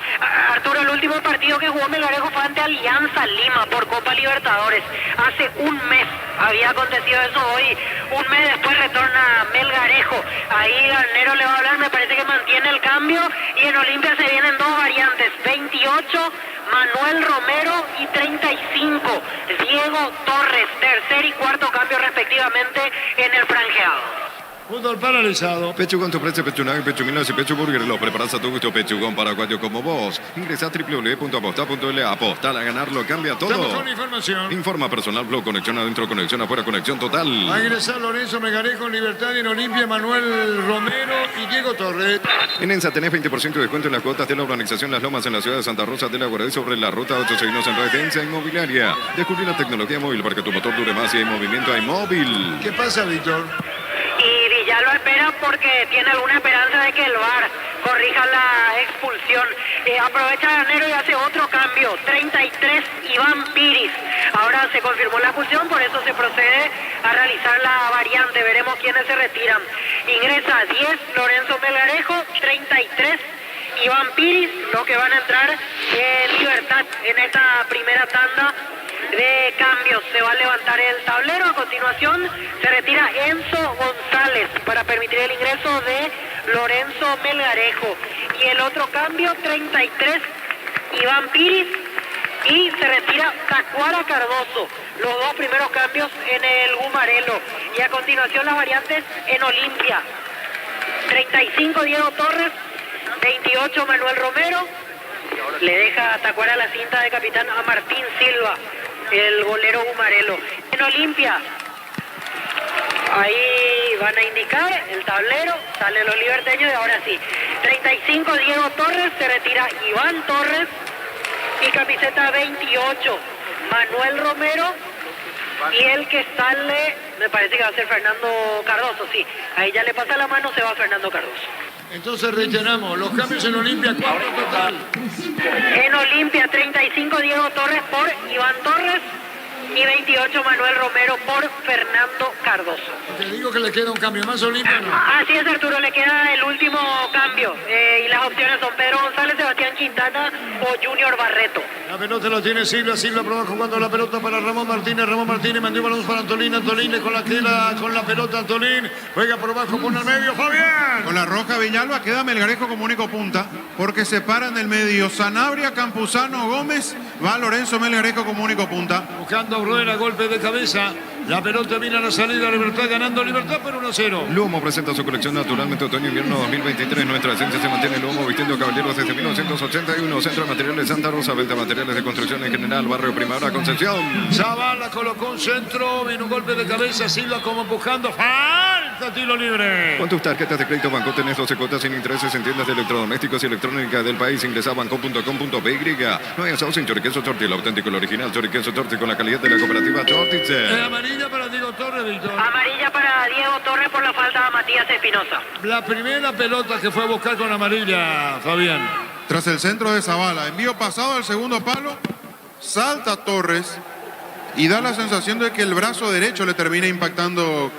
Arturo, el último partido que jugó Melgarejo fue ante Alianza Lima por Copa Libertadores. Hace un mes había acontecido eso hoy. Un mes después retorna Melgarejo. Ahí Garnero le va a hablar, me parece que mantiene el cambio. Y en Olimpia se vienen dos variantes. 28, Manuel Romero y 35, Diego Torres. Tercer y cuarto cambio respectivamente en el franjeado. Fútbol paralizado. Pechugón te ofrece Pechunag, Pechumilas y Pechuburger. Lo preparas a tu gusto, Pechugón paraguayo como vos. Ingresa a www.aposta.l. Apostar a ganarlo cambia todo. Estamos con información. Informa personal, blog, conexión adentro, conexión afuera, conexión total. Va a ingresar Lorenzo Melgarejo en Libertad y en Olimpia, Manuel Romero y Diego Torres. En ENSA tenés 20% de descuento en las cuotas de la urbanización Las Lomas en la ciudad de Santa Rosa de la Guardia sobre la ruta 8 seguimos en red de ENSA Inmobiliaria. Descubrí la tecnología móvil para que tu motor dure más y hay movimiento, hay móvil. ¿Qué pasa, Víctor? Y Villalba espera porque tiene alguna esperanza de que el VAR corrija la expulsión. Aprovecha Garnero y hace otro cambio. 33, Iván Piris. Ahora se confirmó la expulsión, por eso se procede a realizar la variante. Veremos quiénes se retiran. Ingresa 10, Lorenzo Melgarejo. 33, Iván Piris. Los que van a entrar en Libertad en esta primera tanda de cambios. Se va a levantar el tablero. A continuación se retira Enzo González para permitir el ingreso de Lorenzo Melgarejo. Y el otro cambio, 33, Iván Piris. Y se retira Tacuara Cardoso. Los dos primeros cambios en el Gumarelo. Y a continuación las variantes en Olimpia. 35, Diego Torres. 28, Manuel Romero. Le deja a Tacuara la cinta de capitán a Martín Silva, el golero Gumarelo. En Olimpia, ahí van a indicar el tablero, salen los liberteños y ahora sí. 35, Diego Torres, se retira Iván Torres. Y camiseta 28, Manuel Romero. Y el que sale, me parece que va a ser Fernando Cardoso, sí. Ahí ya le pasa la mano, se va Fernando Cardoso. Entonces reiteramos, los cambios en Olimpia, ¿cuánto total? En Olimpia, 35, Diego Torres por Iván Torres. Y 28, Manuel Romero por Fernando Cardoso. Te digo que le queda un cambio más a Olimpia, ¿no? Así es, Arturo, le queda el último cambio. Y las opciones son Pedro González, Sebastián Quintana o Junior Barreto. La pelota lo tiene Silva, Silva por abajo jugando la pelota para Ramón Martínez mandó balón para Antolín, Antolín con la pelota, Antolín juega por abajo, pone al medio, Fabián. Con la roja Villalba queda Melgarejo como único punta, porque se para en el medio Sanabria, Campuzano, Gómez, va Lorenzo Melgarejo como único punta. Buscando a Rueda, golpe de cabeza. La pelota viene a la salida, Libertad ganando Libertad por 1-0. Luomo presenta su colección naturalmente otoño-invierno 2023. Nuestra esencia se mantiene Luomo vistiendo caballeros desde 1981. Centro de Materiales Santa Rosa, venta de materiales de construcción en general, barrio Primavera, Concepción. Zavala colocó un centro, vino un golpe de cabeza, Silva como empujando. ¡Falta! Tiro libre. Con tus tarjetas de crédito Banco tenés 12 cuotas sin intereses en tiendas de electrodomésticos y electrónica del país. Ingresa a banco.com.py. No hay asado sin choriqueso torti, el auténtico, el original choriqueso torti con la calidad de la cooperativa Tortice. Amarilla para Diego Torres, Víctor. Amarilla para Diego Torres por la falta a Matías Espinosa. La primera pelota que fue a buscar con amarilla, Fabián. Tras el centro de Zavala, envío pasado al segundo palo, salta Torres y da la sensación de que el brazo derecho le termina impactando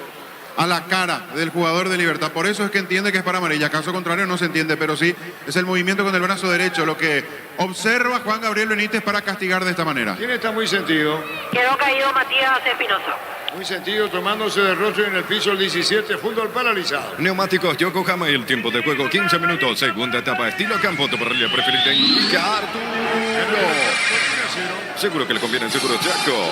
a la cara del jugador de Libertad. Por eso es que entiende que es para amarilla. Caso contrario no se entiende, pero sí es el movimiento con el brazo derecho lo que observa Juan Gabriel Benítez para castigar de esta manera. ¿Quién está muy sentido? Quedó caído Matías Espinosa. Muy sentido, tomándose de rostro en el piso el 17, fútbol paralizado. Neumáticos Yokohama y el tiempo de juego 15 minutos. Segunda etapa, estilo campo, tu parrilla preferida. Indica Arturo. Seguro que le conviene, seguro Chaco.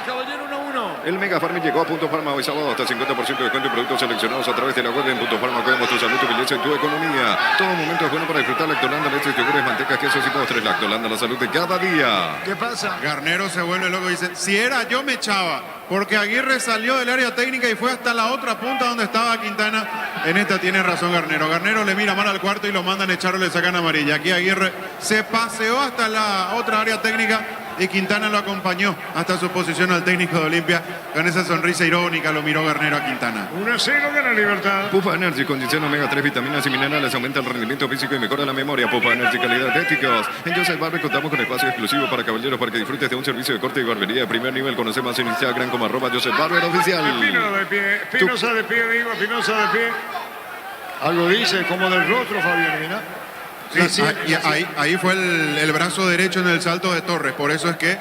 Caballero 1-1. El Mega Farm llegó a Punto Farma hoy sábado hasta 50% de descuento en productos seleccionados a través de la web en Punto Farma. Cuidamos tu salud, tu belleza y tu economía. Todo momento es bueno para disfrutar Lactolanda, leches, yogures, mantecas, quesos y postres. Lactolanda, la salud de cada día. ¿Qué pasa? Garnero se vuelve loco y dice, si era yo me echaba, porque Aguirre salió del área técnica y fue hasta la otra punta donde estaba Quintana. En esta tiene razón Garnero. Garnero le mira mal al cuarto y lo mandan a echar o le sacan amarilla. Aquí Aguirre se paseó hasta la otra área técnica y Quintana lo acompañó hasta su posición al técnico de Olimpia. Con esa sonrisa irónica lo miró Garnero a Quintana. 1-0 gana Libertad. Pupa Energy condición omega 3, vitaminas y minerales, aumenta el rendimiento físico y mejora la memoria. Pupa Energy, calidad de éticos. En Joseph Barber contamos con espacio exclusivo para caballeros para que disfrutes de un servicio de corte y barbería de primer nivel. Conoce más en Instagram como @JosephBarberOficial. Espinosa de pie, digo, Espinosa de pie. Algo dice, como del rostro, Fabián, mira. Sí, ahí fue el brazo derecho en el salto de Torres. Por eso es que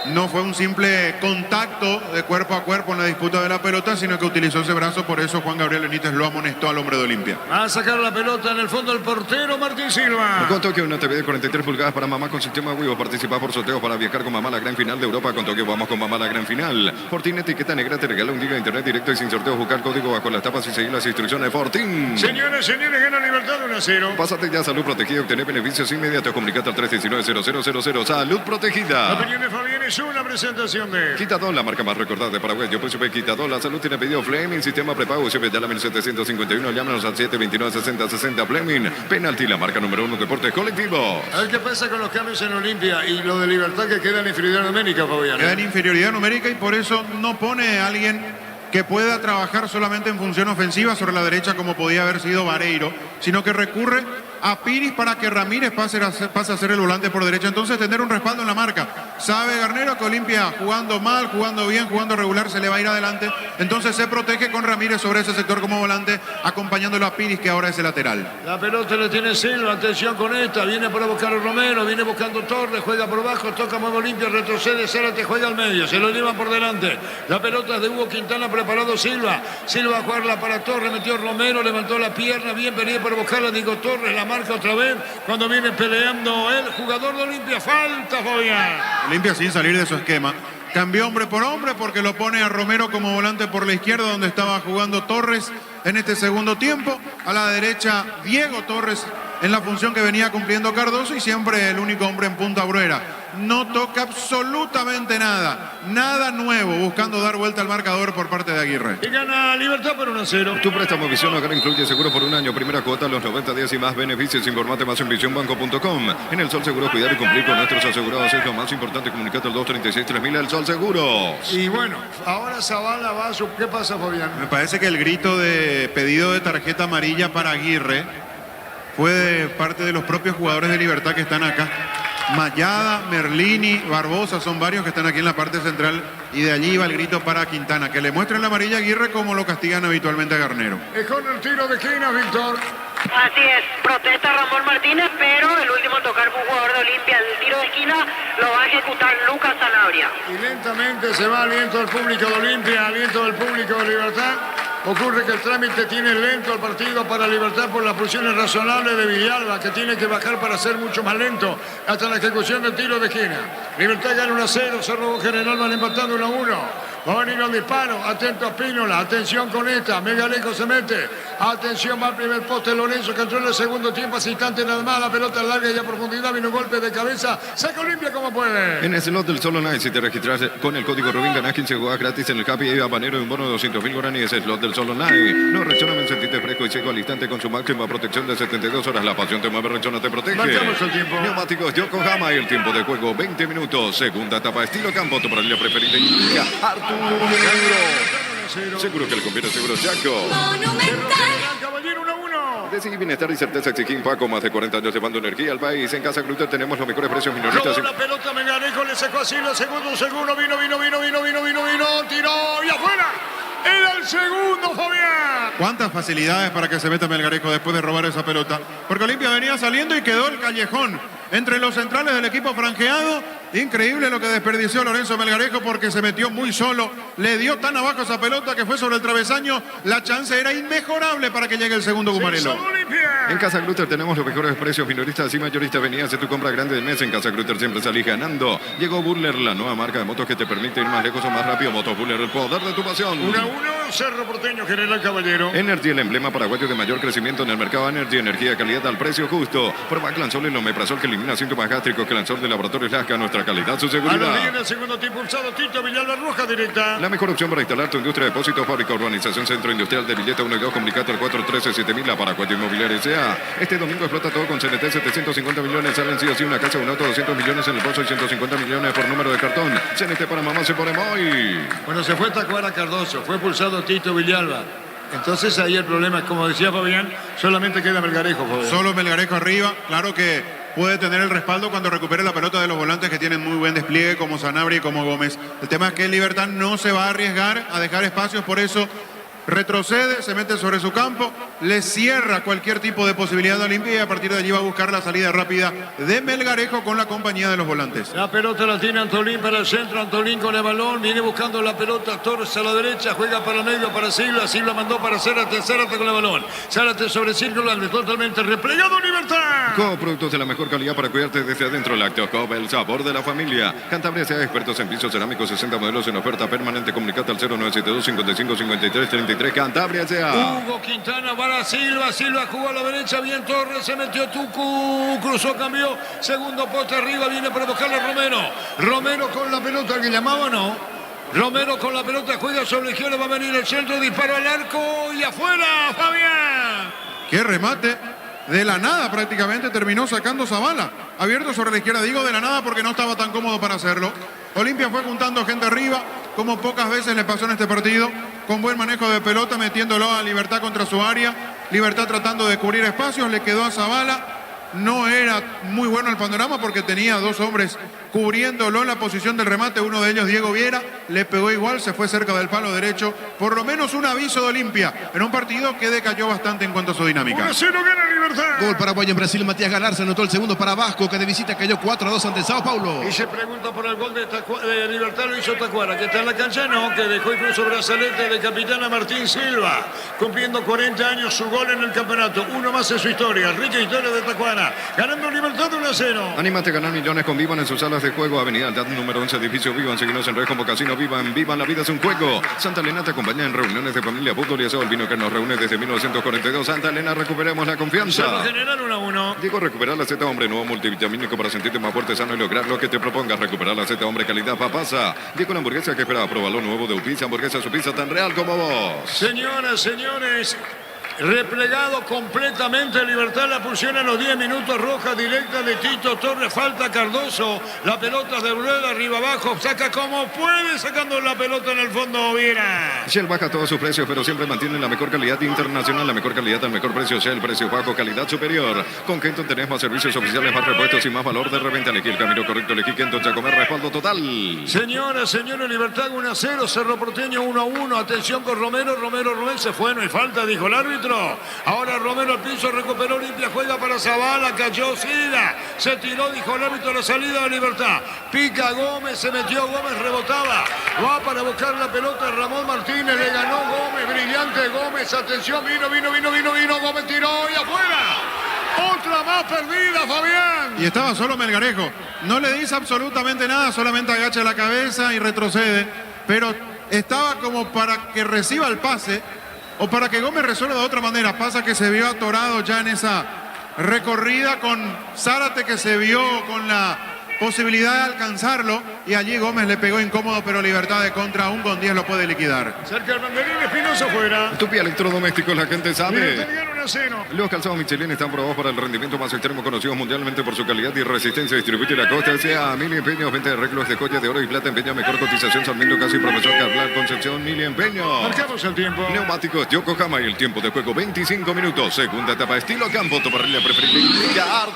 no fue un simple contacto de cuerpo a cuerpo en la disputa de la pelota, sino que utilizó ese brazo. Por eso Juan Gabriel Benítez lo amonestó al hombre de Olimpia. Va a sacar la pelota en el fondo el portero Martín Silva. Con Tokio, una TV de 43 pulgadas para mamá con sistema Wivo. Participa por sorteos para viajar con mamá a la gran final de Europa. Con Tokio vamos con mamá a la gran final. Fortín, etiqueta negra, te regala un giga de internet directo y sin sorteo. Buscar código bajo las tapas y seguir las instrucciones de Fortín. Señores, gana Libertad 1-0. Pásate ya a Salud Protegida, obtener beneficios inmediatos. Comunicate al 319-0000. Salud Protegida. La opinión de Fabián es una presentación de Quitadol, la marca más recordada de Paraguay. Yo presumo Quitadol. La salud tiene pedido Fleming, sistema prepago. Siempre ya la 1751. Llámanos al 729-6060 Fleming. Penalti, la marca número 1 deportes colectivos. A ver qué pasa con los cambios en Olimpia y lo de Libertad que queda en inferioridad numérica, Fabián. Queda en inferioridad numérica y por eso no pone a alguien que pueda trabajar solamente en función ofensiva sobre la derecha como podía haber sido Vareiro, sino que recurre a Piris para que Ramírez pase a ser el volante por derecha. Entonces tener un respaldo en la marca. Sabe Garnero que Olimpia jugando mal, jugando bien, jugando regular se le va a ir adelante. Entonces se protege con Ramírez sobre ese sector como volante, acompañándolo a Piris que ahora es el lateral. La pelota le tiene Silva, atención con esta, viene para buscar a Romero, viene buscando Torres, juega por abajo, toca mueve Olimpia, retrocede, Zárate juega al medio, se lo llevan por delante. La pelota es de Hugo Quintana, preparado Silva va a jugarla para Torres, metió Romero, levantó la pierna, bien venía para buscarla, Diego Torres, la marca otra vez, cuando viene peleando el jugador de Olimpia, falta Fabián. Olimpia sin salir de su esquema. Cambió hombre por hombre porque lo pone a Romero como volante por la izquierda donde estaba jugando Torres en este segundo tiempo. A la derecha Diego Torres en la función que venía cumpliendo Cardoso y siempre el único hombre en punta Bruera. No toca absolutamente nada, nada nuevo, buscando dar vuelta al marcador por parte de Aguirre. Y gana Libertad por 1-0. Tu préstamo Visión Hogar incluye seguro por un año, primera cuota a los 90 días y más beneficios. Informate más en visionbanco.com. En El Sol Seguro, cuidar y cumplir con nuestros asegurados es lo más importante. Comunicate al 236-3000 El Sol Seguro. Y bueno, ahora Zavala va a su... ¿Qué pasa, Fabián? Me parece que el grito de pedido de tarjeta amarilla para Aguirre fue de parte de los propios jugadores de Libertad que están acá. Mayada, Merlini, Barbosa, son varios que están aquí en la parte central y de allí va el grito para Quintana, que le muestren la amarilla a Aguirre como lo castigan habitualmente a Garnero. Es con el tiro de esquina, Víctor. Así es, protesta Ramón Martínez, pero el último en tocar fue un jugador de Olimpia. El tiro de esquina lo va a ejecutar Lucas Sanabria. Y lentamente se va aliento del público de Olimpia, aliento del público de Libertad. Ocurre que el trámite tiene lento el partido para Libertad por las pulsiones razonables de Villalba, que tiene que bajar para ser mucho más lento hasta la ejecución del tiro de esquina. Libertad gana 1-0, Cerro General van empatando 1-1. Va a venir el disparo, atento a Pínola, atención con esta, Megalejo se mete, atención va al primer poste Lorenzo que entró en el segundo tiempo, hace instante nada más, la pelota larga y a profundidad, viene un golpe de cabeza, saca Olimpia como puede. En el slot del Solo Night, si te registras con el código Rubín, ganás 15 jugadas gratis en el Happy y Habanero y un bono de 200.000 guaraníes. Slot del Solo Night, no reaccioname, sentirte fresco y seco al instante con su máxima protección de 72 horas, la pasión te mueve, reacciona, te protege. Marcamos el tiempo. Neumáticos Yokohama y el tiempo de juego 20 minutos, segunda etapa estilo campo, tu parrilla preferida indica Arturo. Seguro que le conviene, seguro Chaco. Caballero 1-1. Decidí bienestar y certeza Exiquín Paco, más de 40 años llevando energía al país. En Casa Gluten tenemos los mejores precios minoristas. Robó la pelota, Megalejo le sacó así, lo segundo, vino, tiró y afuera. Era el el segundo, Fabián. ¿Cuántas facilidades para que se meta Melgarejo después de robar esa pelota? Porque Olimpia venía saliendo y quedó el callejón entre los centrales del equipo franjeado. Increíble lo que desperdició Lorenzo Melgarejo porque se metió muy solo. Le dio tan abajo esa pelota que fue sobre el travesaño. La chance era inmejorable para que llegue el segundo Gumarelo. En Casa Grutter tenemos los mejores precios minoristas y mayoristas. Vení a hacer tu compra grande del mes. En Casa Grutter siempre salís ganando. Llegó Buller, la nueva marca de motos que te permite ir más lejos o más rápido. Motos Buller, el poder de tu pasión. 1-1, Cerro Porteño, General Caballero. Energy, el emblema paraguayo de mayor crecimiento en el mercado. Energy, energía de calidad al precio justo. Prueba Clanzol y Omeprazol que elimina síntomas gástricos. Clanzol de Laboratorios Lasca, nuestra calidad, su A seguridad. los 10 del segundo tiempo usado, Tito Villalba, roja directa. La mejor opción para instalar tu industria de depósito, fábrica, urbanización, centro industrial de Villeta 1 y 2, comunicate al 413-7000, la Paracuato Inmobiliaria S.A. Este domingo explota todo con CNT, 750 millones, salen sí o sí una casa, un auto, 200 millones en el bolso y 150 millones por número de cartón. CNT para mamá se pone muy. Bueno, se fue Tacuara Cardoso, fue pulsado Tito Villalba. Entonces ahí el problema es, como decía Fabián, solamente queda Melgarejo, Fabián. Solo Melgarejo arriba. Claro que puede tener el respaldo cuando recupere la pelota de los volantes que tienen muy buen despliegue como Sanabria y como Gómez. El tema es que el Libertad no se va a arriesgar a dejar espacios, por eso retrocede, se mete sobre su campo, le cierra cualquier tipo de posibilidad de Olimpia y a partir de allí va a buscar la salida rápida de Melgarejo con la compañía de los volantes. La pelota la tiene Antolín para el centro, Antolín con el balón, viene buscando la pelota, Torres a la derecha, juega para el medio para Silva, Silva mandó para Zárate, Zárate con el balón, Zárate sobre círculo, totalmente replegado, Libertad. Productos de la mejor calidad para cuidarte desde adentro. Lácteos Cobb, el sabor de la familia. Cantabria sea expertos en pisos cerámicos, 60 modelos en oferta permanente. Comunicate al 0972 55 53 33. Cantabria sea. Hugo Quintana para Silva, Silva jugó a la derecha, bien Torres, se metió Tucu, cruzó, cambió, segundo poste arriba, viene para buscarle Romero. Romero con la pelota, que llamaba, ¿no? Romero con la pelota, juega sobre la izquierda, va a venir el centro, disparo al arco y afuera, Fabián. ¡Qué remate! De la nada prácticamente terminó sacando Zavala. Abierto sobre la izquierda, digo de la nada porque no estaba tan cómodo para hacerlo. Olimpia fue juntando gente arriba, como pocas veces le pasó en este partido, con buen manejo de pelota, metiéndolo a Libertad contra su área. Libertad tratando de cubrir espacios, le quedó a Zavala. No era muy bueno el panorama porque tenía dos hombres cubriéndolo en la posición del remate. Uno de ellos, Diego Viera, le pegó igual, se fue cerca del palo derecho. Por lo menos un aviso de Olimpia en un partido que decayó bastante en cuanto a su dinámica. 1-0 gana Libertad. Gol paraguayo en Brasil, Matías Galarza anotó el segundo para Vasco, que de visita cayó 4-2 ante Sao Paulo. Y se pregunta por el gol de Libertad, lo hizo Tacuara, que está en la cancha, no, que dejó incluso brazalete de capitán a Martín Silva, cumpliendo 40 años su gol en el campeonato. Uno más en su historia, rica historia de Tacuara. Ganando Libertad 1-0. Anímate a ganar millones con Vivan en sus salas de juego. Avenida Aldad número 11, edificio Vivan. Seguinos en redes como Casino Vivan. Vivan, la vida es un juego. Santa Elena te acompaña en reuniones de familia, fútbol y aseo. El vino que nos reúne desde 1942. Santa Elena, recuperemos la confianza. Cerro General 1-1. Digo, recuperar la Z Hombre, nuevo multivitamínico para sentirte más fuerte, sano y lograr lo que te propongas. Recuperar la Z Hombre, calidad papasa. Digo, la hamburguesa que esperaba, pruébalo nuevo de Upizza. Hamburguesa, su pizza tan real como vos. Señoras, señores, replegado completamente Libertad, la pusieron a los 10 minutos, roja directa de Tito Torres, falta Cardoso, la pelota de Rueda, arriba abajo, saca como puede, sacando la pelota en el fondo, Viera. Shell baja todos sus precios, pero siempre mantiene la mejor calidad internacional, la mejor calidad al mejor precio. Shell, precio bajo, calidad superior. Con Kenton tenés más servicios oficiales, más repuestos y más valor de reventa. Elegí el camino correcto, elegí Kenton, Chacomer, respaldo total. Señoras, señores, Libertad 1-0, Cerro Porteño 1-1, atención con Romero, Romero se fue, no hay falta, dijo el árbitro. Ahora Romero al piso, recuperó Olimpia, juega para Zavala, cayó Sila, se tiró, dijo el árbitro, la salida de Libertad. Pica Gómez, se metió Gómez, rebotaba, va para buscar la pelota Ramón Martínez, le ganó Gómez, brillante Gómez, atención, vino, Gómez tiró y afuera. Otra más perdida, Fabián. Y estaba solo Melgarejo. No le dice absolutamente nada, solamente agacha la cabeza y retrocede. Pero estaba como para que reciba el pase o para que Gómez resuelva de otra manera. Pasa que se vio atorado ya en esa recorrida con Zárate, que se vio con la posibilidad de alcanzarlo, y allí Gómez le pegó incómodo, pero Libertad de contra, un con 10 lo puede liquidar. Cerca el banderín, Espinosa fuera. Tupi Electrodomésticos, la gente sabe. Una 1-0. Los calzados Michelin están probados para el rendimiento más extremo, conocidos mundialmente por su calidad y resistencia. Distribuye la costa sea Mili Empeños, venta de arreglos de joyas de oro y plata, empeño, mejor cotización, Sarmiento Casi, profesor Carlar, Concepción, Mili Empeños. Marcamos el tiempo. Neumáticos Yokohama y el tiempo de juego 25 minutos. Segunda etapa, estilo campo, tu parrilla preferible. Libertad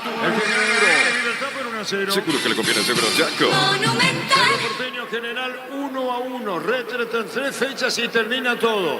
por 1-0. Seguro que le conviene a Severo Jaco. Cerro Porteño General 1-1. Retreta en 3 fechas y termina todo.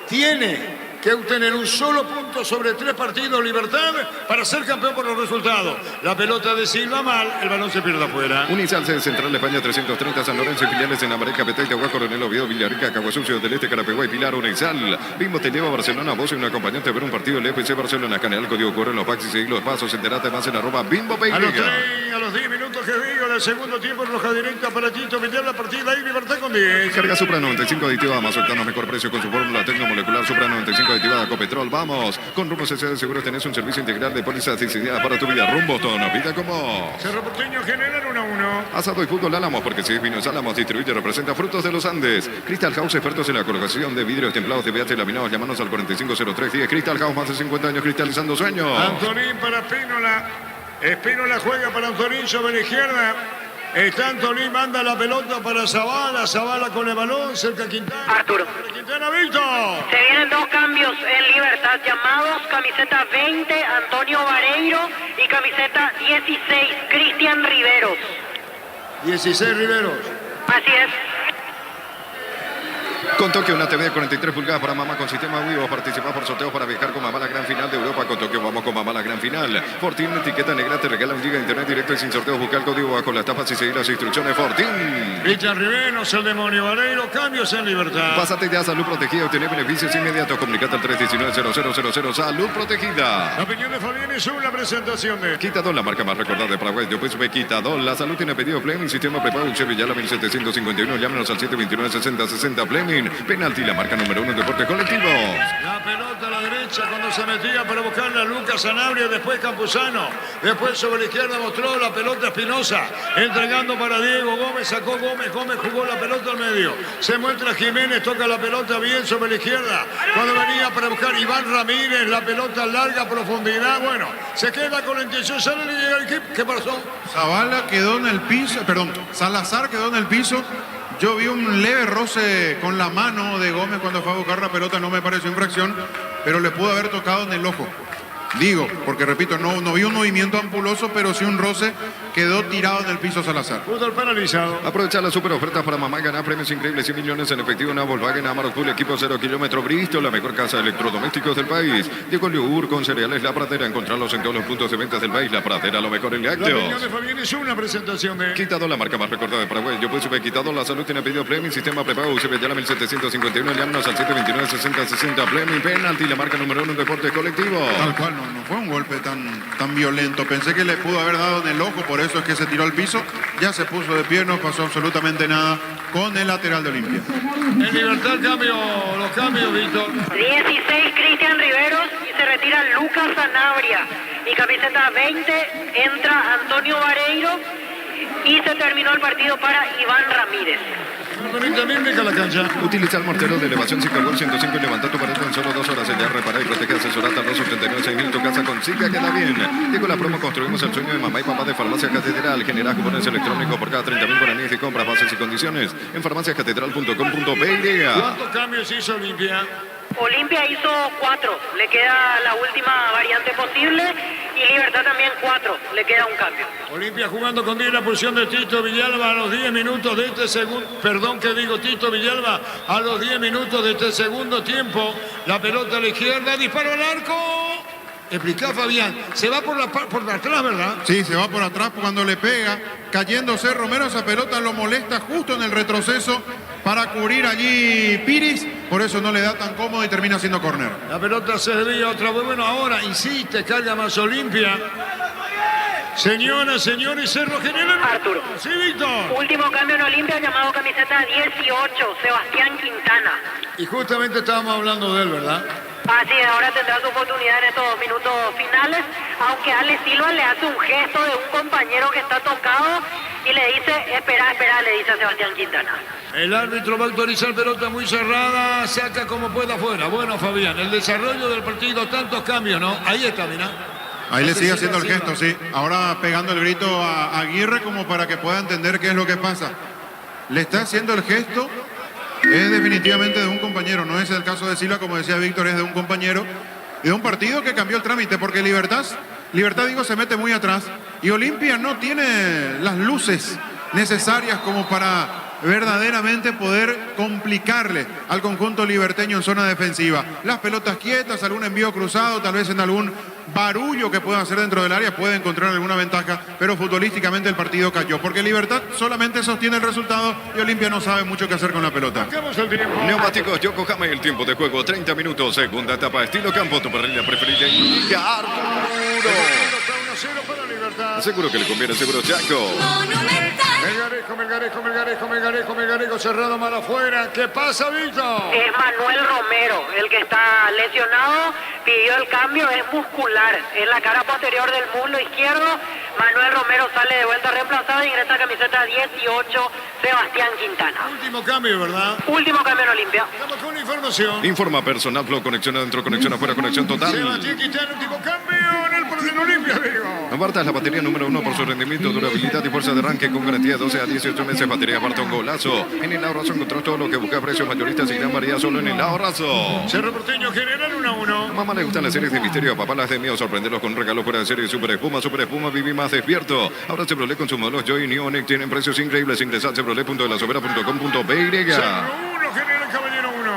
Tiene que obtener un solo punto sobre 3 partidos Libertad para ser campeón por los resultados. La pelota de Silva mal, el balón se pierde afuera. Unisalce de Central España 330, San Lorenzo y filiales en Amaré, Capital, Itagua, Coronel Oviedo, Villarrica, Caguasucio del Este, Carapeguá y Pilar, Unisal. Bimbo te lleva a Barcelona, vos y un acompañante a ver un partido del FC Barcelona. Canal Código Corre en los Paxis y los pasos. Enterate más en @Bimbo Pay. A los 10 minutos que digo del segundo tiempo, roja directa para Tito Villar, la partida y Libertad con 10. Carga Supra 95 aditiva, más octano, mejor precio con su fórmula tecnomolecular Supra 95 aditiva de Copetrol. Vamos, con Rumbo CC de Seguros tenés un servicio integral de pólizas diseñada para tu vida. Rumbo, toda una vida como Cerro Porteño General 1-1. Asado y fútbol Álamos, porque si es Vinos Álamos, distribuye y representa frutos de los Andes. Crystal House, expertos en la colocación de vidrios templados de pH laminados. Llámanos al 450310. Crystal House, más de 50 años cristalizando sueños. Antonín para Espínola. Espínola juega para Antonín sobre la izquierda. Está Antonín, manda la pelota para Zavala. Zavala con el balón, cerca a Quintana. Arturo. Quintana, Víctor. Se vienen 2 cambios en Libertad llamados. Camiseta 20, Antonio Vareiro. Y camiseta 16, Cristian Riveros. 16 Riveros. Así es. Con Tokio, una TV de 43 pulgadas para mamá con sistema Vivo. Participa por sorteos para viajar con mamá a la gran final de Europa. Con Tokio vamos con mamá a la gran final. Fortín, etiqueta negra, te regala un giga de internet directo y sin sorteos. Busca el código bajo las tapas y seguir las instrucciones. Fortín. Cristian Riveros, el demonio Vareiro. Cambios en Libertad. Pásate ya a Salud Protegida y obtener beneficios inmediatos. Comunicate al 319-0000. Salud Protegida. La opinión de Fabián es una presentación de Quitador, la marca más recordada de Paraguay. Yo pues Quitador. La salud tiene pedido Fleming. Sistema prepago Chevillala 1751. Llámenos al 729-6060 Fleming. Penalti, la marca número 1 en deportes colectivos. La pelota a la derecha cuando se metía para buscarla Lucas Sanabria, después Campuzano. Después sobre la izquierda mostró la pelota Espinosa. Entregando para Diego Gómez, sacó Gómez. Gómez jugó la pelota al medio. Se muestra Jiménez, toca la pelota bien sobre la izquierda. Cuando venía para buscar Iván Ramírez, la pelota larga profundidad. Bueno, se queda con la intención. Sale y llega el equipo. ¿Qué pasó? Zavala quedó en el piso, perdón, Salazar quedó en el piso. Yo vi un leve roce con la mano de Gómez cuando fue a buscar la pelota, no me pareció infracción, pero le pudo haber tocado en el ojo. Digo, porque repito, no vi un movimiento ampuloso, pero sí un roce, quedó tirado en el piso Salazar. Fútbol paralizado. Aprovechar las super ofertas para mamá y ganar premios increíbles, 100 millones en efectivo en Volkswagen Amarok Full, equipo 0 kilómetro Bristol, la mejor casa de electrodomésticos del país. Diego Yogur con cereales La Pradera, encontrarlos en todos los puntos de ventas del país. La Pradera, lo mejor en La lácteos. opinión de Fabián es una presentación de Quitado, la marca más recordada de Paraguay. Yo pues sube Quitado, la salud tiene pedido Fleming, sistema prepago UCB ya la 1751, llámanos al 729-6060 Fleming, penalti, la marca número 1 en deportes colectivos. Tal cual, no fue un golpe tan violento. Pensé que le pudo haber dado en el ojo, por eso es que se tiró al piso. Ya se puso de pie, no pasó absolutamente nada con el lateral de Olimpia. En Libertad los cambios, Víctor. 16, Cristian Riveros. Y se retira Lucas Sanabria. Y camiseta 20, entra Antonio Vareiro. Y se terminó el partido para Iván Ramírez. También deja la cancha. Utiliza el mortero de elevación 5 105 y levanta tu pared en solo 2 horas. Sellar, repara y protege, asesorata al 289-6000. Tu casa consiga, queda bien. Llegó la promo, construimos el sueño de mamá y papá de Farmacia Catedral. Genera cupones electrónicos por cada 30.000 guaraníes y compras, bases y condiciones en farmaciacatedral.com.pe. ¿Cuántos cambios hizo Olimpia? Olimpia hizo 4, le queda la última variante posible y Libertad también 4, le queda un cambio. Olimpia jugando con 10 la posición de Tito Villalba a los 10 minutos de este segundo, Tito Villalba a los 10 minutos de este segundo tiempo, la pelota a la izquierda, disparo al arco. Explicá, Fabián, se va por atrás, ¿verdad? Sí, se va por atrás cuando le pega, cayéndose Romero, esa pelota lo molesta justo en el retroceso para cubrir allí Piris, por eso no le da tan cómodo y termina siendo córner. La pelota se desvía otra vez, bueno, ahora insiste, carga más Olimpia. Señoras, señores, Cerro General. Arturo. Sí, Víctor. Último cambio en Olimpia, llamado camiseta 18, Sebastián Quintana. Y justamente estábamos hablando de él, ¿verdad? Así es, ahora tendrá su oportunidad en estos minutos finales, aunque Ale Silva le hace un gesto de un compañero que está tocado y le dice, espera, le dice a Sebastián Quintana. El árbitro va a autorizar pelota muy cerrada, saca como pueda afuera. Bueno, Fabián, el desarrollo del partido, tantos cambios, ¿no? Ahí está, mirá. Ahí le sigue haciendo el gesto, sí. Ahora pegando el grito a Aguirre como para que pueda entender qué es lo que pasa. Le está haciendo el gesto. Es definitivamente de un compañero. No es el caso de Silva, como decía Víctor, es de un compañero. Y de un partido que cambió el trámite, porque Libertad, digo, se mete muy atrás. Y Olimpia no tiene las luces necesarias como para verdaderamente poder complicarle al conjunto liberteño en zona defensiva. Las pelotas quietas, algún envío cruzado, tal vez en algún barullo que pueda hacer dentro del área puede encontrar alguna ventaja, pero futbolísticamente el partido cayó, porque Libertad solamente sostiene el resultado y Olimpia no sabe mucho qué hacer con la pelota. Neumáticos Yokohama, el tiempo de juego 30 minutos, segunda etapa, estilo campo, tu parrilla preferida. Seguro que le conviene, seguro Chaco. Melgarejo, cerrado mal afuera. ¿Qué pasa, Víctor? Es Manuel Romero, el que está lesionado, pidió el cambio, es muscular, en la cara posterior del muslo izquierdo. Manuel Romero sale de vuelta reemplazado y ingresa a camiseta 18, Sebastián Quintana. Último cambio, ¿verdad? Último cambio en Olimpia. Estamos con información. Informa personal, flow, conexión adentro, conexión afuera, conexión total. Sebastián Quintana, último cambio en Olimpia, digo. Aparta es la batería número 1 por su rendimiento, durabilidad y fuerza de arranque con garantía 12 a 18 meses. Batería aparta un golazo. En el ahorrazo encontrás todo lo que busca, precios mayoristas y gran variedad solo en el ahorrazo. Cerro Porteño general 1-1. A mamá le gustan las series de misterio, a papá las de miedo, sorprenderlos con un regalo fuera de serie. Super Espuma, viví más despierto. Ahora Chevrolet con sus modelos Joy y Neonic tienen precios increíbles. Ingresa a chevrolet.delasobera.com.py.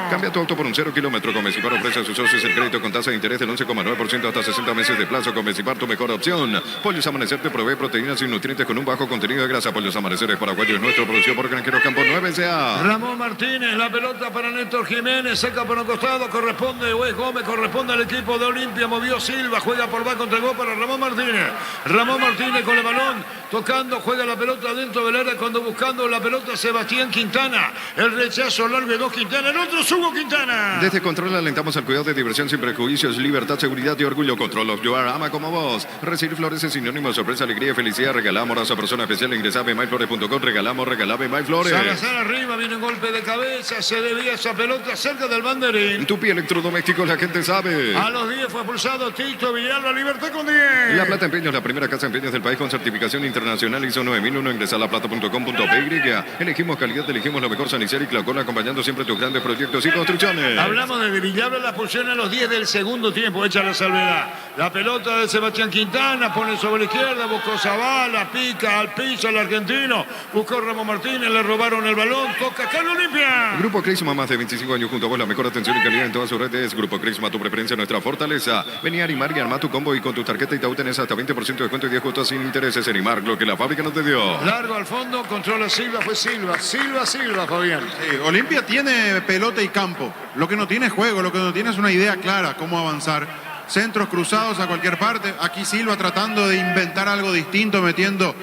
Cambia tu auto por un 0 kilómetro. Comecipar ofrece a sus socios el crédito con tasa de interés del 11,9% hasta 60 meses de plazo. Comecipar, tu mejor opción. Pollos Amanecer te provee proteínas y nutrientes con un bajo contenido de grasa. Pollos Amanecer es paraguayo, es nuestro, producido por Granjeros Campo 9 SA. Ramón Martínez, la pelota para Néstor Jiménez, saca por un costado, corresponde Wes Gómez, corresponde al equipo de Olimpia, movió Silva, juega por bajo, entregó para Ramón Martínez. Ramón Martínez con el balón, tocando, juega la pelota dentro del área, cuando buscando la pelota Sebastián Quintana. El rechazo largo de 2 Quintana, el otro Hugo Quintana. Desde Control alentamos al cuidado de diversión sin prejuicios, libertad, seguridad y orgullo. Control of Your ama como vos. Recibir flores es sinónimo de sorpresa, alegría y felicidad. Regalamos a esa persona especial. Ingresa a bemyflores.com. Regalame MyFlores. Salazar arriba, viene un golpe de cabeza, se desvía esa pelota cerca del banderín. Tupi Electrodomésticos, la gente sabe. A los 10 fue expulsado Tito Villalba, Libertad con 10. La Plata Empeños, la primera casa de empeños del país con certificación internacional ISO 9001. Ingresa a laplata.com.py. Elegimos calidad, elegimos lo mejor. Sanicel y Clacón, acompañando siempre tus grandes proyectos y construcciones. Hablamos de Villalba, la expulsión a los 10 del segundo tiempo, echa la salvedad. La pelota de Sebastián Quintana, pone sobre la izquierda, buscó Zavala, pica al piso el argentino, buscó Ramón Martínez, le robaron el balón, toca Carlos Olimpia. Grupo Crisma, más de 25 años junto a vos, la mejor atención y calidad en todas sus redes. Grupo Crisma, tu preferencia, nuestra fortaleza. Vení a Animar y armá tu combo y con tu tarjeta Itaú tenés hasta 20% de descuento y 10 cuotas sin intereses. Animar, lo que la fábrica no te dio. Largo al fondo, controla Silva, fue Silva, Fabián. Sí, Olimpia tiene pelota y campo. Lo que no tiene es juego, lo que no tiene es una idea clara cómo avanzar. Centros cruzados a cualquier parte. Aquí Silva tratando de inventar algo distinto, metiendo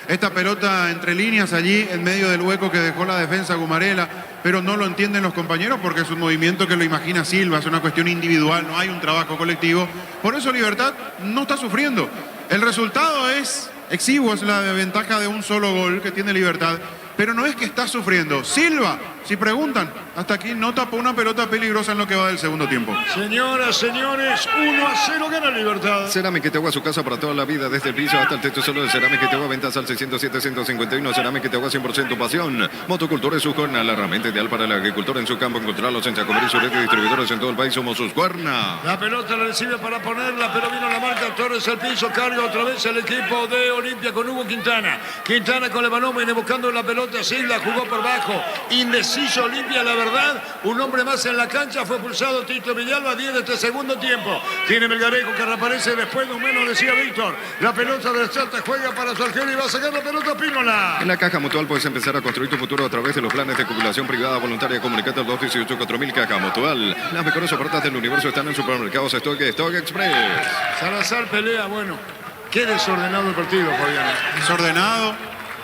esta pelota entre líneas allí en medio del hueco que dejó la defensa Gumarela, pero no lo entienden los compañeros porque es un movimiento que lo imagina Silva, es una cuestión individual, no hay un trabajo colectivo. Por eso Libertad no está sufriendo. El resultado es exiguo, es la ventaja de un solo gol que tiene Libertad, pero no es que está sufriendo. Silva, si preguntan, hasta aquí no tapó una pelota peligrosa en lo que va del segundo tiempo. Señoras, señores, 1-0 gana Libertad. Cerámica Itagua, su casa para toda la vida, desde el piso hasta el techo solo de Cerámica Itagua, ventas al 607-151, Cerámica Itagua 100% pasión. Motocultura es su jornada, la herramienta ideal para el agricultor en su campo, encontrarlos en Chacomerí, su red de distribuidores en todo el país, somos sus cuernas. La pelota la recibe para ponerla, pero vino la marca, Torres al piso, carga otra vez el equipo de Olimpia con Hugo Quintana. Quintana con el balón, viene buscando la pelota, Silva jugó por bajo, indeciso Olimpia, la verdad, un hombre más en la cancha, fue pulsado Tito Villalba, 10 de este segundo tiempo. Tiene Melgarejo que reaparece después de un menos, decía Víctor. La pelota de Chata juega para su arquero y va a sacar la pelota Pínola. En la Caja Mutual puedes empezar a construir tu futuro a través de los planes de jubilación privada voluntaria. Comunicate al 218-4000 Caja Mutual. Las mejores ofertas del universo están en supermercados Stock Express. Salazar pelea, bueno, qué desordenado el partido, Fabián. Desordenado,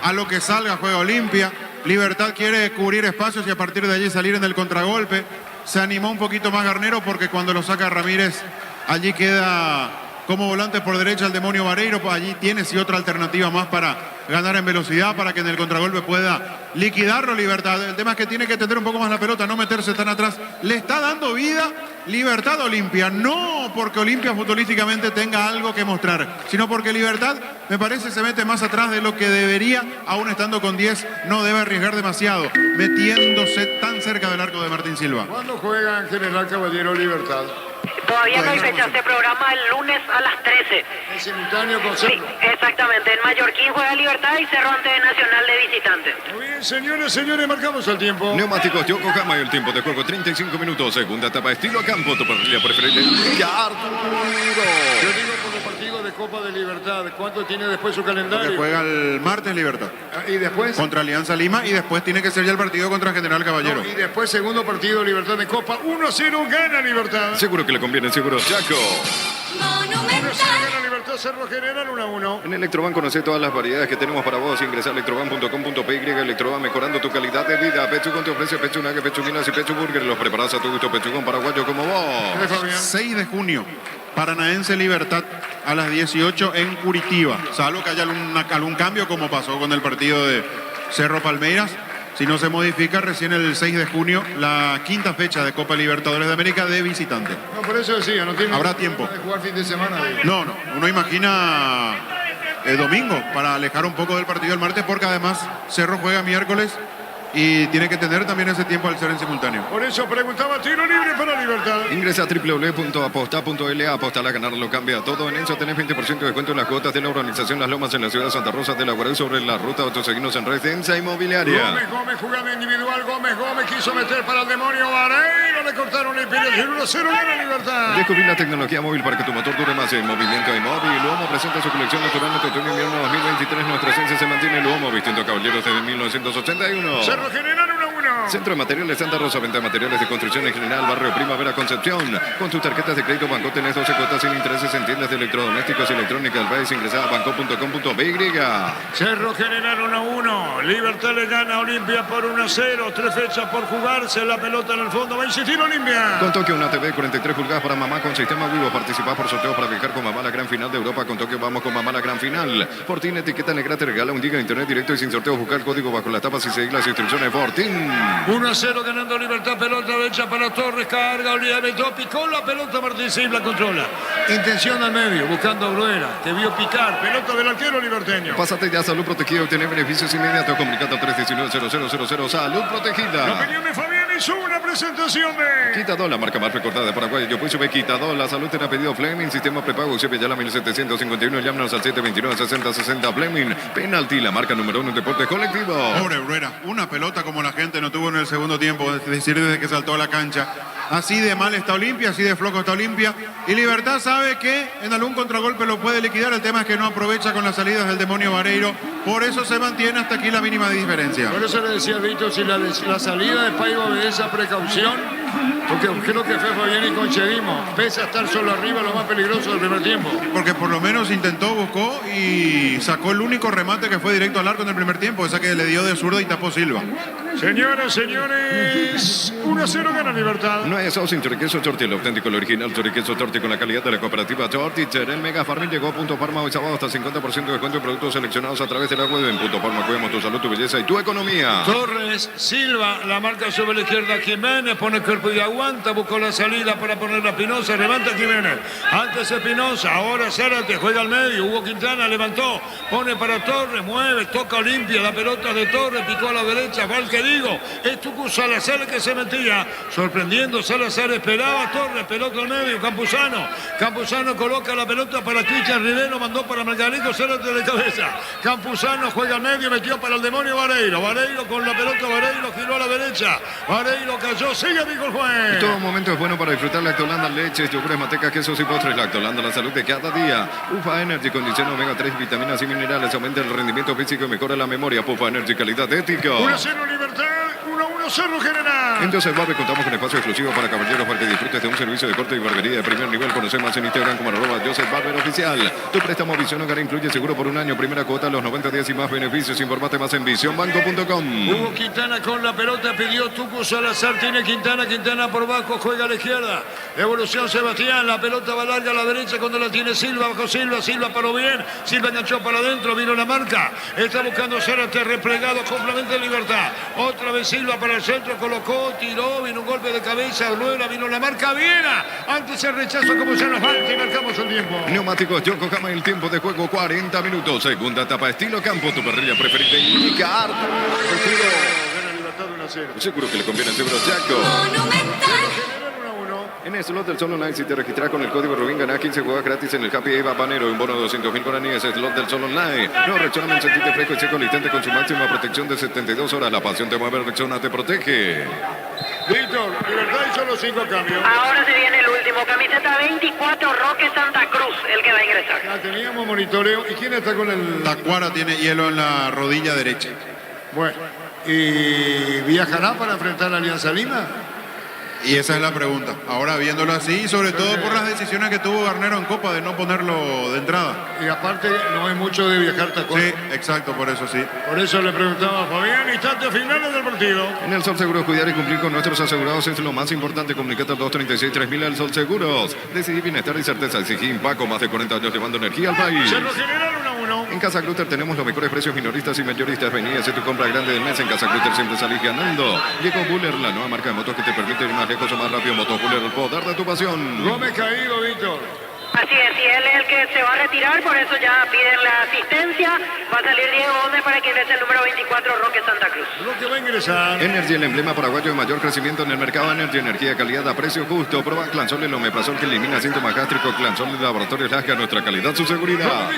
a lo que salga juega Olimpia. Libertad quiere cubrir espacios y a partir de allí salir en el contragolpe. Se animó un poquito más Garnero porque cuando lo saca Ramírez, allí queda como volante por derecha el Demonio Vareiro, pues allí tiene sí otra alternativa más para ganar en velocidad, para que en el contragolpe pueda liquidarlo Libertad. El tema es que tiene que tener un poco más la pelota, no meterse tan atrás. Le está dando vida Libertad a Olimpia, no porque Olimpia futbolísticamente tenga algo que mostrar, sino porque Libertad, me parece, se mete más atrás de lo que debería, aún estando con 10, no debe arriesgar demasiado, metiéndose tan cerca del arco de Martín Silva. ¿Cuándo juega en General Caballero Libertad? Todavía no hay fecha, se programa el lunes a las 13. En simultáneo con Sí, Cerro. exactamente. En Mallorquín juega Libertad y Cerro ante Nacional de visitante. Muy bien, señores, marcamos el tiempo. Neumáticos Yokohama y el tiempo de juego 35 minutos. Segunda etapa estilo campo. Tu parrilla preferible. Yo digo por el partido de Copa de Libertad. ¿Cuánto tiene después su Que calendario? juega el martes Libertad Y después. contra Alianza Lima y después tiene que ser ya el partido contra General Caballero. Y después segundo partido Libertad de Copa. 1-0 gana Libertad. Seguro que le conviene, seguro. Chaco. 1-0 gana Libertad, Cerro General 1-1. En Electroban conoce todas las variedades que tenemos para vos. Ingresa a electroban.com.py. Electroban mejorando tu calidad de vida. Pechugón te ofrece pechunague, pechuguinas y pechuburger. Los preparas a tu gusto. Pechugón paraguayo como vos. 6 de junio, Paranaense Libertad a las 18 en Curitiba. Salvo que haya algún cambio como pasó con el partido de Cerro Palmeiras. Si no se modifica, recién el 6 de junio, la quinta fecha de Copa Libertadores de América de visitante. No, por eso decía, no tiene. Habrá tiempo. De jugar fin de semana. Digo. No, uno imagina domingo para alejar un poco del partido del martes, porque además Cerro juega miércoles y tiene que tener también ese tiempo al ser en simultáneo. Por eso preguntaba tiro libre para Libertad. Ingresa a www.aposta.la. Apostar a ganar lo cambia todo. En Enzo tenés 20% de descuento en las cuotas de la urbanización Las Lomas en la ciudad de Santa Rosa de la Guardia sobre la ruta. Otros seguimos en red de Enza Inmobiliaria. Gómez, jugada individual. Gómez quiso meter para el Demonio Vareiro. Le cortaron el pie. 1-0 gana Libertad. Descubrí la tecnología móvil para que tu motor dure más. En Movimiento Inmóvil. Luomo presenta su colección natural de otoño invierno 2023. Nuestra esencia se mantiene. Luomo vistiendo caballeros desde 1981. Cerro General 1-1. Centro de Materiales Santa Rosa, venta de materiales de construcción en general, barrio Primavera Concepción. Con tus tarjetas de crédito Banco tenés 12 cuotas sin intereses en tiendas de electrodomésticos y electrónica del país. Ingresa a banco.com.by. Cerro General 1-1. Libertad le gana a Olimpia por 1-0. 3 fechas por jugarse. La pelota en el fondo. Va a insistir Olimpia. Con Tokio, una TV 43 pulgadas para mamá con sistema vivo. Participá por sorteo para viajar con mamá a la gran final de Europa. Con Tokio vamos con mamá a la gran final. Fortín, etiqueta negra, te regala 1 giga de internet directo y sin sorteo. Buscar el código bajo las tapas y seguir las instrucciones de Fortín. 1-0 ganando Libertad, pelota derecha para Torres, carga, Oliveto, picó la pelota, Martín Silva controla. Intención al medio, buscando a Bruera, que vio picar, pelota del arquero liberteño. Pásate ya a Salud Protegida y obtener beneficios inmediatos. Comunicate al 319-0000. Salud Protegida. La opinión de Fabián hizo una presentación de... Quitadol, la marca más recordada de Paraguay. Yo puse Quitadol, la salud te ha pedido Fleming, sistema prepago, Eusebio Ayala 1751, llámanos al 729-6060 Fleming. Penalti, la marca número 1 en deporte colectivo. Pobre Bruera, una pelota como la gente no tuvo en el segundo tiempo, es decir, desde que saltó a la cancha. Así de mal está Olimpia, así de flojo está Olimpia. Y Libertad sabe que en algún contragolpe lo puede liquidar. El tema es que no aprovecha con las salidas del Demonio Vareiro. Por eso se mantiene hasta aquí la mínima diferencia. Por eso le decía a Víctor, si la salida de Paiva obedece a precaución, porque creo que fue Fabián y concedimos, pese a estar solo arriba, lo más peligroso del primer tiempo. Porque por lo menos intentó, buscó y sacó el único remate que fue directo al arco en el primer tiempo, esa que le dio de zurda y tapó Silva. Señoras, señores, 1-0 gana Libertad. No es sin choriqueso Torti, el auténtico, el original choriqueso Torti con la calidad de la cooperativa Torti. El Mega Farming llegó a Punto Parma hoy sábado hasta 50% de descuento en productos seleccionados a través de la web. En Punto Parma cuidamos tu salud, tu belleza y tu economía. Torres, Silva, la marca sobre la izquierda, Jiménez, pone el cuerpo y aguanta, buscó la salida para poner a Pinoza, levanta Jiménez. Antes Espinosa, ahora Zárate, juega al medio, Hugo Quintana levantó, pone para Torres, mueve, toca Olimpia, la pelota de Torres, picó a la derecha, va el que digo, es Tucu Salazar que se metía, sorprendiendo, Salazar esperaba, Torres, pelota al medio, Campuzano coloca la pelota para Cristian Rivero, mandó para Margarito, Zárate de cabeza, Campuzano juega al medio, metió para el Demonio Vareiro con la pelota, Vareiro giró a la derecha, Vareiro cayó, sigue dijo el juez. En todo momento es bueno para disfrutar Lactolanda, leches, yogures, mantecas, quesos y postres. Lactolanda, la salud de cada día. Ufa Energy, condición omega 3, vitaminas y minerales, aumenta el rendimiento físico y mejora la memoria. Pufa Energy, calidad ética. 1-0 Libertad. Libertad, 1-1 Cerro General. En Joseph Barber contamos con espacio exclusivo para caballeros para que disfrutes de un servicio de corte y barbería de primer nivel. Conoce más en Instagram como @Joseph Barber Oficial. Tu préstamo Visión Hogar incluye seguro por un año, primera cuota a los 90 días y más beneficios. Informate más en visionbanco.com. Hugo Quintana con la pelota, pidió Tuco Salazar, tiene Quintana por bajo, juega a la izquierda. Evolución Sebastián, la pelota va larga a la derecha cuando la tiene Silva, bajo Silva paró bien, Silva enganchó para adentro, vino la marca, está buscando Zárate replegado, complemento de Libertad. Otra vez Silva para el centro, colocó, tiró, vino un golpe de cabeza, Rueda, vino la marca, Viena. Antes el rechazo como se nos va y marcamos el tiempo. Neumáticos Yokohama, el tiempo de juego 40 minutos. Segunda etapa estilo campo, tu parrilla preferida indica harto. Gana Libertad 1-0. Seguro que le conviene a Seguro Chaco. En el slot del Sol Online, si te registras con el código Rubín, gana 15 juegos gratis en el Happy Eva Banero, un bono de 200.000 guaraníes. Slot del Sol Online. No, Rexona, sentite fresco y seco al instante con su máxima protección de 72 horas. La pasión te mueve, Rexona te protege. Víctor, Libertad hizo los 5 cambios. Ahora se viene el último, camiseta 24, Roque Santa Cruz, el que va a ingresar. Ya teníamos monitoreo. ¿Y quién está con el...? Tacuara tiene hielo en la rodilla derecha. Bueno, ¿y viajará para enfrentar a Alianza Lima? Y esa es la pregunta. Ahora viéndolo así, sobre todo por las decisiones que tuvo Garnero en Copa de no ponerlo de entrada. Y aparte no hay mucho de viajar Tacuara. Sí, exacto, por eso sí. Por eso le preguntaba a Fabián, instantes finales del partido. En el Sol Seguros, cuidar y cumplir con nuestros asegurados es lo más importante. Comunicate al 236-3000 al Sol Seguros. Decidí bienestar y certeza. Exigí Paco, más de 40 años llevando energía al país. Cerro General 1-1. En Casa Cluster tenemos los mejores precios minoristas y mayoristas. Vení a hacer tu compra grande del mes. En Casa Cluster siempre salís ganando. Llegó Buller, la nueva marca de motos que te permite ir más lejos o más rápido. Motos Buller, el poder de tu pasión. Gómez caído, Víctor. Así es, y él es el que se va a retirar, por eso ya piden la asistencia. Va a salir Diego Gómez para quien es el número 24, Roque Santa Cruz. Roque va a ingresar. Energy, el emblema paraguayo de mayor crecimiento en el mercado. Energy, energía, calidad a precio justo. Prueba Clansol, el omeprazol que elimina síntomas gástricos. Clansol de Laboratorios Lasca, nuestra calidad, su seguridad.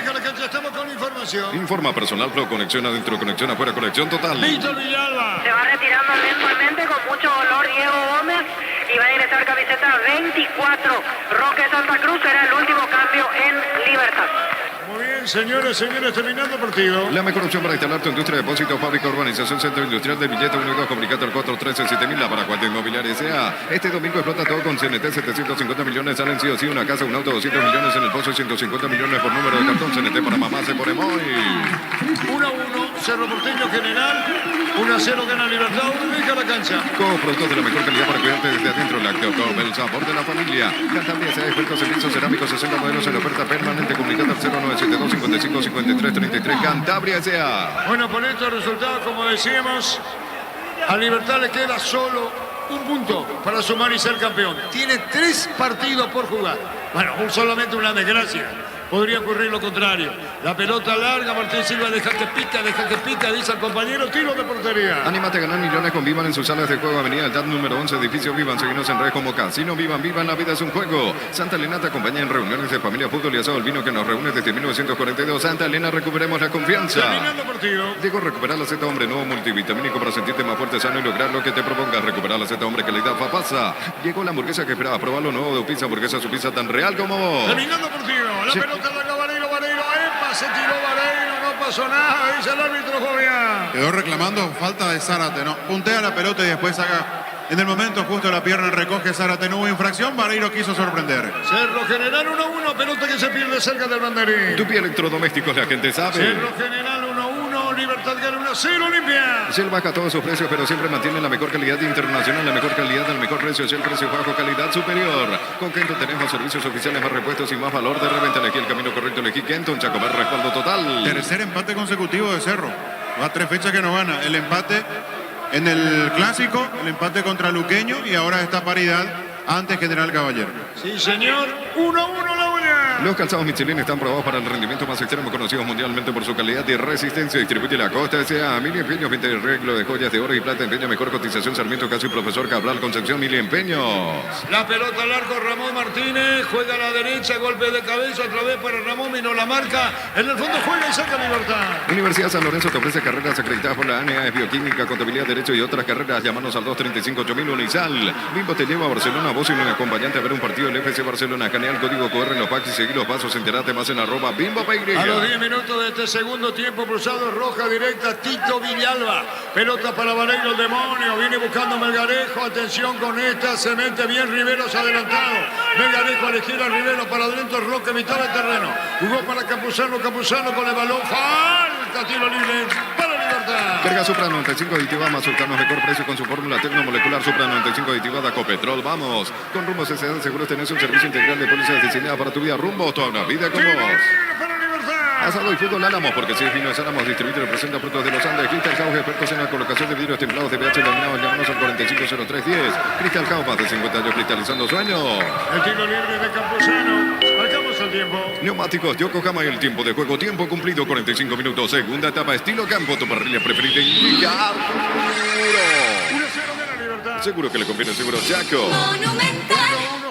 Estamos con información. Informa personal, Flow, conexión adentro, conexión afuera, conexión total. Víctor Villalba. Se va retirando lentamente con mucho dolor Diego Gómez y va a ingresar camiseta 24, Roque Santa Cruz. Será el último cambio en Libertad. Muy bien, señores, terminando el partido. La mejor opción para instalar tu industria de depósito, fábrica, urbanización, centro industrial de billete 1 y 2, comunicate al 413-7000, la para cual inmobiliaria sea. Este domingo explota todo con CNT, 750 millones salen sí o sí, una casa, un auto, 200 millones en el pozo y 150 millones por número de cartón. CNT para mamá se pone muy. 1-1, Cerro Porteño General, 1-0 gana Libertad, deja la cancha. Con productos de la mejor calidad para cuidarte desde adentro, Lactocom, el sabor de la familia. Cantabria sea experto servicios cerámicos, 60 modelos en oferta permanente, comunicate al 0972-55-53-33, Cantabria sea. Bueno, por estos resultados, como decíamos, a Libertad le queda solo un punto para sumar y ser campeón. Tiene 3 partidos por jugar. Bueno, solamente una desgracia. Podría ocurrir lo contrario. La pelota larga, Martín Silva deja que pica, dice al compañero, tiro de portería. Anímate a ganar millones con Vivan en sus salas de juego. Avenida del TAP número 11, edificio Vivan. Seguimos en redes como Casino Vivan. Vivan, la vida es un juego. Santa Elena te acompaña en reuniones de familia, fútbol y asado. El vino que nos reúne desde 1942. Santa Elena, recuperemos la confianza. Terminando partido. Diego, recuperar la Z Hombre, nuevo multivitamínico para sentirte más fuerte, sano y lograr lo que te propongas. Recuperar la Z Hombre, calidad pasa. Llegó la hamburguesa que esperaba. Probarlo nuevo de pizza, hamburguesa, su pizza tan real como vos. Terminando partido. La pelota larga, Vareiro, epa, se tiró Vareiro, no pasó nada, dice el árbitro Jovian. Quedó reclamando falta de Zárate, ¿no? Puntea la pelota y después saca. En el momento justo la pierna recoge Zárate, no hubo infracción, Vareiro quiso sorprender. Cerro General 1-1, pelota que se pierde cerca del banderín. Tu pie electrodomésticos, la gente sabe. Cerro General 1-1, Libertad gana 1-0, Olimpia. Shell baja todos sus precios, pero siempre mantiene la mejor calidad internacional, la mejor calidad al mejor precio. Shell, precio bajo, calidad superior. Con Kenton tenemos servicios oficiales, más repuestos y más valor de reventa. Elegí el camino correcto, elegí Kenton, Chacomar, respaldo total. Tercer empate consecutivo de Cerro. Va 3 fechas que no gana. El empate en el Clásico, el empate contra Luqueño y ahora esta paridad ante General Caballero. Sí, señor. 1-1 la uña. Los calzados Michelin están probados para el rendimiento más extremo, conocidos mundialmente por su calidad y resistencia. Distribuye la Costa S.A. Mili Empeños, 20 arreglo de joyas de oro y plata. Empeño, mejor cotización. Sarmiento, Casi, Profesor Cabral, Concepción, Mili Empeños. La pelota al arco, Ramón Martínez. Juega a la derecha, golpe de cabeza otra vez para Ramón. Vino la marca. En el fondo juega y saca Libertad. Universidad San Lorenzo te ofrece carreras acreditadas por la ANEA, es bioquímica, contabilidad, derecho y otras carreras. Llámanos al 235-8000 Unizal. Bimbo te lleva a Barcelona, vos y un acompañante a ver un partido del FC Barcelona. Canea el código QR en los packs y seguí Pedí los pasos, enterate más en @BimboPY. A los 10 minutos de este segundo tiempo, cruzado roja directa, Tito Villalba. Pelota para Vareiro, el demonio. Viene buscando Melgarejo. Atención con esta. Se mete bien Riveros adelantado. Melgarejo a la izquierda, Rivero para adentro, Roque, mitad del terreno. Jugó para Campuzano con el balón. Falta, tiro libre para Libertad. Carga Supra 95 aditiva más Sultanos, mejor precio con su fórmula tecnomolecular Supra 95 aditiva de Copetrol. Vamos, con Rumbo CCD Seguros tenés un servicio integral de pólizas diseñada para tu vida. Rumbo, toda una vida con vos. Asado y fútbol Álamos, porque si es vino es Álamos, distribuye y representa frutos de los Andes. Crystal House, expertos en la colocación de vidrios templados de pH laminados, llamanos al 450310. Crystal House, más de 50 años cristalizando sueños. El tiro libre de Campuzano. Marcamos el tiempo. Neumáticos Yokohama y el tiempo de juego. Tiempo cumplido, 45 minutos. Segunda etapa, estilo campo. Tu parrilla preferida indica Arturo. 1-0 de la Libertad. Seguro que le conviene, seguro Chaco. Monumental.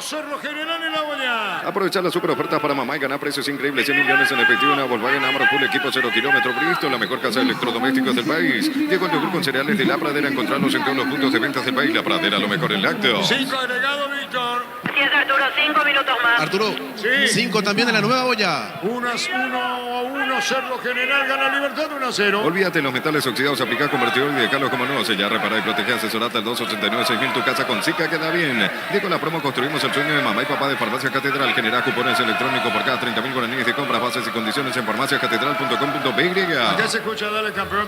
Cerro General en la olla. Aprovechar las super ofertas para mamá y ganar precios increíbles. 100 millones en efectivo. Una Volkswagen Amarok Full equipo 0 kilómetros. Bristol, la mejor casa de electrodomésticos del país. Llegó el yogur con cereales de La Pradera. Encontrarlos en todos los puntos de ventas del país. La Pradera, lo mejor en lácteos. 5 agregado, Víctor. Sí, es Arturo, 5 minutos más. Arturo, Sí. 5 también en la nueva olla. 1-1, Cerro General gana Libertad 1-0. Olvídate de los metales oxidados. Aplicar convertidor y dejarlos como nuevos. Sellar, reparar y proteger. Asesorate al 289-6000. Tu casa con Zika queda bien. Y con la promo construimos el sueño de mamá y papá de Farmacia Catedral. Genera cupones electrónicos por cada 30.000 guaraníes de compras. Bases y condiciones en farmaciacatedral.com.py. Acá se escucha dale campeón,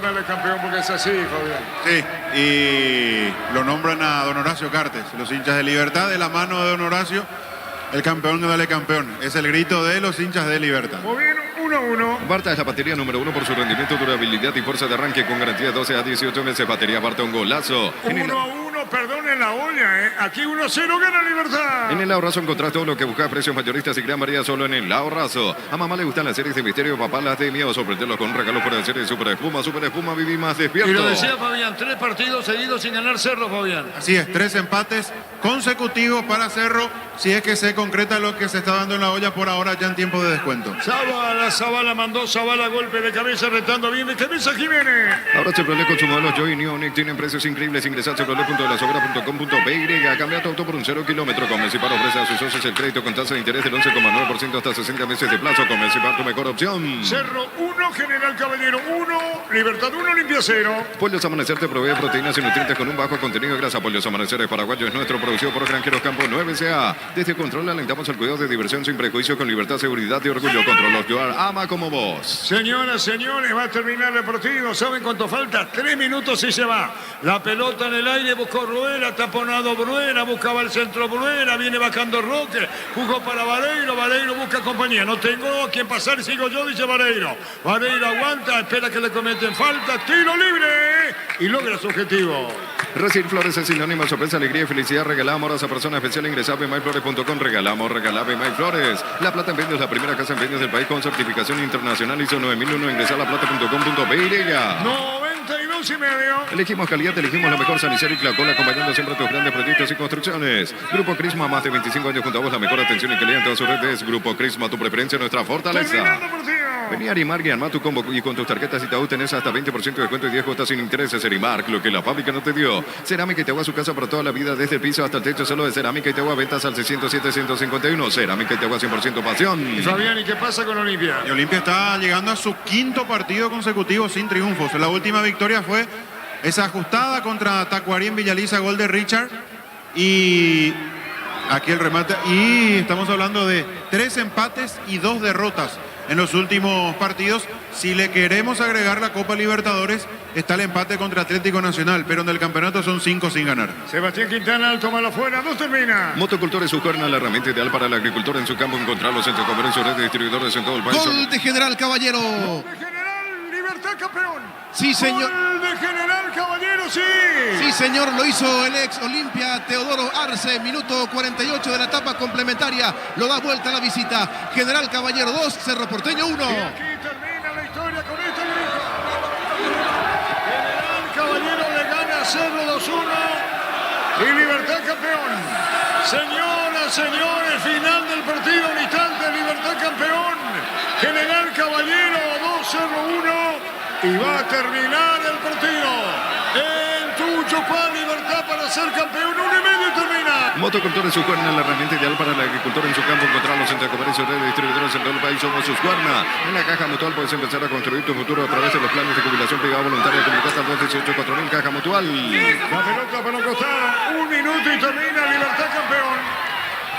porque es así, Fabián. Sí, y lo nombran a don Horacio Cartes, los hinchas de Libertad, de la mano de don Horacio, el campeón que dale campeón. Es el grito de los hinchas de Libertad. Muy bien, 1-1. Barta es la batería número 1 por su rendimiento, durabilidad y fuerza de arranque con garantía de 12 a 18 meses. Batería Barta, un golazo. 1-1, perdón en la olla, ¿eh? Aquí 1-0 gana Libertad. En el Ahorrazo encontrás todo lo que buscas, precios mayoristas y gran variedad solo en el Ahorrazo. A mamá le gustan las series de misterio, papá las de miedo. Sorprenderlos con un regalo fuera de serie Super Espuma, viví más despierto. Y lo decía Fabián, 3 partidos seguidos sin ganar Cerro, Fabián. Así es, 3 empates consecutivos para Cerro, si es que se concreta lo que se está dando en la olla por ahora ya en tiempo de descuento. Zavala mandó, golpe de cabeza, retando bien de cabeza Jiménez. Ahora Chevrolet con su modelo Joy New Onic tienen precios increíbles. Ingresá a chevrolet.delasobra.com.py. Cambia tu auto por un 0 kilómetro. Con Mecipar ofrece a sus socios el crédito con tasa de interés del 11,9% hasta 60 meses de plazo. Con Mecipar, tu mejor opción. Cerro 1, General Caballero 1, Libertad 1, Olimpia 0. Pollos Amanecer te provee proteínas y nutrientes con un bajo contenido de grasa. Pollos Amanecer paraguayo es nuestro, producido por Granjeros Campo 9CA. Desde Control alentamos el cuidado de diversión sin prejuicio, con libertad, seguridad y orgullo. Control Oscuar, ama como vos. Señoras, señores, va a terminar el partido. ¿Saben cuánto falta? 3 minutos y se va. La pelota en el aire, buscó Bruera, taponado Bruera, buscaba el centro Bruera, viene bajando Roque, jugó para Vareiro, Vareiro busca compañía. No tengo a quien pasar, sigo yo, dice Vareiro. Vareiro aguanta, espera que le cometen falta, tiro libre y logra su objetivo. Recibir flores es sinónimo de sorpresa, alegría y felicidad. Regalamos a esa persona especial. Ingresá a bmaiflores.com. Regalamos Bmaiflores. La Plata en Vendios, la primera casa en vendios del país con certificación internacional ISO 9001. Ingresá a laplata.com.py. 92,5. Elegimos calidad, elegimos la mejor Sanicero y Clacol, acompañando siempre tus grandes proyectos y construcciones. Grupo Crisma, más de 25 años junto a vos, la mejor atención y calidad en todas sus redes. Grupo Crisma, tu preferencia, nuestra fortaleza. Vení a Arimark y armá tu combo y con tus tarjetas Itaú tenés hasta 20% de descuento y 10 cuotas sin intereses. Arimark, lo que la fábrica no te dio. Cerámica y Itagua, su casa para toda la vida, desde el piso hasta el techo, solo de Cerámica y Itagua, ventas al 607-151. Cerámica y Itagua, 100% pasión. Y Fabián, ¿y qué pasa con Olimpia? Y Olimpia está llegando a su 5º partido consecutivo sin triunfos. La última victoria fue esa ajustada contra Tacuarí en Villaliza, gol de Richard. Y aquí el remate. Y estamos hablando de 3 empates y 2 derrotas en los últimos partidos. Si le queremos agregar la Copa Libertadores, está el empate contra Atlético Nacional, pero en el campeonato son 5 sin ganar. Sebastián Quintana, tómalo afuera, 2 termina. Motocultores Sujerna, la herramienta ideal para el agricultor en su campo. Encontrarlos en su comercio, red de distribuidores en todo el país. Gol de General Caballero. Gol de General, Libertad campeón. Sí, señor. Gol de General Caballero, sí. Sí, señor, lo hizo el ex Olimpia Teodoro Arce, minuto 48 de la etapa complementaria. Lo da vuelta a la visita. General Caballero 2, Cerro Porteño 1. Y aquí termina la historia con este grito. General Caballero le gana a Cerro 2-1 y Libertad campeón. Señoras, señores, final del partido, un instante, Libertad campeón. General Caballero 2, Cerro 1 y va a terminar el partido. El tuyo, para Libertad para ser campeón. 1 y medio y termina. Motocultores Suscuerna, la herramienta ideal para el agricultor en su campo. Encontrarlos entre comercios de distribuidores en todo el país. Somos Suscuerna. En la Caja Mutual puedes empezar a construir tu futuro a través de los planes de jubilación privada voluntaria. Comunicate al 218-4000 Caja Mutual. La pelota para Costado. 1 minuto y termina. Libertad campeón.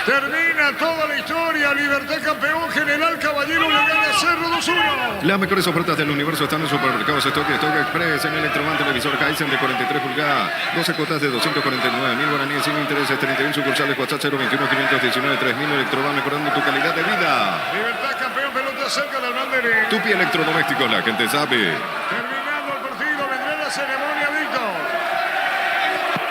Termina toda la historia. Libertad campeón. General Caballero le gana a Cerro 2-1. Las mejores ofertas del universo están en supermercados Stock y Stock Express. En Electroman televisor Kaizen de 43 pulgadas. 12 cuotas de 249.000 guaraníes sin intereses. 31 sucursales. WhatsApp 021-519-3000. Electroman mejorando tu calidad de vida. Libertad campeón. Pelota cerca del banderín. Tupi Electrodomésticos, la gente sabe. Terminando el partido. Vendrá la ceremonia, Víctor.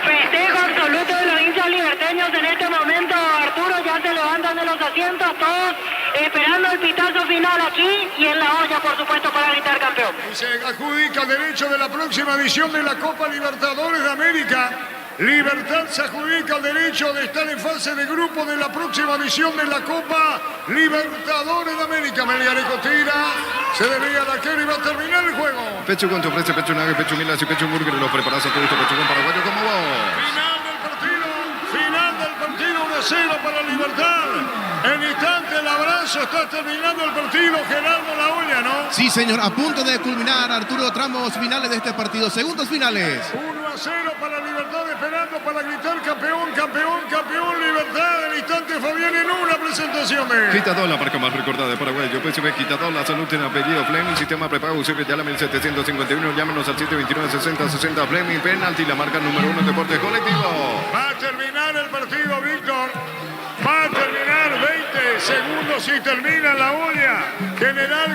Festejo absoluto de los hinchas liberteños en este momento, Arturo, ya se levantan de los asientos, todos esperando el pitazo final aquí y en la olla, por supuesto, para gritar campeón. Y se adjudica el derecho de la próxima edición de la Copa Libertadores de América. Libertad se adjudica el derecho de estar en fase de grupo de la próxima edición de la Copa Libertadores de América. Melgarejo tira, se desvía la arquero y va a terminar el juego. Pechucón te ofrece pecho nugget, pecho milas y pecho burger. Los preparas a todo esto, Pechucón paraguayo como vos. Final del partido, 1-0 para Libertad. En instante el abrazo, está terminando el partido. Gerardo La Olla, ¿no? Sí, señor, a punto de culminar, Arturo, tramos finales de este partido, segundos finales. 1-0 para Libertad, esperando para gritar campeón, campeón, campeón, Libertad. En instante Fabián en una presentación de... Quitador, la marca más recordada de Paraguay. Yo PSV Quitador, la salud en apellido Fleming, sistema prepago UCB ya la 1751. Llámenos al 729-60-60 Fleming, penalti, la marca número 1 en deportes colectivos. Va a terminar el partido, Víctor. Va a terminar 20 segundos y termina La Olla. General